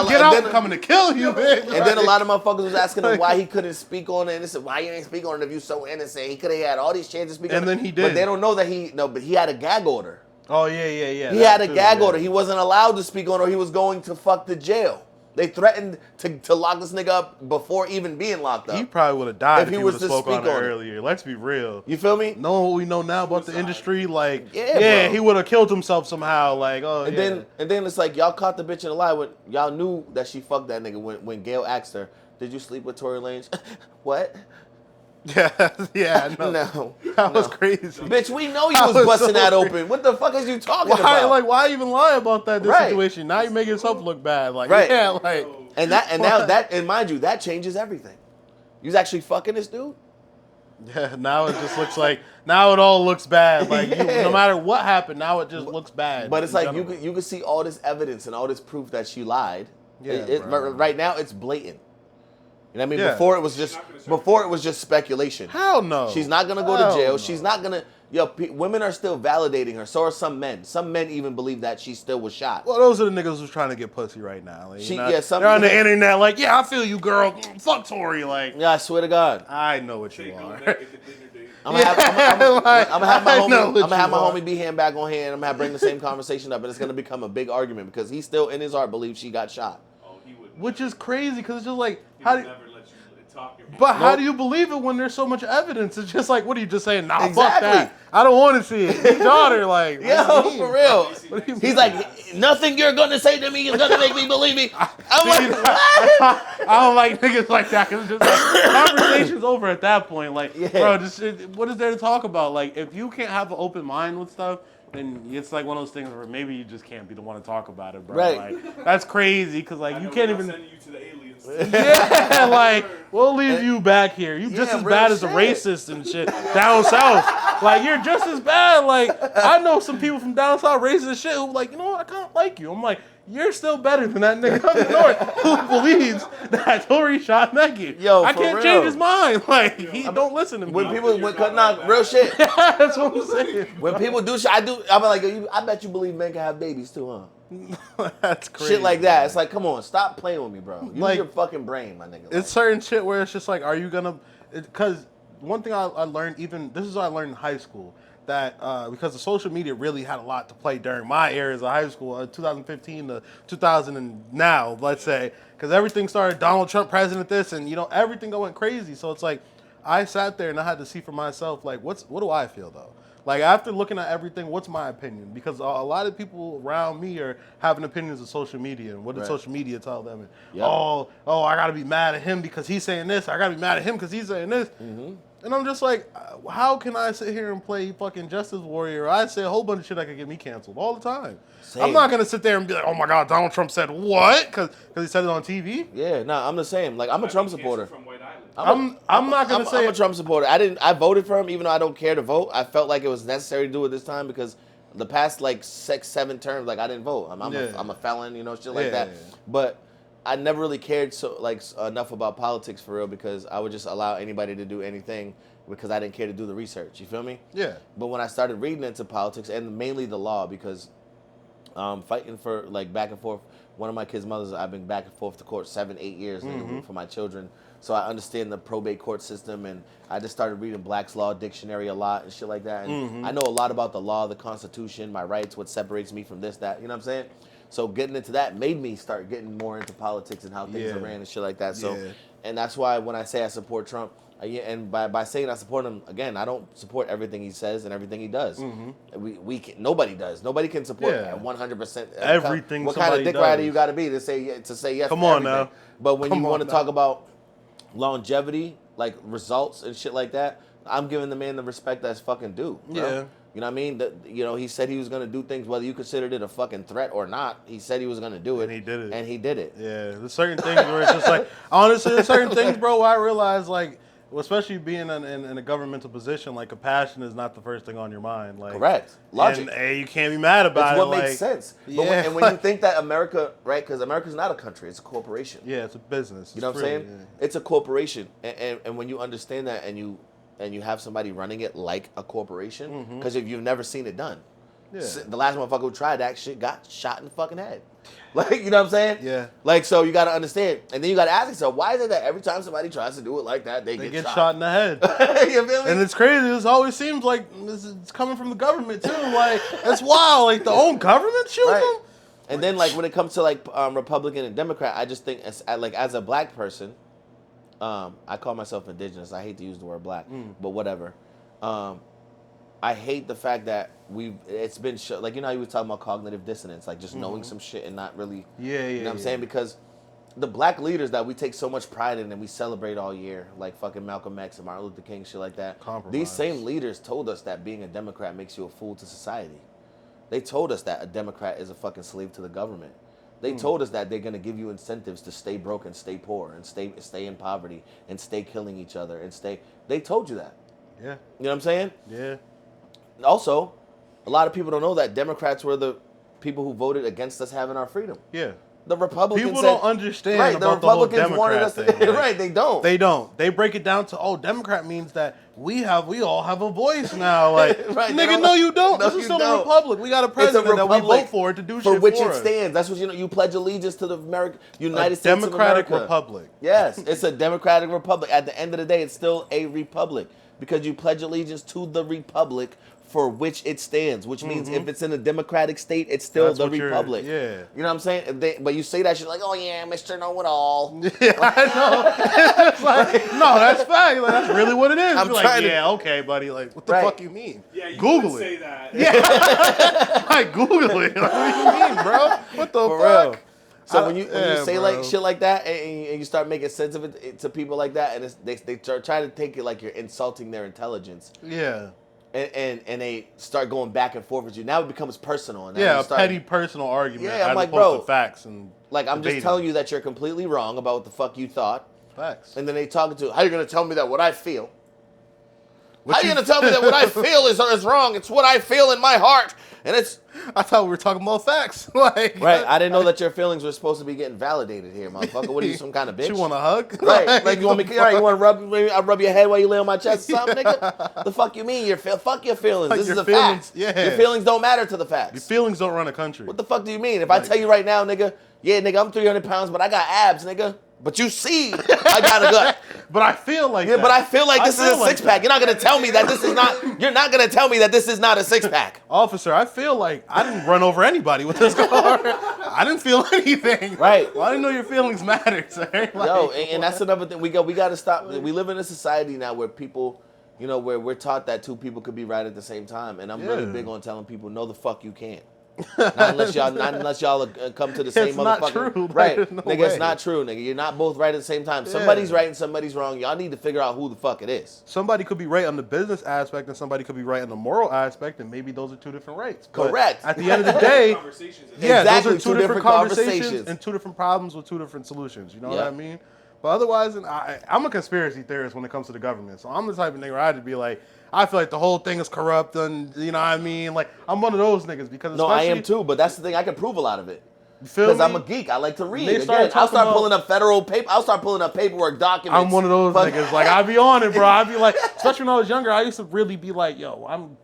get out, I'm coming to kill you, bitch. And then a lot of motherfuckers was asking him why he couldn't speak on it. And they said, why you ain't speak on it if you so innocent? He could have had all these chances to speak on it. And then he did. But they don't know that but he had a gag order. Oh, yeah. He had a gag order. He wasn't allowed to speak on it or he was going to fuck the jail. They threatened to lock this nigga up before even being locked up. He probably would have died if he would have to spoke speak on it on it. earlier. Let's be real. You feel me? Knowing what we know now about the industry, like, Yeah, bro. he would have killed himself somehow. Like, And then it's like y'all caught the bitch in a lie when y'all knew that she fucked that nigga when Gail asked her, "Did you sleep with Tory Lanez?" What? Yeah, no. No. That was crazy. Bitch, we know you was busting that open. What the fuck is you talking about? Like, why even lie about that Right. situation? Now you make yourself look bad. Like, Right. yeah, like. And mind you, that changes everything. You was actually fucking this dude? Yeah, now it just looks like, now it all looks bad. Like, Yeah. no matter what happened, now it just looks bad. But it's in like general. you could see all this evidence and all this proof that she lied. Yeah, bro. Right now it's blatant. You know what I mean? Yeah. Before it was just speculation. Hell no. She's not gonna go Hell to jail. no. She's not gonna. Women are still validating her. So are some men. Some men even believe that she still was shot. Well, those are the niggas who's trying to get pussy right now. Like, they're on the yeah. internet like, yeah, I feel you, girl. Fuck Tory. Like, Yeah, I swear to God. I know what you are. I'm gonna have my I know what you homie B hand back on hand. I'm gonna bring the same conversation up, and it's gonna become a big argument because he still in his heart believes she got shot. Oh, he would. Which is crazy because it's just like, He how would do never let you talk. but how do you believe it when there's so much evidence? It's just like, what are you just saying? Nah, fuck Exactly. that. I don't want to see it. His daughter, like, Yo, for real. What do you He's mean? like, nothing you're gonna say to me is gonna make me believe me. I'm like, what? I don't like niggas like that because it's just like, conversation's over at that point. Like, Yeah. bro, what is there to talk about? Like, if you can't have an open mind with stuff, then it's like one of those things where maybe you just can't be the one to talk about it, bro. Right. Like, that's crazy because like you can't even. Sending you to the aliens. Yeah, like we'll leave you back here. You just as real bad as a shit. racist and shit down south. Like you're just as bad. Like I know some people from down south racist shit who like, you know what, I kind of like you. I'm like, you're still better than that nigga up the north who believes that Tory shot Megan. Yo, I for can't real. change his mind. Like he don't listen to me. When people real shit. That's what I'm saying. When people do shit, I'm like, I bet you believe men can have babies too, huh? That's crazy. Shit like that. It's like, come on, stop playing with me, bro. Use Like, your fucking brain, my nigga. It's certain shit where it's just like, are you gonna? Because one thing I learned, this is what I learned in high school, that because the social media really had a lot to play during my eras of high school, 2015 to 2000 and now, let's say, because everything started Donald Trump president this, and everything went crazy. So it's like I sat there and I had to see for myself, like, what do I feel though? Like, after looking at everything, what's my opinion? Because a lot of people around me are having opinions of social media. And what did social media tell them? And, Yep. oh, I got to be mad at him because he's saying this. I got to be mad at him because he's saying this. Mm-hmm. And I'm just like, how can I sit here and play fucking Justice Warrior? I say a whole bunch of shit that could get me canceled all the time. Same. I'm not going to sit there and be like, oh, my God, Donald Trump said what? Because he said it on TV? Yeah, I'm the same. Like, I'm a Trump supporter. From White Island. I'm not going to say I'm a Trump supporter. I voted for him even though I don't care to vote. I felt like it was necessary to do it this time because the past like 6-7 terms, like I didn't vote. I'm a felon, shit like that. Yeah. But I never really cared enough about politics for real because I would just allow anybody to do anything because I didn't care to do the research. You feel me? Yeah. But when I started reading into politics and mainly the law because fighting for like back and forth, one of my kids' mothers, I've been back and forth to court 7-8 years for my children. So I understand the probate court system, and I just started reading Black's Law Dictionary a lot and shit like that. And I know a lot about the law, the Constitution, my rights, what separates me from this, that. You know what I'm saying? So getting into that made me start getting more into politics and how things are ran and shit like that. So, and that's why when I say I support Trump, and by saying I support him, again, I don't support everything he says and everything he does. Nobody does. Nobody can support 100% everything. What kind of dick rider you got to be to say yes? Come to on everything. now. But when you want to talk about longevity, like results and shit like that, I'm giving the man the respect that's fucking due. Bro. Yeah. You know what I mean? He said he was gonna do things whether you considered it a fucking threat or not. He said he was gonna do it, And he did it. And he did it. Yeah, there's certain things where it's just like, honestly, there's certain things, bro, where I realize, like, Well, especially being in a governmental position, like compassion is not the first thing on your mind. Like, Correct. Logic. And hey, you can't be mad about It's it. what like, makes sense. But Yeah, when you think that America, right? Because America's not a country; it's a corporation. yeah, it's a business. You know what I'm saying? Yeah. It's a corporation, and when you understand that, and you have somebody running it like a corporation, because if you've never seen it done, Yeah. the last motherfucker who tried that shit got shot in the fucking head. Like, you know what I'm saying? Yeah. Like, so you got to understand, and then you got to ask yourself, why is it that every time somebody tries to do it like that, they get shot in the head? You feel me? And it's crazy. This always seems like it's coming from the government too. Like, that's wild. Like the own government shooting them. And then, like, when it comes to like Republican and Democrat, I just think as a black person, I call myself indigenous. I hate to use the word black, but whatever. I hate the fact that it's been like, you know how you were talking about cognitive dissonance, like just knowing some shit and not really. You know what I'm saying? Because the black leaders that we take so much pride in and we celebrate all year, like fucking Malcolm X and Martin Luther King, shit like that. These same leaders told us that being a Democrat makes you a fool to society. They told us that a Democrat is a fucking slave to the government. They told us that they're gonna give you incentives to stay broke and stay poor and stay in poverty and stay killing each other and stay. They told you that. Yeah. You know what I'm saying? Yeah. Also, a lot of people don't know that Democrats were the people who voted against us having our freedom. Yeah. The Republicans People don't understand right, about the Republicans the whole Democrat wanted us thing. to, Like, right, they don't. They don't. They break it down to, Democrat means that we all have a voice now. Like, Right, nigga, no, you don't. No, this is you still don't. a republic. We got a president that we vote for to do for shit which for it us. stands. That's what you pledge allegiance to the United A States Democratic of America. republic. Yes, it's a democratic republic. At the end of the day, it's still a republic because you pledge allegiance to the republic for which it stands, which means if it's in a democratic state, it's still That's the what you're- republic. yeah. You know what I'm saying? But you say that shit like, oh yeah, Mr. Know-It-All. Yeah, I know. It's like, no, that's fact. Like, that's really what it is. I'm You're like, trying to- yeah, okay, buddy. Like, what the Right. fuck you mean? Yeah, you Google could it. say that. Yeah. Like, Google it. Like, what do you mean, bro? What the For fuck? real. So when you say bro. like shit like that and you start making sense of it to people like that, and they try to take it like you're insulting their intelligence. Yeah. And they start going back and forth with you. Now it becomes personal. And now Yeah, you a petty personal argument Yeah, I'm as like, opposed bro, to facts and Like, I'm debating. just telling you that you're completely wrong about what the fuck you thought. Facts. And then they talking to, how you going to tell me that what I feel? What How you going to tell me that what I feel is wrong? It's what I feel in my heart. And it's... I thought we were talking about facts. Like, Right, I didn't know that your feelings were supposed to be getting validated here, motherfucker. What are you, some kind of bitch? You want a hug? Right, like you want me? All right, you want to rub your head while you lay on my chest or something, nigga? The fuck you mean? Fuck your feelings. Like This your is a feelings, fact. yeah. Your feelings don't matter to the facts. Your feelings don't run a country. What the fuck do you mean? If I tell you right now, nigga, yeah, nigga, I'm 300 pounds, but I got abs, nigga. But you see, I got a gut. But I feel like Yeah, that. but I feel like this is a feel like six pack. You're not gonna tell me that this is not. You're not gonna tell me that this is not a six pack. Officer, I feel like I didn't run over anybody with this car. I didn't feel anything. Right. Well, I didn't know your feelings mattered, sir. Like, Yo, and that's another thing. We got to stop. We live in a society now where people, you know, where we're taught that two people could be right at the same time. And I'm really Yeah. big on telling people, no, the fuck you can't. Not unless y'all come to the same It's not motherfucking true. right, There's no nigga. way. It's not true, nigga. You're not both right at the same time. Somebody's right and somebody's wrong. Y'all need to figure out who the fuck it is. Somebody could be right on the business aspect and somebody could be right on the moral aspect, and maybe those are two different rights. But Correct. at the end of the day, Conversations. yeah, Exactly, those are two different conversations conversations. and two different problems with two different solutions. You know what Yep. I mean? But otherwise, I'm a conspiracy theorist when it comes to the government. So I'm the type of nigga where I'd be like, I feel like the whole thing is corrupt, and you know what I mean? Like, I'm one of those niggas because No, I am especially- too. But that's the thing. I can prove a lot of it. You feel Because me? I'm a geek. I like to read. They Again, started I'll talking start about- pulling up federal paper. I'll start pulling up paperwork documents. I'm one of those Fuck- niggas. Like, I be on it, bro. I be like, especially when I was younger, I used to really be like, yo, I'm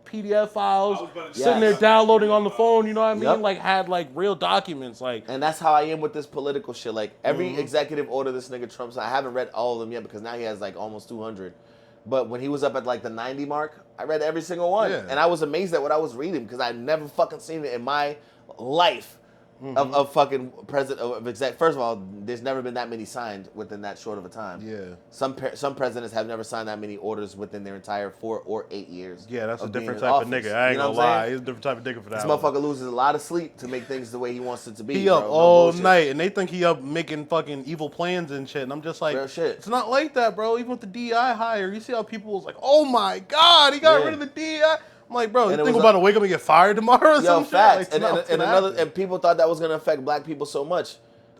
PDF files, I was about to sitting say there that. downloading on the phone, you know what I mean? Yep. Like, had like real documents. Like, And that's how I am with this political shit. Like every executive order this nigga Trump signed, I haven't read all of them yet because now he has like almost 200. But when he was up at like the 90 mark, I read every single one. Yeah. And I was amazed at what I was reading because I'd never fucking seen it in my life. Of fucking president of exec. First of all, there's never been that many signed within that short of a time. Yeah. Some presidents have never signed that many orders within their entire 4 or 8 years. yeah, that's a of being different in type of office. nigga. I ain't You know gonna what I'm lie. saying? He's a different type of nigga for that This one. motherfucker loses a lot of sleep to make things the way he wants it to be. He bro. up No all bullshit. night, and they think he up making fucking evil plans and shit. And I'm just like, Real shit. it's not like that, bro. Even with the DEI hire, you see how people was like, oh my God, he got Yeah. rid of the DEI. I'm like, bro, And you it think was I'm about to wake up and get fired tomorrow or Yo, some facts. shit? Like, And, it's not and gonna another, happen. and people thought that was gonna affect black people so much.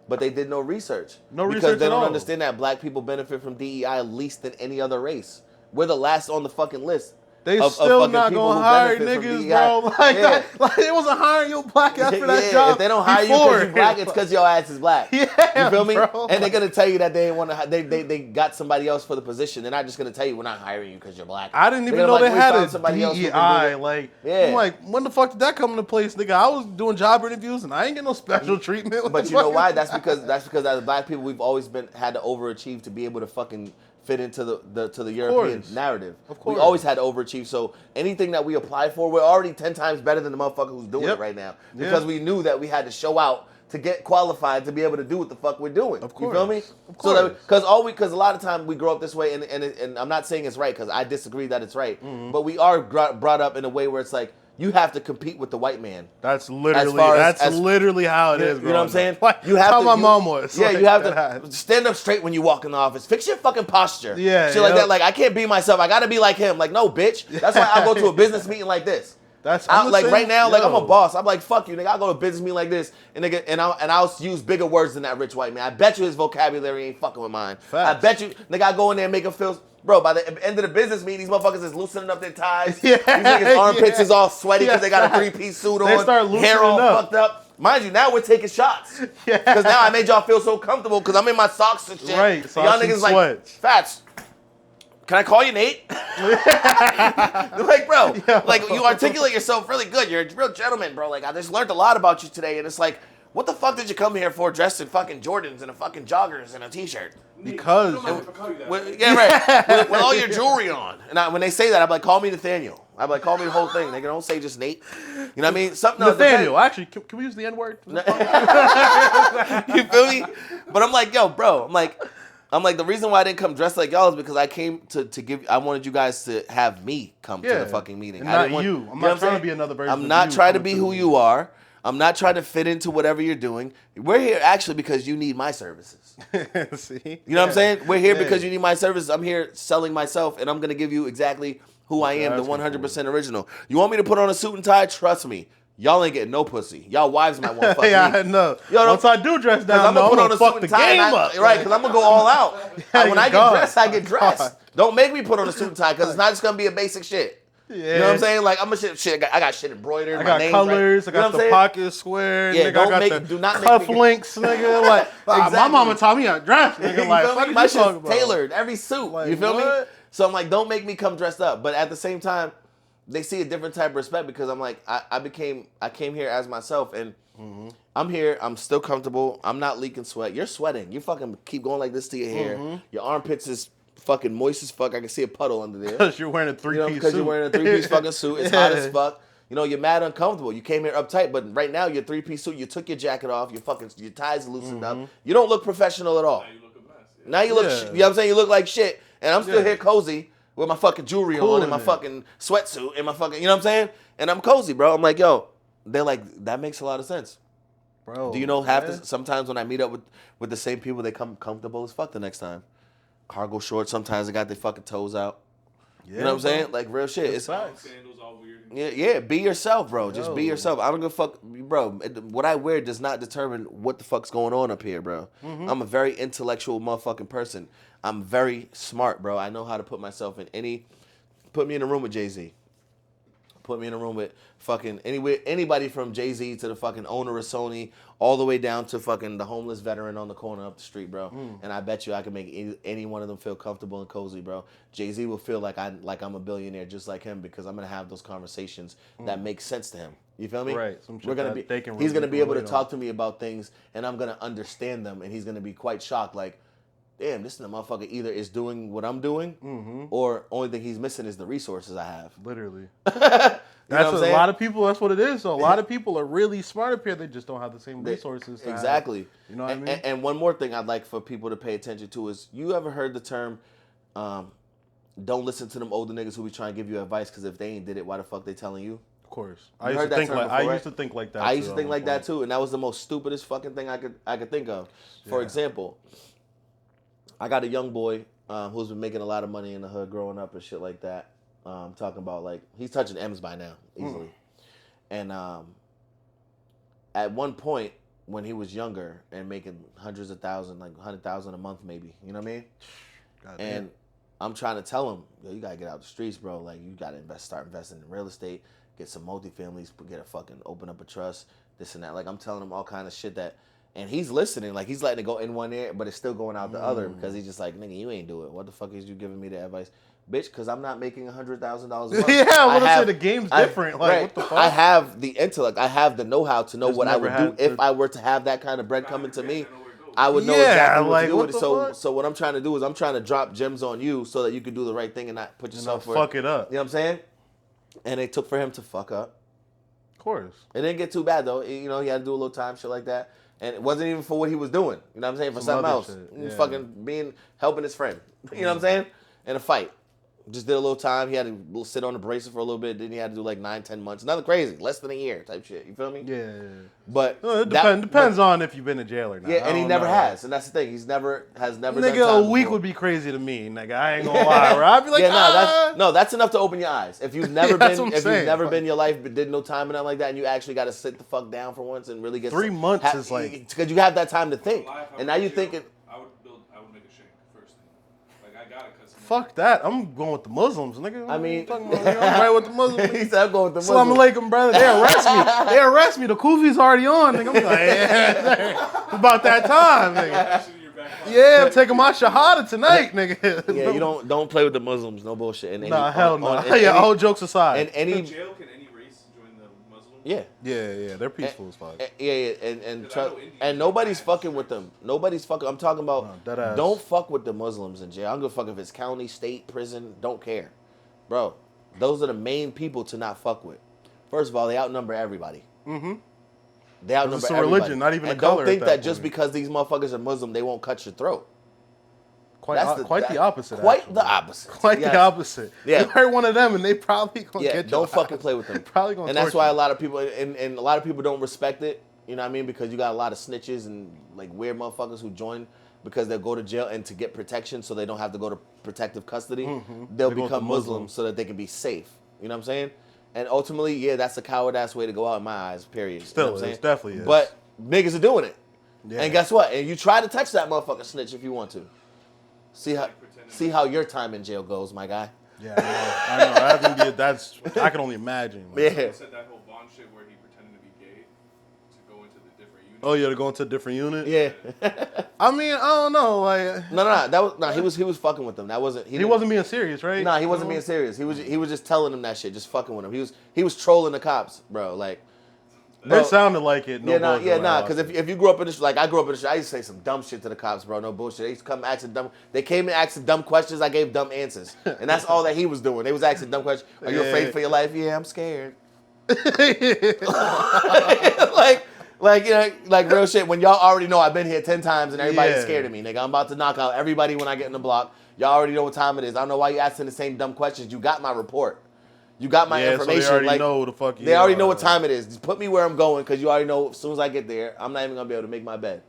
but they did no research. No because research they at don't all. understand that black people benefit from DEI least than any other race. We're the last on the fucking list. They of still fucking not people gonna who hire benefit from niggas, DEI. bro. Like Yeah. that. Like they wasn't hiring you black ass for that job. If they don't hire you before. because you black, it's because your ass is black. Yeah, you feel me? bro. And they're gonna tell you that they want to. They got somebody else for the position. They're not just gonna tell you we're not hiring you because you're black. I didn't even They're know like, they "We had found a somebody else who can do DEI. it." Like, Yeah. I'm like, when the fuck did that come into place, nigga? I was doing job interviews and I ain't get no special treatment. What But the you know fuck why? is That's that? because as black people, we've always had to overachieve to be able to fucking fit into the European course. narrative. Of course. We always had to overachieve. So anything that we apply for, we're already 10 times better than the motherfucker who's doing Yep. it right now. Yeah. Because we knew that we had to show out to get qualified to be able to do what the fuck we're doing. Of You feel me? course. Of course. Because a lot of time we grow up this way, and I'm not saying it's right because I disagree that it's right, Mm-hmm. but we are brought up in a way where it's like you have to compete with the white man. That's literally far as- literally how it is. You know what I'm saying? Like, You have how to, my you- mom was. Yeah, like, you have that. to stand up straight when you walk in the office. Fix your fucking posture. Yeah, shit like yep. that. Like I can't be myself. I gotta be like him. Like no, bitch. That's why I go to a business meeting like this. That's I'm like the right same- now, like I'm a yo. boss. I'm like fuck you, nigga. I'll go to a business meeting like this, and nigga, and I'll use bigger words than that rich white man. I bet you his vocabulary ain't fucking with mine. Facts. I bet you, nigga, I go in there and make him feel. Bro, by the end of the business meeting, these motherfuckers is loosening up their ties. Yeah, These niggas' armpits yeah. is all sweaty because they got a Yeah. three-piece suit They on. start loosening hair all up. fucked up. Mind you, now we're taking shots. Yeah. Because now I made y'all feel so comfortable because I'm in my socks and shit. Right, And socks y'all and niggas like, sweats. Fats, can I call you Nate? They're like, bro, Yo. like you articulate yourself really good. You're a real gentleman, bro. Like I just learned a lot about you today, and it's like, what the fuck did you come here for dressed in fucking Jordans and a fucking joggers and a t-shirt? Because- You don't mind if I call you that, right? Yeah, right. with all your jewelry on. And when they say that, I'm like, call me Nathaniel. I'm like, call me the whole thing. Nigga, don't say just Nate. You know what I mean? Something else. Nathaniel, actually, can we use the N word? You feel me? But I'm like, yo, bro. I'm like, the reason why I didn't come dressed like y'all is because I came to give. I wanted you guys to have me come to the fucking meeting. And I not didn't want, you. know I'm what not trying saying? to be another version. I'm of not you trying to coming be the who meeting. you are. I'm not trying to fit into whatever you're doing. We're here actually because you need my services. See? You know what I'm saying? We're here Yeah. because you need my services. I'm here selling myself, and I'm gonna give you exactly who I am, the asking 100% original. You want me to put on a suit and tie? Trust me, y'all ain't getting no pussy. Y'all wives might want to fuck Yeah, me. I know. Yo, don't- Once I do dress Because down, I'm gonna though, put I'm on a fuck suit the and tie, game and up. right? Because I'm gonna go all out. And when I get God. dressed, I get dressed. God. Don't make me put on a suit and tie because it's not just gonna be a basic shit. Yeah. You know what I'm saying? Like I'm a shit. I got shit embroidered. I my got name's colors. right. I got the pocket square. Yeah, nigga, don't I make- got do the not make me get- cufflinks, nigga. Like, my Exactly. mama taught me how to dress, You nigga. Like, feel fuck me? is My you shit's talking about? tailored, every suit. Like, you feel me? what? So I'm like, don't make me come dressed up. But at the same time, they see a different type of respect because I'm like, I came here as myself, and I'm here. I'm still comfortable. I'm not leaking sweat. You're sweating. You fucking keep going like this to your hair. Your armpits is fucking moist as fuck. I can see a puddle under there. Because you're wearing a three-piece suit. Because you're wearing a three-piece fucking suit. It's hot as fuck. You know, you're mad uncomfortable. You came here uptight, but right now your three-piece suit, you took your jacket off, your ties loosened up. You don't look professional at all. Now you look a mess. Yeah. Now you look, Yeah. you know what I'm saying? You look like shit. And I'm still Yeah. here cozy with my fucking jewelry on and my Cooling it. fucking sweatsuit and my fucking, you know what I'm saying? And I'm cozy, bro. I'm like, yo, they're like, that makes a lot of sense. Bro, Do you know man. sometimes when I meet up with the same people, they come comfortable as fuck the next time. Cargo shorts, sometimes they got their fucking toes out. Yeah, You know what I'm bro. saying? Like real shit. It's facts. Sandals all weird. yeah, be yourself, bro. Just be Yo. yourself. I don't give a fuck, bro. What I wear does not determine what the fuck's going on up here, bro. I'm a very intellectual motherfucking person. I'm very smart, bro. I know how to put myself in put me in a room with Jay-Z. Put me in a room with fucking anybody from Jay-Z to the fucking owner of Sony, all the way down to fucking the homeless veteran on the corner up the street, bro. And I bet you I can make any one of them feel comfortable and cozy, bro. Jay-Z will feel like I'm a billionaire just like him because I'm gonna have those conversations that make sense to him. You feel me? Right. Some shit We're gonna that be. they can He's gonna be able to relate talk on. to me about things, and I'm gonna understand them, and he's gonna be quite shocked, like, damn, this motherfucker either is doing what I'm doing, or only thing he's missing is the resources I have. Literally. You know That's what I'm a saying? lot of people. That's what it is. So a lot of people are really smart up here. They just don't have the same resources. to have. Exactly. You know what I mean? And one more thing I'd like for people to pay attention to is, you ever heard the term, don't listen to them older niggas who be trying to give you advice because if they ain't did it, why the fuck they telling you? Of course. You I used heard to that think term like before, I right? used to think like that. I used too to at think one like that point. too, and that was the most stupidest fucking thing I could think of. For Yeah. example, I got a young boy who's been making a lot of money in the hood growing up and shit like that. Talking about, like, he's touching M's by now easily, and at one point when he was younger and making hundreds of thousands, like 100,000 a month, maybe. You know what I mean? God And I'm trying to tell him, yo, you gotta get out the streets, bro. Like you gotta start investing in real estate, get some multifamilies, open up a trust, this and that. Like I'm telling him all kind of shit that, and he's listening. Like he's letting it go in one ear, but it's still going out the other because he's just like, nigga, you ain't do it. What the fuck is you giving me the advice, bitch? Because I'm not making $100,000 a month. Yeah, I want to say the game's different. Like what the fuck? I have the intellect. I have the know-how to know Just what I would do if never I were to have that kind of bread coming to me. I would know exactly what to do with it. So what I'm trying to do is I'm trying to drop gems on you so that you can do the right thing and not put yourself fuck it up. You know what I'm saying? And it took for him to fuck up. Of course. It didn't get too bad though. You know, he had to do a little time, shit like that. And it wasn't even for what he was doing. You know what I'm saying? For something else. He was fucking helping his friend. You know what I'm saying? In a fight. Just did a little time. He had to sit on the bracelet for a little bit. Then he had to do like 9-10 months. Nothing crazy. Less than a year type shit. You feel me? Yeah. But it depends on if you've been in jail or not. Yeah, and he never has. And that's the thing. Has never nigga, done time a week before. would be crazy to me, nigga. I ain't gonna lie, bro. I'd be like, that's enough to open your eyes. If you've never That's been, what I'm saying. you've never been in your life, but did no time and nothing like that, and you actually got to sit the fuck down for once and really get 3 months is like because you have that time to think, and now you thinking. I would make a shank first thing. Like I gotta cut some. Fuck that. I'm going with the Muslims, nigga. I mean, I'm right with the Muslims. He said, "I'm going with the Assalamu Muslims." alaikum, brother. They arrest me. The Kufi's already on, nigga. I'm like, yeah, it's about that time, nigga. Yeah, I'm taking my shahada tonight, nigga. Yeah, you don't play with the Muslims. No bullshit. And hell no. Yeah, all jokes aside. And any jail, can any race join the Muslims? Yeah, they're peaceful as fuck. And nobody's fucking with them. Nobody's fucking. I'm talking about. Don't fuck with the Muslims in jail. I don't give a fuck if it's county, state, prison. Don't care, bro. Those are the main people to not fuck with. First of all, they outnumber everybody. Mm-hmm. They outnumber it's a everybody. religion, not even and a color. Don't think that just because these motherfuckers are Muslim, they won't cut your throat. Quite the opposite. Quite the opposite. The opposite. Yeah. You heard one of them, and they probably gonna get you. Don't fucking play with them. Probably gonna. And that's why a lot of people and a lot of people don't respect it. You know what I mean? Because you got a lot of snitches and like weird motherfuckers who join because they'll go to jail and to get protection, so they don't have to go to protective custody. Mm-hmm. They'll become Muslims so that they can be safe. You know what I'm saying? And ultimately, yeah, that's a coward-ass way to go out in my eyes, period. Still, you know what I'm it definitely is. But niggas are doing it. Yeah. And guess what? And you try to touch that motherfucker snitch if you want to. See how your time in jail goes, my guy. Yeah, I know. I can only imagine. Yeah. He said that whole Bond shit where he pretended to be gay to go into the different unit. Oh, yeah, to go into a different unit? Yeah. I mean, I don't know. Like, he was fucking with them. That wasn't he wasn't being serious, right? Nah, he wasn't being serious. He was just telling them that shit, just fucking with them. He was trolling the cops, bro. Like, bro, it sounded like it. Because if you grew up in this, like I grew up in this, I used to say some dumb shit to the cops, bro. No bullshit. They used to come asking dumb. They came and asking dumb questions. I gave dumb answers, and that's all that he was doing. They was asking dumb questions. Are you afraid for your life? Yeah, I'm scared. like you know, like real shit. When y'all already know I've been here 10 times and everybody's scared of me, nigga. I'm about to knock out everybody when I get in the block. Y'all already know what time it is. I don't know why you asking the same dumb questions. You got my report. You got my information. So they already know the fuck you They already know what time it is. Just put me where I'm going because you already know as soon as I get there, I'm not even going to be able to make my bed.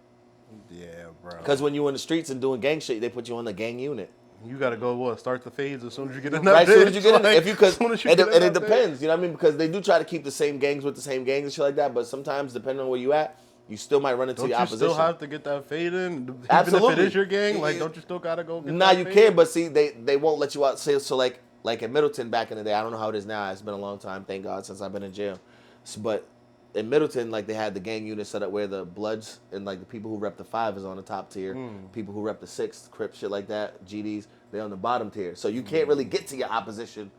Yeah, bro. Because when you in the streets and doing gang shit, they put you on the gang unit. You got to go, start the fades as soon as you get in that Right, as soon as you get in. Like, it depends, you know what I mean? Because they do try to keep the same gangs with the same gangs and shit like that, but sometimes, depending on where you at, you still might run into the opposition. Don't you still have to get that fade in? Absolutely. Even if it is your gang, like, don't you still got to go get Nah, that you fade can, in? but see, they won't let you out. So like in Middleton back in the day, I don't know how it is now. It's been a long time, thank God, since I've been in jail. But in Middleton, like they had the gang unit set up where the Bloods and like the people who rep the 5 is on the top tier. People who rep the 6, Crips, shit like that, GDs, they're on the bottom tier. So you can't really get to your opposition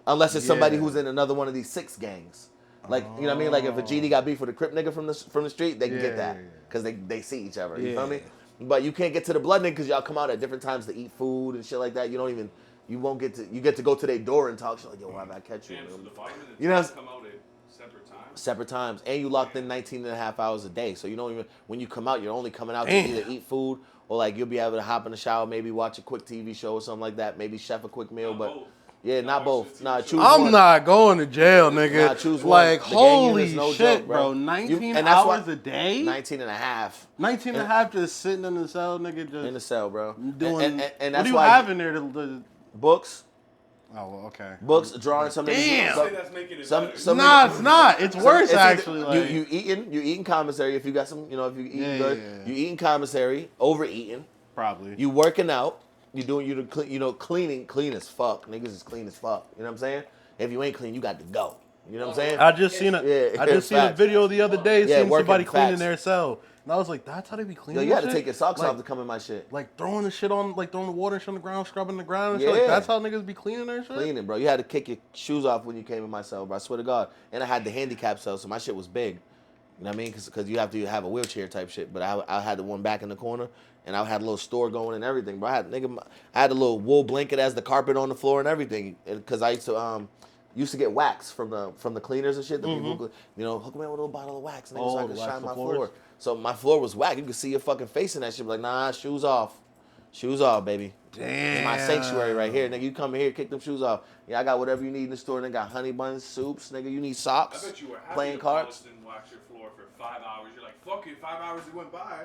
unless it's somebody who's in another one of these 6 gangs. Like, you know what I mean? Like if a GD got beef with a Crip nigga from the street, they can get that because they see each other. You feel me? But you can't get to the Blood nigga because y'all come out at different times to eat food and shit like that. You won't get to. You get to go to their door and talk shit like, yo, why did I catch you? And so the bottom and the You know, top come out at separate times. Separate times, and you locked in 19 and a half hours a day. So you don't even when you come out, you're only coming out to either eat food or like you'll be able to hop in the shower, maybe watch a quick TV show or something like that, maybe chef a quick meal, not both. Nah, choose I'm one. not going to jail, nigga. Nah, choose one. Like, The gang holy unit's no shit, joke, bro. 19 and that's hours why- a day? 19 and a half 19 and a half just sitting in the cell, nigga. Just in the cell, bro. doing. And what that's do you why have in there? books, Oh, well, okay. Books, drawing, some Damn. niggas. That's making it Some, better. some Nah, niggas- it's not. It's worse, either- actually. Like, you eating commissary if you got some, you know, if you eating good. Yeah. You eating commissary, overeating. probably. You working out. You doing cleaning, clean as fuck. Niggas is clean as fuck. You know what I'm saying? If you ain't clean, you got to go. You know what I'm saying? I just seen a video the other day seeing working, somebody cleaning facts. their cell. And I was like, that's how they be Yo, cleaning you had this to shit? take your socks Like- off to come in my shit. Like throwing the shit on, like throwing the water and shit on the ground, scrubbing the ground and shit. Like, Yeah. that's how niggas be cleaning their shit? Cleaning, bro. You had to kick your shoes off when you came in my cell, bro. I swear to God. And I had the handicap cell, so my shit was big. You know what I mean? Because you have to have a wheelchair type shit. But I had the one back in the corner, and I had a little store going and everything, bro. I had a little wool blanket as the carpet on the floor and everything. Because I used to get wax from the cleaners and shit. The people, you know, hook me up with a little bottle of wax, nigga, so I Oh, can wax shine the my floors? floor. So my floor was whack. You could see your fucking face in that shit. Like, nah, shoes off. Shoes off, baby. Damn. It's my sanctuary right here, nigga. You come in here, kick them shoes off. Yeah, I got whatever you need in the store. Nigga, got honey buns, soups, nigga. You need I socks, bet you were happy playing to cards. polish and wax your floor for 5 hours. You're like, fuck it, 5 hours it went by.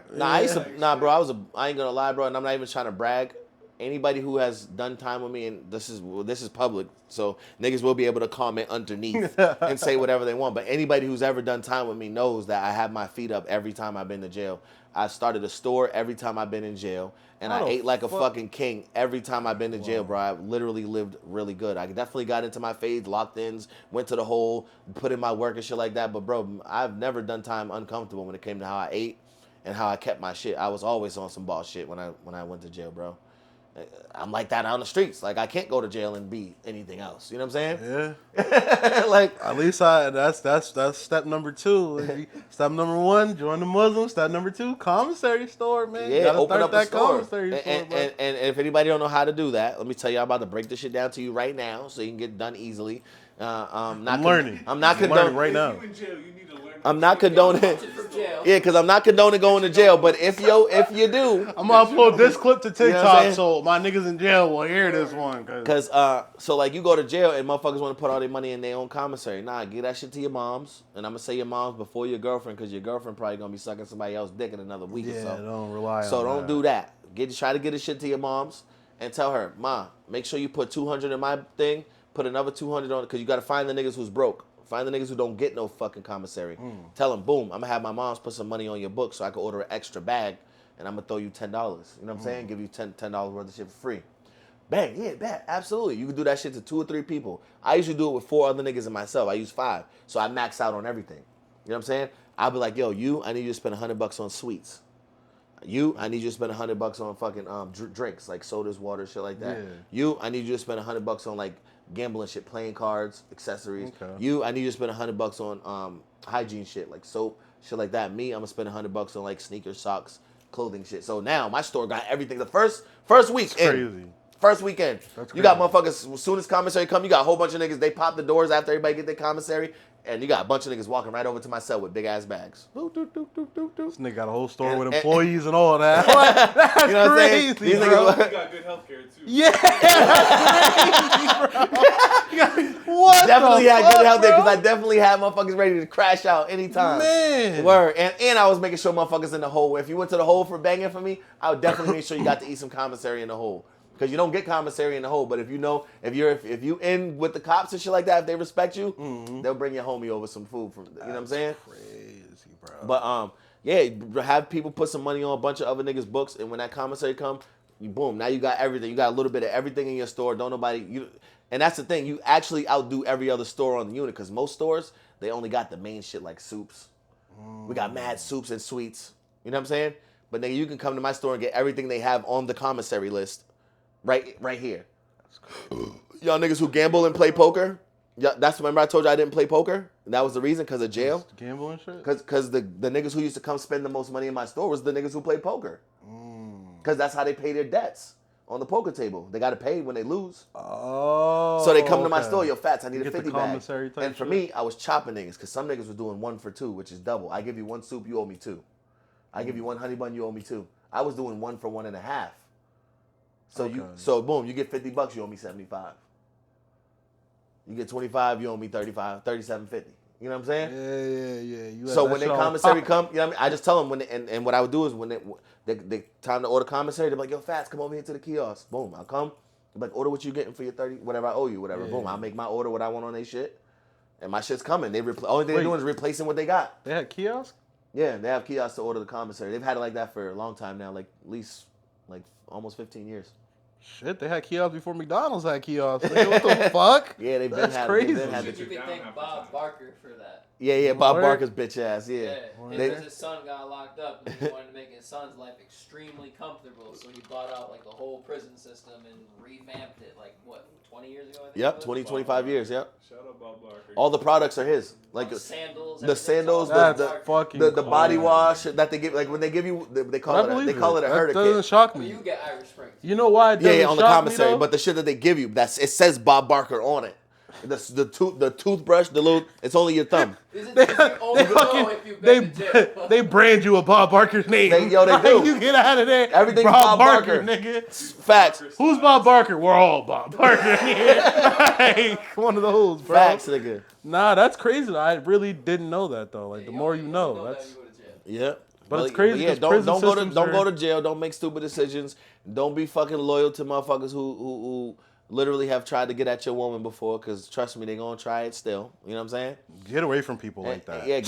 Nah, bro. I ain't gonna lie, bro, and I'm not even trying to brag. Anybody who has done time with me, and this is public, so niggas will be able to comment underneath and say whatever they want. But anybody who's ever done time with me knows that I have my feet up every time I've been to jail. I started a store every time I've been in jail, and How I the ate like a fuck- fucking king every time I've been to jail, bro. I literally lived really good. I definitely got into my fades, locked ins, went to the hole, put in my work and shit like that. But bro, I've never done time uncomfortable when it came to how I ate and how I kept my shit. I was always on some boss shit when I went to jail, bro. I'm like that on the streets. Like, I can't go to jail and be anything else. You know what I'm saying? Yeah. Like, At least that's step number 2. Step number 1, join the Muslim. Step number 2, commissary store, man. You yeah, gotta open start up a that store. commissary store, And, bro. and if anybody don't know how to do that, let me tell you, I'm about to break this shit down to you right now so you can get done easily. I'm learning. I'm not learning condoning right now. If you in jail, you need to learn. I'm not condoning. Yeah, because I'm not condoning going to jail. But if you do, I'm gonna upload this clip to know what I'm TikTok saying? so my niggas in jail will hear this one. Cause so like you go to jail and motherfuckers want to put all their money in their own commissary. Nah, give that shit to your moms, and I'm gonna say your moms before your girlfriend, cause your girlfriend probably gonna be sucking somebody else's dick in another week or Yeah, so. don't rely So on don't do that. Try to get this shit to your moms and tell her, Ma, make sure you put 200 in my thing, put another 200 on it, cause you gotta find the niggas who's broke. Find the niggas who don't get no fucking commissary. Tell them, boom, I'm gonna have my moms put some money on your book so I can order an extra bag, and I'm gonna throw you $10. You know what I'm saying? Give you $10 worth of shit for free. Bang, yeah, bet, absolutely. You can do that shit to 2 or 3 people. I usually do it with 4 other niggas and myself. I use 5, so I max out on everything. You know what I'm saying? I'll be like, yo, I need you to spend $100 on sweets. I need you to spend $100 on fucking drinks like sodas, water, shit like that. Yeah. I need you to spend $100 on like gambling shit, playing cards, accessories. Okay. I need you to spend $100 on hygiene shit like soap, shit like that. Me, I'm gonna spend $100 on like sneakers, socks, clothing shit. So now my store got everything. The first week in. Crazy. First weekend, That's you got crazy. motherfuckers. As soon as commissary come, you got a whole bunch of niggas. They pop the doors after everybody get their commissary, and you got a bunch of niggas walking right over to my cell with big ass bags. Doop, doop, doop, doop, doop, doop. This nigga got a whole store And- with and- employees and all that. Like, that's You know what I'm saying? crazy, These bro. niggas- You got good healthcare too. Yeah, that's crazy, bro. What Definitely the had fuck, good health there bro? because I definitely had motherfuckers ready to crash out anytime. Man. Word. And I was making sure motherfuckers in the hole. If you went to the hole for banging for me, I would definitely make sure you got to eat some commissary in the hole. Because you don't get commissary in the hole, but if you in with the cops and shit like that, if they respect you, they'll bring your homie over some food from. You know what I'm saying? Crazy, bro. But yeah, have people put some money on a bunch of other niggas' books, and when that commissary come, you boom, now you got everything. You got a little bit of everything in your store. Don't nobody and that's the thing. You actually outdo every other store on the unit because most stores they only got the main shit like soups. We got mad soups and sweets. You know what I'm saying? But nigga, you can come to my store and get everything they have on the commissary list, right here. Y'all niggas who gamble and play poker. Yeah, remember I told you I didn't play poker. And that was the reason because of jail. Gambling shit? Because the niggas who used to come spend the most money in my store was the niggas who play poker. Because that's how they pay their debts on the poker table. They got to pay when they lose. Oh. So they come to my okay. store, yo, Fats, I need You a get the 50 bag. commissary type And for shit? me, I was chopping niggas because some niggas was doing 1 for 2, which is double. I give you 1 soup, you owe me 2. I give you 1 honey bun, you owe me 2. I was doing 1 for 1.5. So Okay. boom, you get $50, you owe me 75. You get 25, you owe me 35, 37.50. You know what I'm saying? Yeah. You had So that when they shit on commissary pop. come, you know what I mean? I just tell them and what I would do is when they time to order commissary, they're like, yo, Fats, come over here to the kiosk. Boom, I'll come. Like, order what you getting for your 30, whatever I owe you, whatever. Boom, I'll make my order what I want on their shit. And my shit's coming. Only thing they're doing is replacing what they got. They had kiosks? Yeah, they have kiosks to order the commissary. They've had it like that for a long time now, like at least almost 15 years. Shit, they had kiosks before McDonald's had kiosks. Like, what the fuck? Yeah, they've been That's crazy. They've been had You could thank Bob Barker for that. Yeah, Bob Barker's bitch ass. Yeah. Because his son got locked up and he wanted to make his son's life extremely comfortable, so he bought out like the whole prison system and revamped it. Like what, 20 years ago? I think Yep, 20, 25 years. Yep. Shout out Bob Barker. All the products are his. Like the sandals, the body wash that they give. Like when they give you, they call it a Herda That doesn't shock me. You get Irish Springs. You know why? Yeah, on the commissary. But the shit that they give you, it says Bob Barker on it. The toothbrush, it's only your thumb. They brand you a Bob Barker's name. They do. You get out of there. Everything's Bob Barker, nigga. Facts. Who's Bob Barker? We're all Bob Barker. Like, one of those, bro. Facts, nigga. Nah, that's crazy. I really didn't know that though. Like the more you know, that's. Yeah. But it's crazy. Yeah, don't go to jail. Don't make stupid decisions. Don't be fucking loyal to motherfuckers who literally have tried to get at your woman before, because trust me, they're going to try it still. You know what I'm saying? Get away from people like that. Yeah,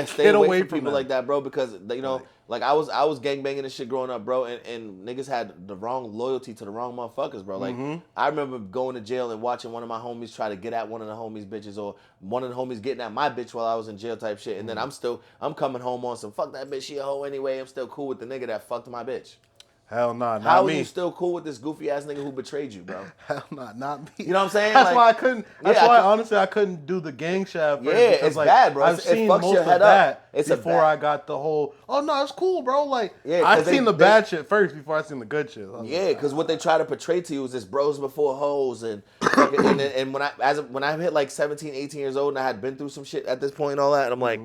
stay away from people like that, bro, because, you know, like I was gangbanging and shit growing up, bro, and niggas had the wrong loyalty to the wrong motherfuckers, bro. Like, I remember going to jail and watching one of my homies try to get at one of the homies' bitches, or one of the homies getting at my bitch while I was in jail type shit, and then I'm coming home on some, fuck that bitch, she a hoe anyway, I'm still cool with the nigga that fucked my bitch. Hell nah, not How me. are you still cool with this goofy ass nigga who betrayed you, bro? Hell nah, not me. You know what I'm saying? That's why I couldn't. That's why honestly I couldn't do the gang shaft. Yeah, it's bad, bro. I've seen most of that before I got the whole. Oh no, it's cool, bro. Like I seen the bad shit first before I seen the good shit. Yeah, because what they try to portray to you is this bros before hoes, and when I hit like 17, 18 years old and I had been through some shit at this point and all that, and I'm like,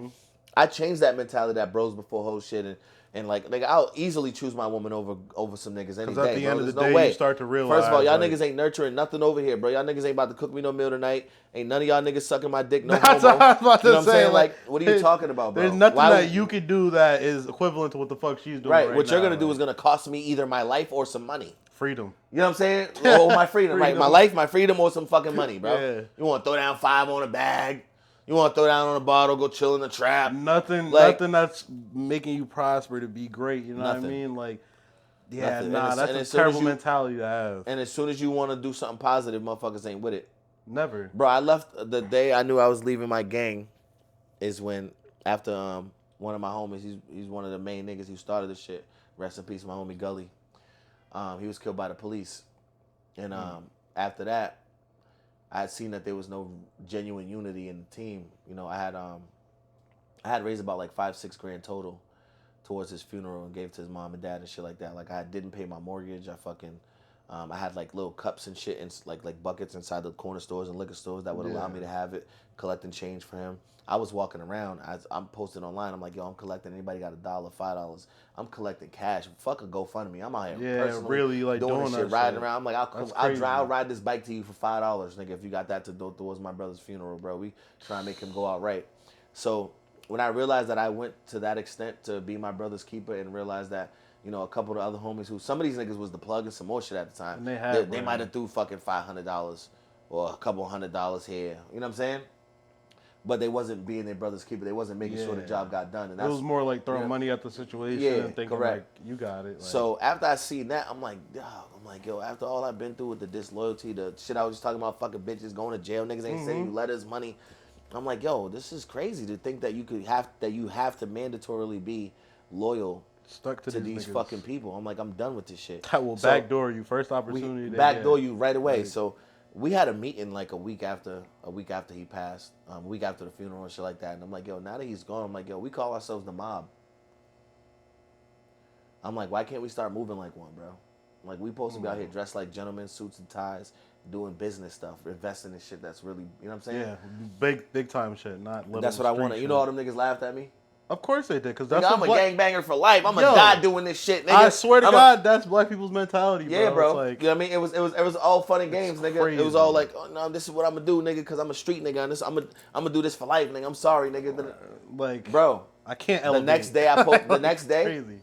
I changed that mentality, that bros before hoes shit, and like I'll easily choose my woman over some niggas any day. Because at the end of the day, way. You start to realize. First of all, y'all niggas ain't nurturing nothing over here, bro. Y'all niggas ain't about to cook me no meal tonight. Ain't none of y'all niggas sucking my dick no That's homo. what I was about to you know say. What I'm saying? Like, what are you talking about, bro? There's nothing that you could do that is equivalent to what the fuck she's doing right what you're now, gonna do is gonna cost me either my life or some money. Freedom. You know what I'm saying? Or my freedom, right? My life, my freedom, or some fucking money, bro. Yeah. You want to throw down 5 on a bag? You want to throw down on a bottle, go chill in the trap? Nothing that's making you prosper to be great. You know what I mean? Like, yeah, nothing. That's a terrible mentality to have. And as soon as you want to do something positive, motherfuckers ain't with it. Never. Bro, I left the day I knew I was leaving my gang is when, after one of my homies, he's one of the main niggas who started this shit. Rest in peace, my homie Gully. He was killed by the police. And after that, I had seen that there was no genuine unity in the team. You know, I had raised about like $5-6 grand total towards his funeral and gave to his mom and dad and shit like that. Like I didn't pay my mortgage. I had like little cups and shit and like buckets inside the corner stores and liquor stores that would allow me to have it, collecting change for him. I was walking around. I'm posting online. I'm like, yo, I'm collecting. Anybody got $1, $5? I'm collecting cash. Fuck a GoFundMe. I'm out here personally really like doing this shit, riding around. I'm like, I'll ride this bike to you for $5, nigga. If you got that to go towards my brother's funeral, bro. We try to make him go out right. So when I realized that I went to that extent to be my brother's keeper and realized that, you know, a couple of other homies who, some of these niggas was the plug and some more shit at the time. And they might have threw fucking $500 or a couple $100 here. You know what I'm saying? But they wasn't being their brother's keeper. They wasn't making sure the job got done. And it was more like throwing money at the situation and thinking like, you got it. Like, so after I seen that, I'm like, yo, after all I've been through with the disloyalty, the shit I was just talking about, fucking bitches going to jail, niggas ain't sending you letters, money. I'm like, yo, this is crazy to think that you have to mandatorily be loyal stuck to these fucking people. I'm like, I'm done with this shit. That will backdoor you first opportunity. Backdoor you right away. Like, so we had a meeting like a week after he passed, a week after the funeral and shit like that. And I'm like, yo, now that he's gone, I'm like, yo, we call ourselves the mob. I'm like, why can't we start moving like one, bro? Like, we supposed to be out here dressed like gentlemen, suits and ties, doing business stuff, investing in shit that's really, you know what I'm saying? Yeah, big time shit, not little. That's what I wanted. You know all them niggas laughed at me? Of course they did, because that's I'm a gangbanger for life. I'm gonna die doing this shit, nigga. I swear to God, that's black people's mentality, bro. Yeah, bro. Like, you know what I mean? It was all fun and games, nigga. Crazy. It was all like, oh no, this is what I'm gonna do, nigga, because I'm a street nigga, and this I'm gonna do this for life, nigga. I'm sorry, nigga. Like, bro, I can't elevate. The next day, crazy.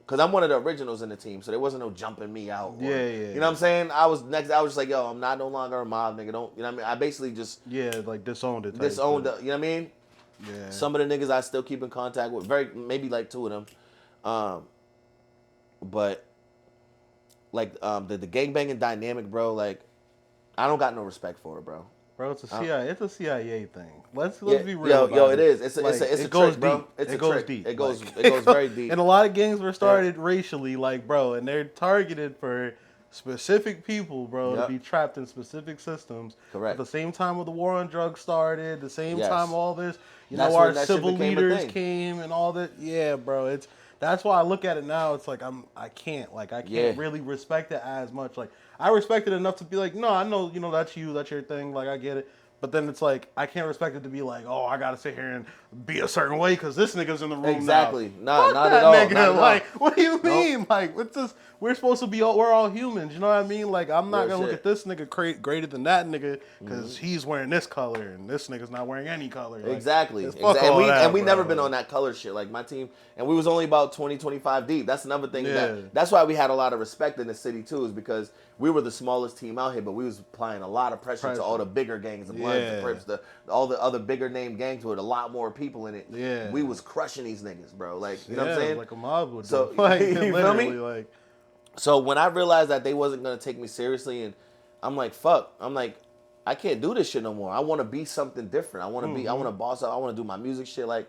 because I'm one of the originals in the team, so there wasn't no jumping me out. Or, Yeah. You know what I'm saying? I was just like, yo, I'm not no longer a mob nigga. Don't, you know what I mean? I basically just like disowned it. disowned it. You know what I mean? Yeah. Some of the niggas I still keep in contact with, maybe like 2 of them, but like the gangbanging dynamic, bro. Like, I don't got no respect for it, bro. Bro, it's a CIA. It's a CIA thing. Let's Yeah, be real. Yo, about it is. It's it a goes trick, bro. deep. It's it a goes trick. deep. It goes very deep. And a lot of gangs were started racially, like, bro, and they're targeted for specific people, bro, to be trapped in specific systems. Correct. At the same time when the war on drugs started, the same Yes. time all this, That's our when that shit civil became a leaders thing. came and all that. Yeah, bro, that's why I look at it now. It's like I can't really respect it as much. Like, I respect it enough to be like, no, I know, that's you, that's your thing. Like, I get it. But then it's like, I can't respect it to be like, oh, I gotta sit here and be a certain way because this nigga's in the room Exactly. now. Not that at all. nigga. Not at all. Like, what do you mean? Like, what's this? We're supposed to be we're all humans. You know what I mean? Like, I'm not Real gonna look shit. at this nigga greater than that nigga because he's wearing this color and this nigga's not wearing any color. Like, Exactly. fuck all that, And we bro. never been on that color shit. Like, my team, and we was only about 20, 25 deep. That's another thing. Yeah. That's why we had a lot of respect in the city, too, is because we were the smallest team out here, but we was applying a lot of pressure to all the bigger gangs, the Bloods, the Crips, all the other bigger name gangs with a lot more people in it. Yeah. We was crushing these niggas, bro. Like, you know what I'm saying? Like a mob would So, do. Like, you feel literally, me? like, So when I realized that they wasn't gonna take me seriously, and I'm like, fuck, I can't do this shit no more. I want to be something different. I want to boss up. I want to do my music shit. Like,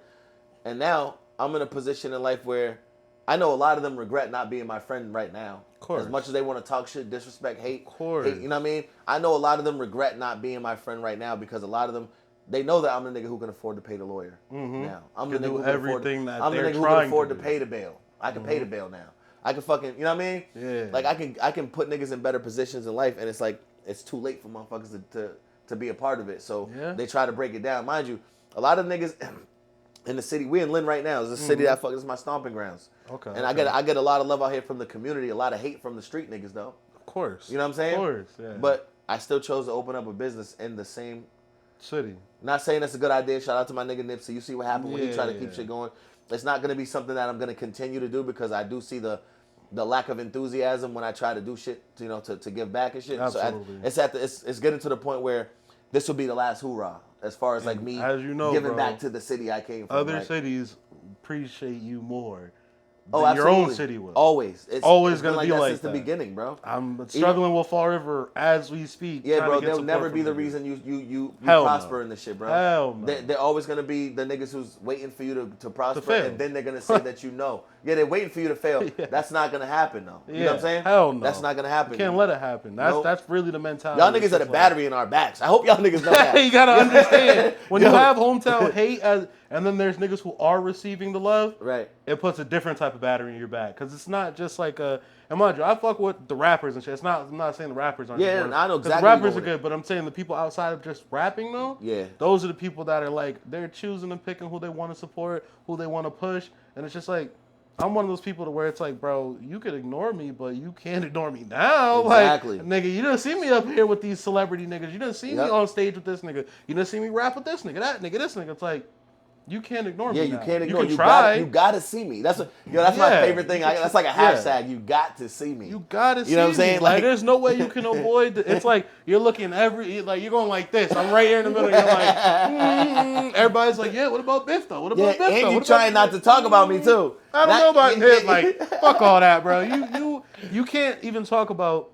and now I'm in a position in life where I know a lot of them regret not being my friend right now. Of course. As much as they want to talk shit, disrespect, hate, Of course. hate, you know what I mean? I know a lot of them regret not being my friend right now because a lot of them, they know that I'm the nigga who can afford to pay the lawyer now. I'm the nigga who can afford everything that I'm the they're nigga who can trying afford to to do. pay the bail. I can pay the bail now. I can fucking, you know what I mean? Yeah. Like, I can put niggas in better positions in life, and it's like, it's too late for motherfuckers to be a part of it. So they try to break it down. Mind you, a lot of niggas in the city, we in Lynn right now. It's a city that this is my stomping grounds. Okay. And I get a lot of love out here from the community, a lot of hate from the street niggas though. Of course. You know what I'm saying? Of course, yeah. But I still chose to open up a business in the same city. Not saying that's a good idea. Shout out to my nigga Nipsey. You see what happened when he tried to keep Yeah. shit going. It's not gonna be something that I'm gonna continue to do because I do see the lack of enthusiasm when I try to do shit, to give back and shit. Absolutely. So it's getting to the point where this will be the last hoorah as far as like me as you know, giving bro, back to the city I came from. Other right? cities appreciate you more Oh, than your own absolutely. city will. Always. It's Always been gonna be that like since the that. beginning, bro. I'm struggling with Fall River as we speak. Yeah, trying bro. to get They'll support never from be the niggas. reason you Hell prosper no. in this shit, bro. Hell no. They're always gonna be the niggas who's waiting for you to prosper, fail. and then they're gonna say that you know. Yeah, they're waiting for you to fail. Yeah. That's not gonna happen, though. You know what I'm saying? Hell no. That's not gonna happen. You can't let it happen. That's really the mentality. Y'all niggas are the battery in our backs. I hope y'all niggas know that. You gotta understand when Yo. you have hometown hate and then there's niggas who are receiving the love. Right. It puts a different type of battery in your back because it's not just like a. And mind you, I fuck with the rappers and shit. I'm not saying the rappers aren't. Yeah, good, I know 'cause exactly The rappers where are you're going good, but I'm saying the people outside of just rapping though. Yeah. Those are the people that are like they're choosing and picking who they want to support, who they want to push, and it's just like. I'm one of those people to where it's like, bro, you could ignore me, but you can't ignore me now. Exactly. Like, nigga, you didn't see me up here with these celebrity niggas. You didn't see me Yep. on stage with this nigga. You didn't see me rap with this nigga, that nigga, this nigga. It's like, you can't ignore me. Yeah, you now. can't ignore. You can You try. gotta see me. That's that's my Yeah. favorite thing. That's like a Yeah. hashtag. You got to see me. You gotta see You know what I'm saying? me. Like, Like- there's no way you can avoid it. It's like you're looking like you're going like this. I'm right here in the middle. You're like, everybody's like, yeah. What about Biff though? What about Yeah, Biff though? and you What trying about not to talk about me too. I don't know about him. Like, fuck all that, bro. You can't even talk about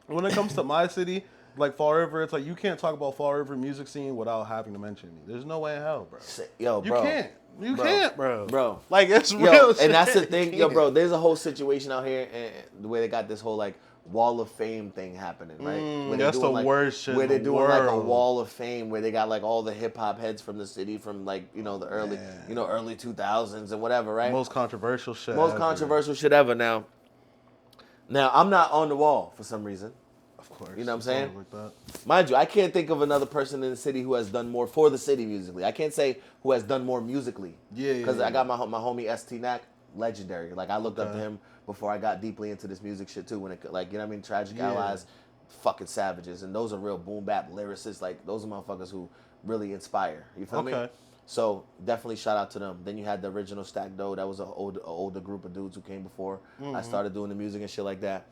when it comes to my city, like Fall River. It's like you can't talk about Fall River music scene without having to mention me. There's no way in hell, bro. Yo, You bro. can't. You Bro. can't, bro. Bro. Like it's Yo, real. shit. and that's the thing, You yo, can't. bro. There's a whole situation out here, and the way they got this whole like Wall of Fame thing happening, right? Where they're that's the doing, like, worst shit Where in they're the doing like a world. Wall of Fame, where they got like all the hip hop heads from the city, from like the early, early 2000s and whatever, right? Most controversial shit. Most ever. controversial shit ever. Now, I'm not on the wall for some reason. Of course. You know what I'm saying? Like that. Mind you, I can't think of another person in the city who has done more for the city musically. I can't say who has done more musically. Yeah. Because I got my homie ST Knack, legendary. Like, I looked up to him before I got deeply into this music shit too. When it, like, you know what I mean? Tragic Allies, fucking savages. And those are real boom bap lyricists. Like, those are motherfuckers who really inspire. You feel me? So definitely shout out to them. Then you had the original Stack Doe. That was an older group of dudes who came before I started doing the music and shit like that.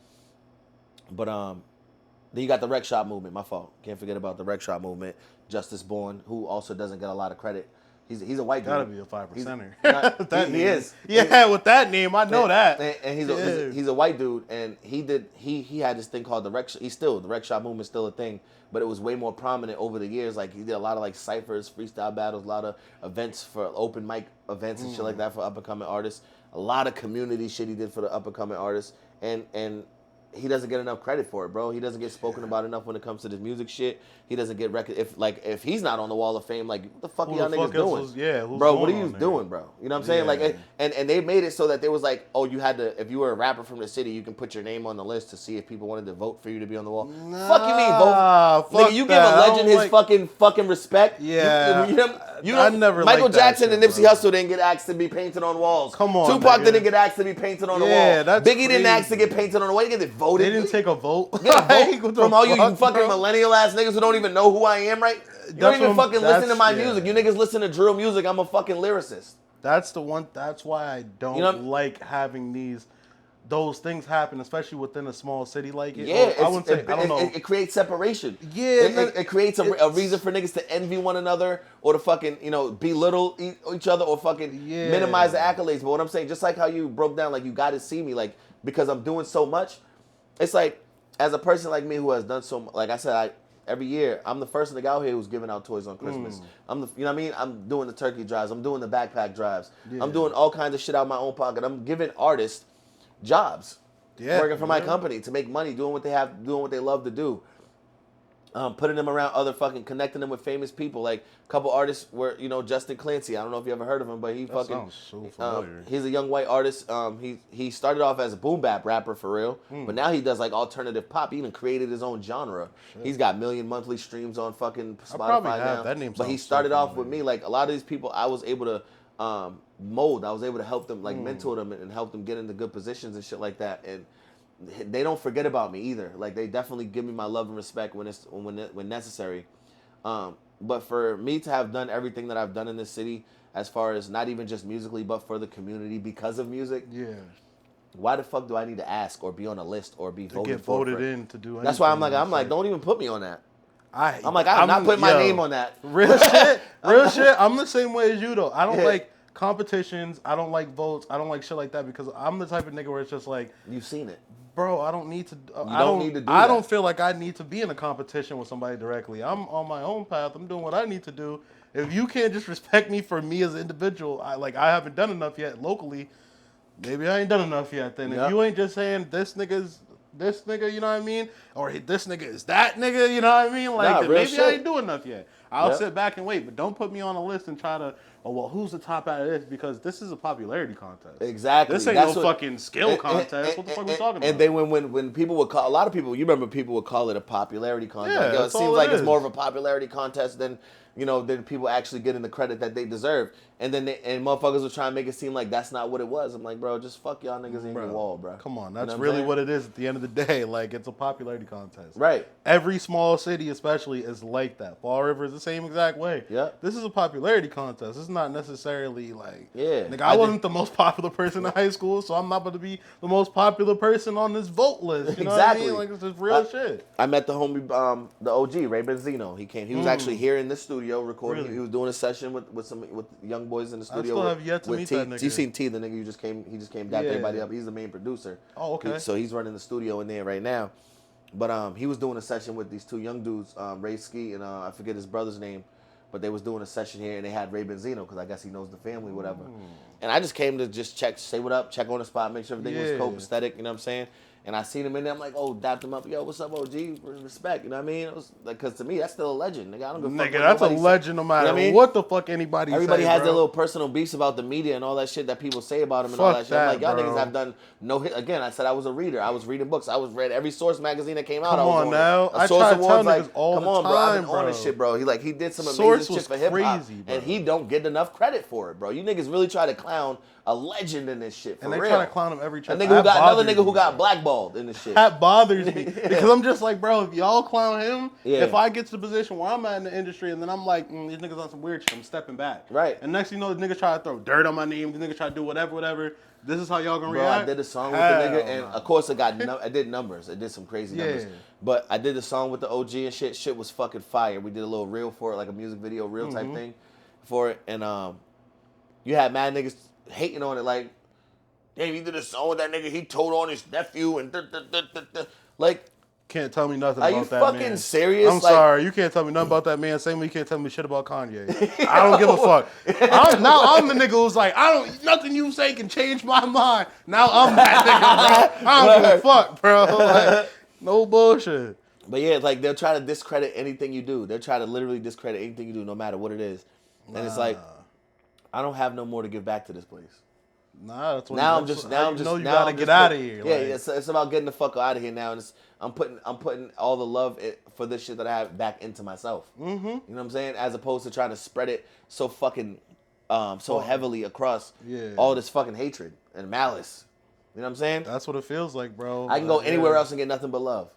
But then you got the Rec Shop movement. My fault. Can't forget about the Rec Shop movement. Justice Bourne, who also doesn't get a lot of credit. He's a white dude. Gotta be a 5%er. He is. Yeah, with that name, I know that. And he's a white dude, and he had this thing called the Rec. The Rec Shop movement's still a thing, but it was way more prominent over the years. Like he did a lot of like ciphers, freestyle battles, a lot of events for open mic events and shit like that for up and coming artists. A lot of community shit he did for the up and coming artists, and he doesn't get enough credit for it, bro. He doesn't get spoken about enough when it comes to this music shit. He doesn't get if he's not on the Wall of Fame, like what the fuck Who y'all the niggas fuck doing? who's bro, what are going you on there? doing, bro? You know what I'm saying? Yeah. Like, and they made it so that there was like, oh, you had to, if you were a rapper from the city, you can put your name on the list to see if people wanted to vote for you to be on the wall. Fuck you mean vote? Fuck Nigga, you give that. a I legend don't his like- fucking respect. Yeah. You I know, never Michael liked that Jackson shit, and Nipsey bro. Hussle didn't get asked to be painted on walls. Come on, Tupac nigga. didn't get asked to be painted on the Yeah, wall. that's Biggie didn't ask to crazy. get painted on the wall. He didn't get voted. They didn't take a vote. Get a Like, vote what the from all you fuck, fucking bro? millennial ass niggas who don't even know who I am, right? You don't even fucking listen to my music. You niggas listen to drill music. I'm a fucking lyricist. That's the one. That's why I don't You know- like having those things happen, especially within a small city like it. Yeah, I wouldn't say. I don't know. It creates separation. Yeah, it creates a reason for niggas to envy one another or to fucking belittle each other or fucking minimize the accolades. But what I'm saying, just like how you broke down, like you got to see me, like because I'm doing so much. It's like as a person like me who has done so much, like I said, every year I'm the first nigga out here who's giving out toys on Christmas. You know what I mean? I'm doing the turkey drives. I'm doing the backpack drives. Yeah. I'm doing all kinds of shit out of my own pocket. I'm giving artists jobs. Working for my company to make money, doing what they love to do. Putting them around connecting them with famous people. Like a couple artists were, Justin Clancy. I don't know if you ever heard of him, but That sounds so familiar. he's a young white artist. He started off as a boom bap rapper for real, but now he does like alternative pop. He even created his own genre. Shit. He's got million monthly streams on fucking probably Spotify have. now. That name but he sounds so started off with familiar. me. Like a lot of these people, I was able to mold. I was able to help them, like mentor them and help them get into good positions and shit like that. And they don't forget about me either. Like they definitely give me my love and respect when necessary. But for me to have done everything that I've done in this city, as far as not even just musically, but for the community because of music, why the fuck do I need to ask or be on a list or be voted Get voted for it? in to do anything. That's why I'm like, don't even put me on that. I'm not putting my name on that. Real shit. Real shit. I'm the same way as you though. I don't like competitions. I don't like votes. I don't like shit like that because I'm the type of nigga where it's just like, You've seen it. bro, I don't need to. need to do I that. don't feel like I need to be in a competition with somebody directly. I'm on my own path. I'm doing what I need to do. If you can't just respect me for me as an individual, I haven't done enough yet locally. Maybe I ain't done enough yet. Then if you ain't just saying this nigga's this nigga, you know what I mean, or this nigga is that nigga, you know what I mean, like Nah, then real maybe shit. I ain't doing enough yet. I'll Yep. sit back and wait, but don't put me on a list and try to. Oh well, who's the top out of this? Because this is a popularity contest. Exactly. This ain't That's no what- fucking skill contest. What the fuck we talking about? And then when people would call, a lot of people, you remember people would call it a popularity contest. Yeah, Yo, it that's seems all it like it's is. more of a popularity contest than than people actually getting the credit that they deserve. And then motherfuckers would try and make it seem like that's not what it was. I'm like, bro, just fuck y'all niggas in your wall, bro. Come on, You that's know really I'm what it is at the end of the day. Like, it's a popularity contest. Right. Every small city, especially, is like that. Fall River is the same exact way. Yep. This is a popularity contest. It's not necessarily like, Yeah. Nigga, I wasn't the most popular person in high school, so I'm not going to be the most popular person on this vote list. You know Exactly. what I mean? Like, it's just real shit. I met the homie, the OG, Ray Benzino. He came. He was actually here in the studio recording. Really? He was doing a session with young boys in the studio. still have yet to with meet T. that nigga. You seen T, the nigga you just came. He just came, dapped Yeah. everybody up. He's the main producer. Oh, okay. So he's running the studio in there right now. But he was doing a session with these two young dudes, Ray Ski and I forget his brother's name. But they was doing a session here and they had Ray Benzino because I guess he knows the family, whatever. And I just came to just check, say what up, check on the spot, make sure everything was Yeah. copacetic, you know what I'm saying? And I seen him in there, I'm like, oh, dapped him up, yo, what's up, OG? Respect, you know what I mean? It was like, cause to me, that's still a legend, nigga. I don't give a fuck Nigga, what that's a nobody say. legend no matter You know what I mean? what the fuck anybody Everybody say, has bro. their little personal beefs about the media and all that shit that people say about him and all Fuck that shit. I'm like, that, y'all bro. niggas have done no hit. Again, I said I was a reader. I was reading books. I was read every Source magazine that came out. Come I was on now. A I Source try to tell Awards, niggas like, all come the on, bro. I've been time, on this bro. shit, bro. He did some Source amazing was shit for hip hop, crazy, bro. and he don't get enough credit for it, bro. You niggas really try to clown a legend in this shit for And they real. try to clown him every A trip. nigga who got another nigga who got blackballed. bald in the shit. That bothers me because I'm just like, bro, if y'all clown him, Yeah. if I get to the position where I'm at in the industry and then I'm like, these niggas on some weird shit, I'm stepping back. Right. And next thing you know, the nigga try to throw dirt on my name, the nigga try to do whatever. This is how y'all gonna Bro, react? I did a song with the nigga, and of course I did numbers. I did some crazy numbers. But I did a song with the OG and shit. Shit was fucking fire. We did a little reel for it, like a music video reel type thing for it. And you had mad niggas hating on it, like, damn, you did a song with that nigga. He told on his nephew and like. Can't tell me nothing Are about you that fucking man. serious? I'm Like, sorry, you can't tell me nothing about that man. Same way you can't tell me shit about Kanye. I don't give a fuck. I'm the nigga who's like, nothing you say can change my mind. Now I'm that nigga, bro. I don't give a fuck, bro. Like, no bullshit. But yeah, like they'll try to discredit anything you do. They'll try to literally discredit anything you do, no matter what it is. And it's like, I don't have no more to give back to this place. Nah, that's what Now you get gotta get out of here. Yeah, like. it's about getting the fuck out of here now. And I'm putting all the love for this shit that I have back into myself. Mm-hmm. You know what I'm saying? As opposed to trying to spread it so fucking so heavily across all this fucking hatred and malice. You know what I'm saying? That's what it feels like, bro. I can go anywhere else and get nothing but love.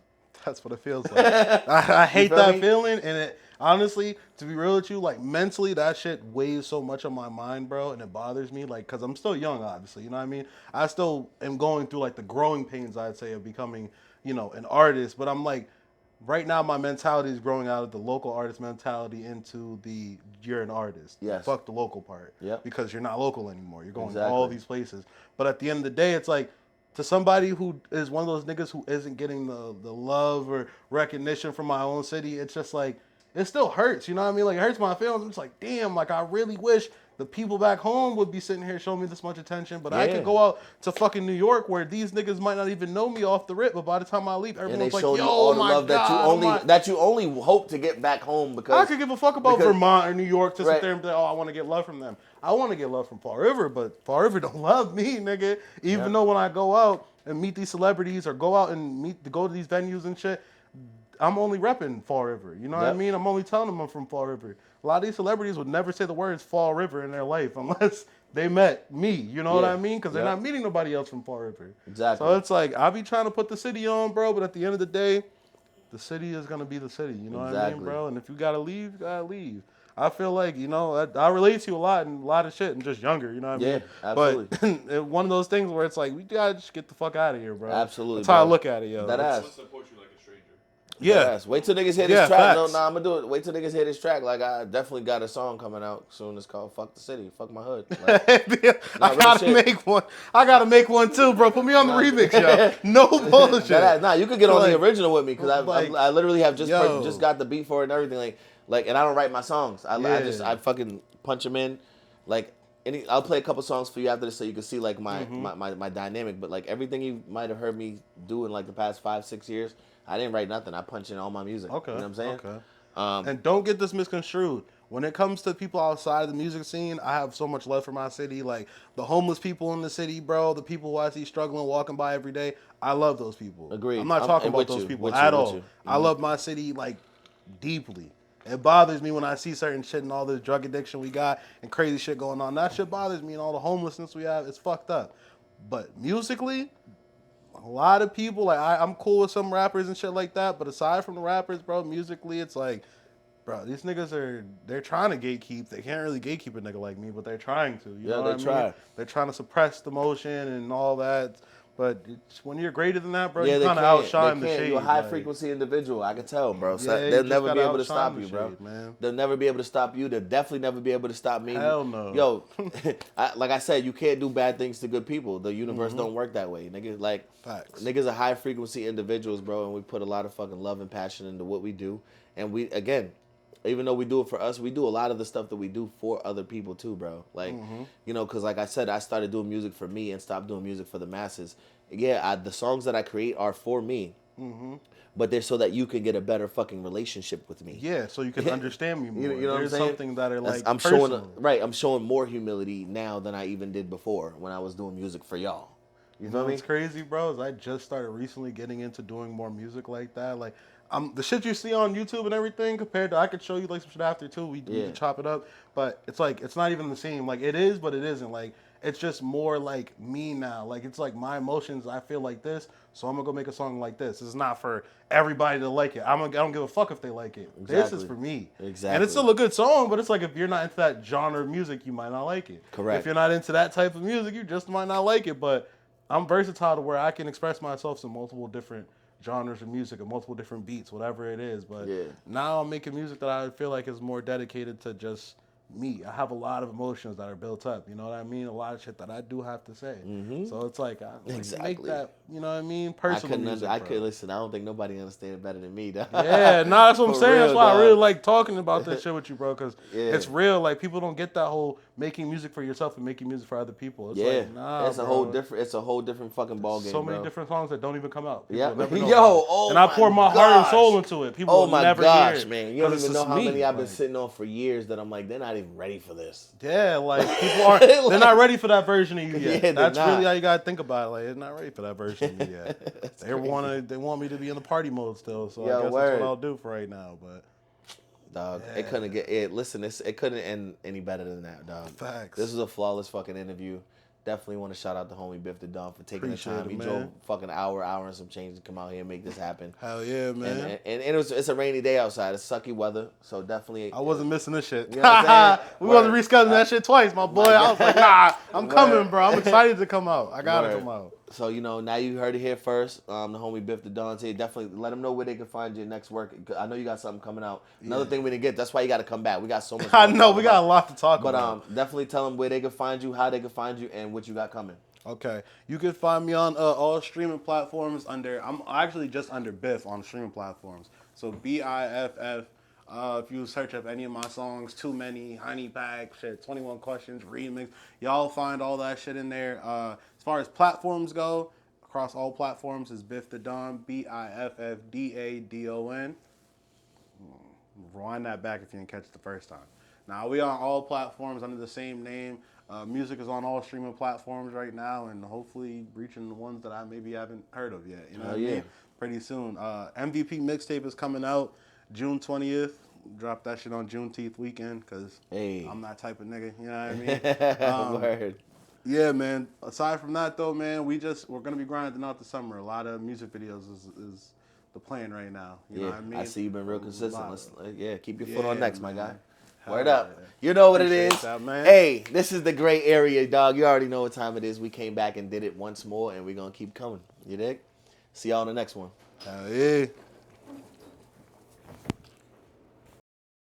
That's what it feels like. I hate that feeling, and it honestly, to be real with you, like mentally, that shit weighs so much on my mind, bro, and it bothers me, like, cause I'm still young, obviously, you know what I mean? I still am going through like the growing pains, I'd say, of becoming, an artist, but I'm like, right now my mentality is growing out of the local artist mentality into the you're an artist. Yes. Fuck the local part. Yep. Because you're not local anymore. You're going to Exactly. all these places. But at the end of the day, it's like, to somebody who is one of those niggas who isn't getting the love or recognition from my own city, it's just like, it still hurts, you know what I mean? Like, it hurts my feelings. I'm just like, damn, like, I really wish the people back home would be sitting here showing me this much attention, but I could go out to fucking New York where these niggas might not even know me off the rip, but by the time I leave, everyone's like, yo, all the my love God. that you only hope to get back home because I could give a fuck about Vermont or New York to sit there and be like, oh, I want to get love from them. I want to get love from Fall River, but Fall River don't love me, nigga. Even though when I go out and meet these celebrities or go out and go to these venues and shit, I'm only repping Fall River. You know what I mean? I'm only telling them I'm from Fall River. A lot of these celebrities would never say the words Fall River in their life unless they met me. You know what I mean? Because they're not meeting nobody else from Fall River. Exactly. So it's like, I be trying to put the city on, bro, but at the end of the day, the city is going to be the city. You know what I mean, bro? And if you got to leave, you got to leave. I feel like, I relate to you a lot and a lot of shit and just younger, you know what I mean? Yeah, absolutely. But one of those things where it's like, we got to just get the fuck out of here, bro. Absolutely, That's how I look at it, yo. That ass. Support you like a stranger. Yeah. Wait till niggas hear this track. Facts. No, I'm gonna do it. Wait till niggas hear this track. Like, I definitely got a song coming out soon. It's called "Fuck the City, Fuck My Hood." Like, I gotta make one. I gotta make one too, bro. Put me on the remix, yo. No bullshit. Nah, you could get on the original with me because I literally have just got the beat for it and everything. Like, and I don't write my songs. I fucking punch them in. Like, I'll play a couple songs for you after this so you can see like my dynamic. But like everything you might have heard me do in like the past 5-6 years, I didn't write nothing. I punch in all my music. Okay. You know what I'm saying? Okay. And don't get this misconstrued. When it comes to people outside of the music scene, I have so much love for my city. Like the homeless people in the city, bro, the people who I see struggling, walking by every day. I love those people. Agreed. I'm not talking about those people at all. I love my city like deeply. It bothers me when I see certain shit and all this drug addiction we got and crazy shit going on. That shit bothers me and all the homelessness we have. It's fucked up. But musically, a lot of people, like I'm cool with some rappers and shit like that. But aside from the rappers, bro, musically, it's like, bro, these niggas they're trying to gatekeep. They can't really gatekeep a nigga like me, but they're trying to. You know what I mean? They're trying to suppress the motion and all that. But when you're greater than that, bro, you kind of outshine the shade. You're a high-frequency individual. I can tell, bro. So they'll never be able to stop you, bro. Man. They'll never be able to stop you. They'll definitely never be able to stop me. Hell no. Yo, like I said, you can't do bad things to good people. The universe don't work that way. Niggas are high-frequency individuals, bro, and we put a lot of fucking love and passion into what we do. And we, again, even though we do it for us, we do a lot of the stuff that we do for other people too, bro. Like, because like I said, I started doing music for me and stopped doing music for the masses. Yeah, the songs that I create are for me, but they're so that you can get a better fucking relationship with me. Yeah, so you can understand me more. You know what I'm saying? Something that are like I'm showing more humility now than I even did before when I was doing music for y'all. You feel me? What's crazy, bro, is I just started recently getting into doing more music like that. Like, the shit you see on YouTube and everything compared to I could show you like some shit after too. We can chop it up, but it's like it's not even the same. Like it is, but it isn't. Like it's just more like me now. Like it's like my emotions. I feel like this, so I'm gonna go make a song like this. It's not for everybody to like it. I don't give a fuck if they like it. Exactly. This is for me. Exactly. And it's still a good song, but it's like if you're not into that genre of music, you might not like it. Correct. If you're not into that type of music, you just might not like it. But I'm versatile to where I can express myself in multiple different genres of music and multiple different beats, whatever it is. But now I'm making music that I feel like is more dedicated to just me. I have a lot of emotions that are built up. You know what I mean? A lot of shit that I do have to say. Mm-hmm. So it's like I make that. You know what I mean? Personal music. I could listen. I don't think nobody understands it better than me. Though. Yeah, no, that's what I'm saying. Real, that's why dog. I really like talking about this shit with you, bro. Because it's real. Like people don't get that whole making music for yourself and making music for other people. It's like, nah, it's a whole different. It's a whole different fucking ball game. So many different songs that don't even come out. People and I pour my heart and soul into it. People will never hear it. Man, you don't even know how many I've been sitting on for years that I'm like, they're not even ready for this. Yeah, like people aren't. They're not ready for that version of you yet. Yeah, that's really how you gotta think about it. Like they're not ready for that version of you yet. They want me to be in the party mode still. So I guess that's what I'll do for right now. But dog, it couldn't get it. Listen, it couldn't end any better than that, dog. Facts. This was a flawless fucking interview. Definitely want to shout out the homie Biff the Don for taking the time. He drove fucking hour and some change to come out here and make this happen. Hell yeah, man. And it's a rainy day outside. It's sucky weather, so definitely. I wasn't missing this shit. You know what I'm saying? We wasn't rescheduling that shit twice, my boy. I was like, nah, I'm coming, bro. I'm excited to come out. I gotta come out. So, now you heard it here first. The homie Biff the Don. Definitely let them know where they can find your next work. I know you got something coming out. Another thing we didn't get. That's why you got to come back. We got so much. I know we got a lot to talk about. But definitely tell them where they can find you, how they can find you, and what you got coming. Okay, you can find me on all streaming platforms I'm actually just under Biff on streaming platforms. So BIFF. If you search up any of my songs, Too Many, Honey Bag, shit, 21 Questions, Remix, y'all find all that shit in there. As far as platforms go, across all platforms is Biff the Don, BIFFDADON. Rewind that back if you didn't catch it the first time. Now we on all platforms under the same name. Music is on all streaming platforms right now, and hopefully reaching the ones that I maybe haven't heard of yet. You know what I mean? Pretty soon. MVP mixtape is coming out June 20th. Drop that shit on Juneteenth weekend because I'm that type of nigga. You know what I mean? Word. Yeah, man. Aside from that, though, man, we're gonna be grinding out the summer. A lot of music videos is the plan right now. You know what I mean? I see you've been real consistent. Keep your foot on next, my guy. Hell Word up. Yeah. You know what Appreciate it is. That, man. Hey, this is the great area, dog. You already know what time it is. We came back and did it once more, and we're going to keep coming. You dig? See y'all on the next one. Hell yeah.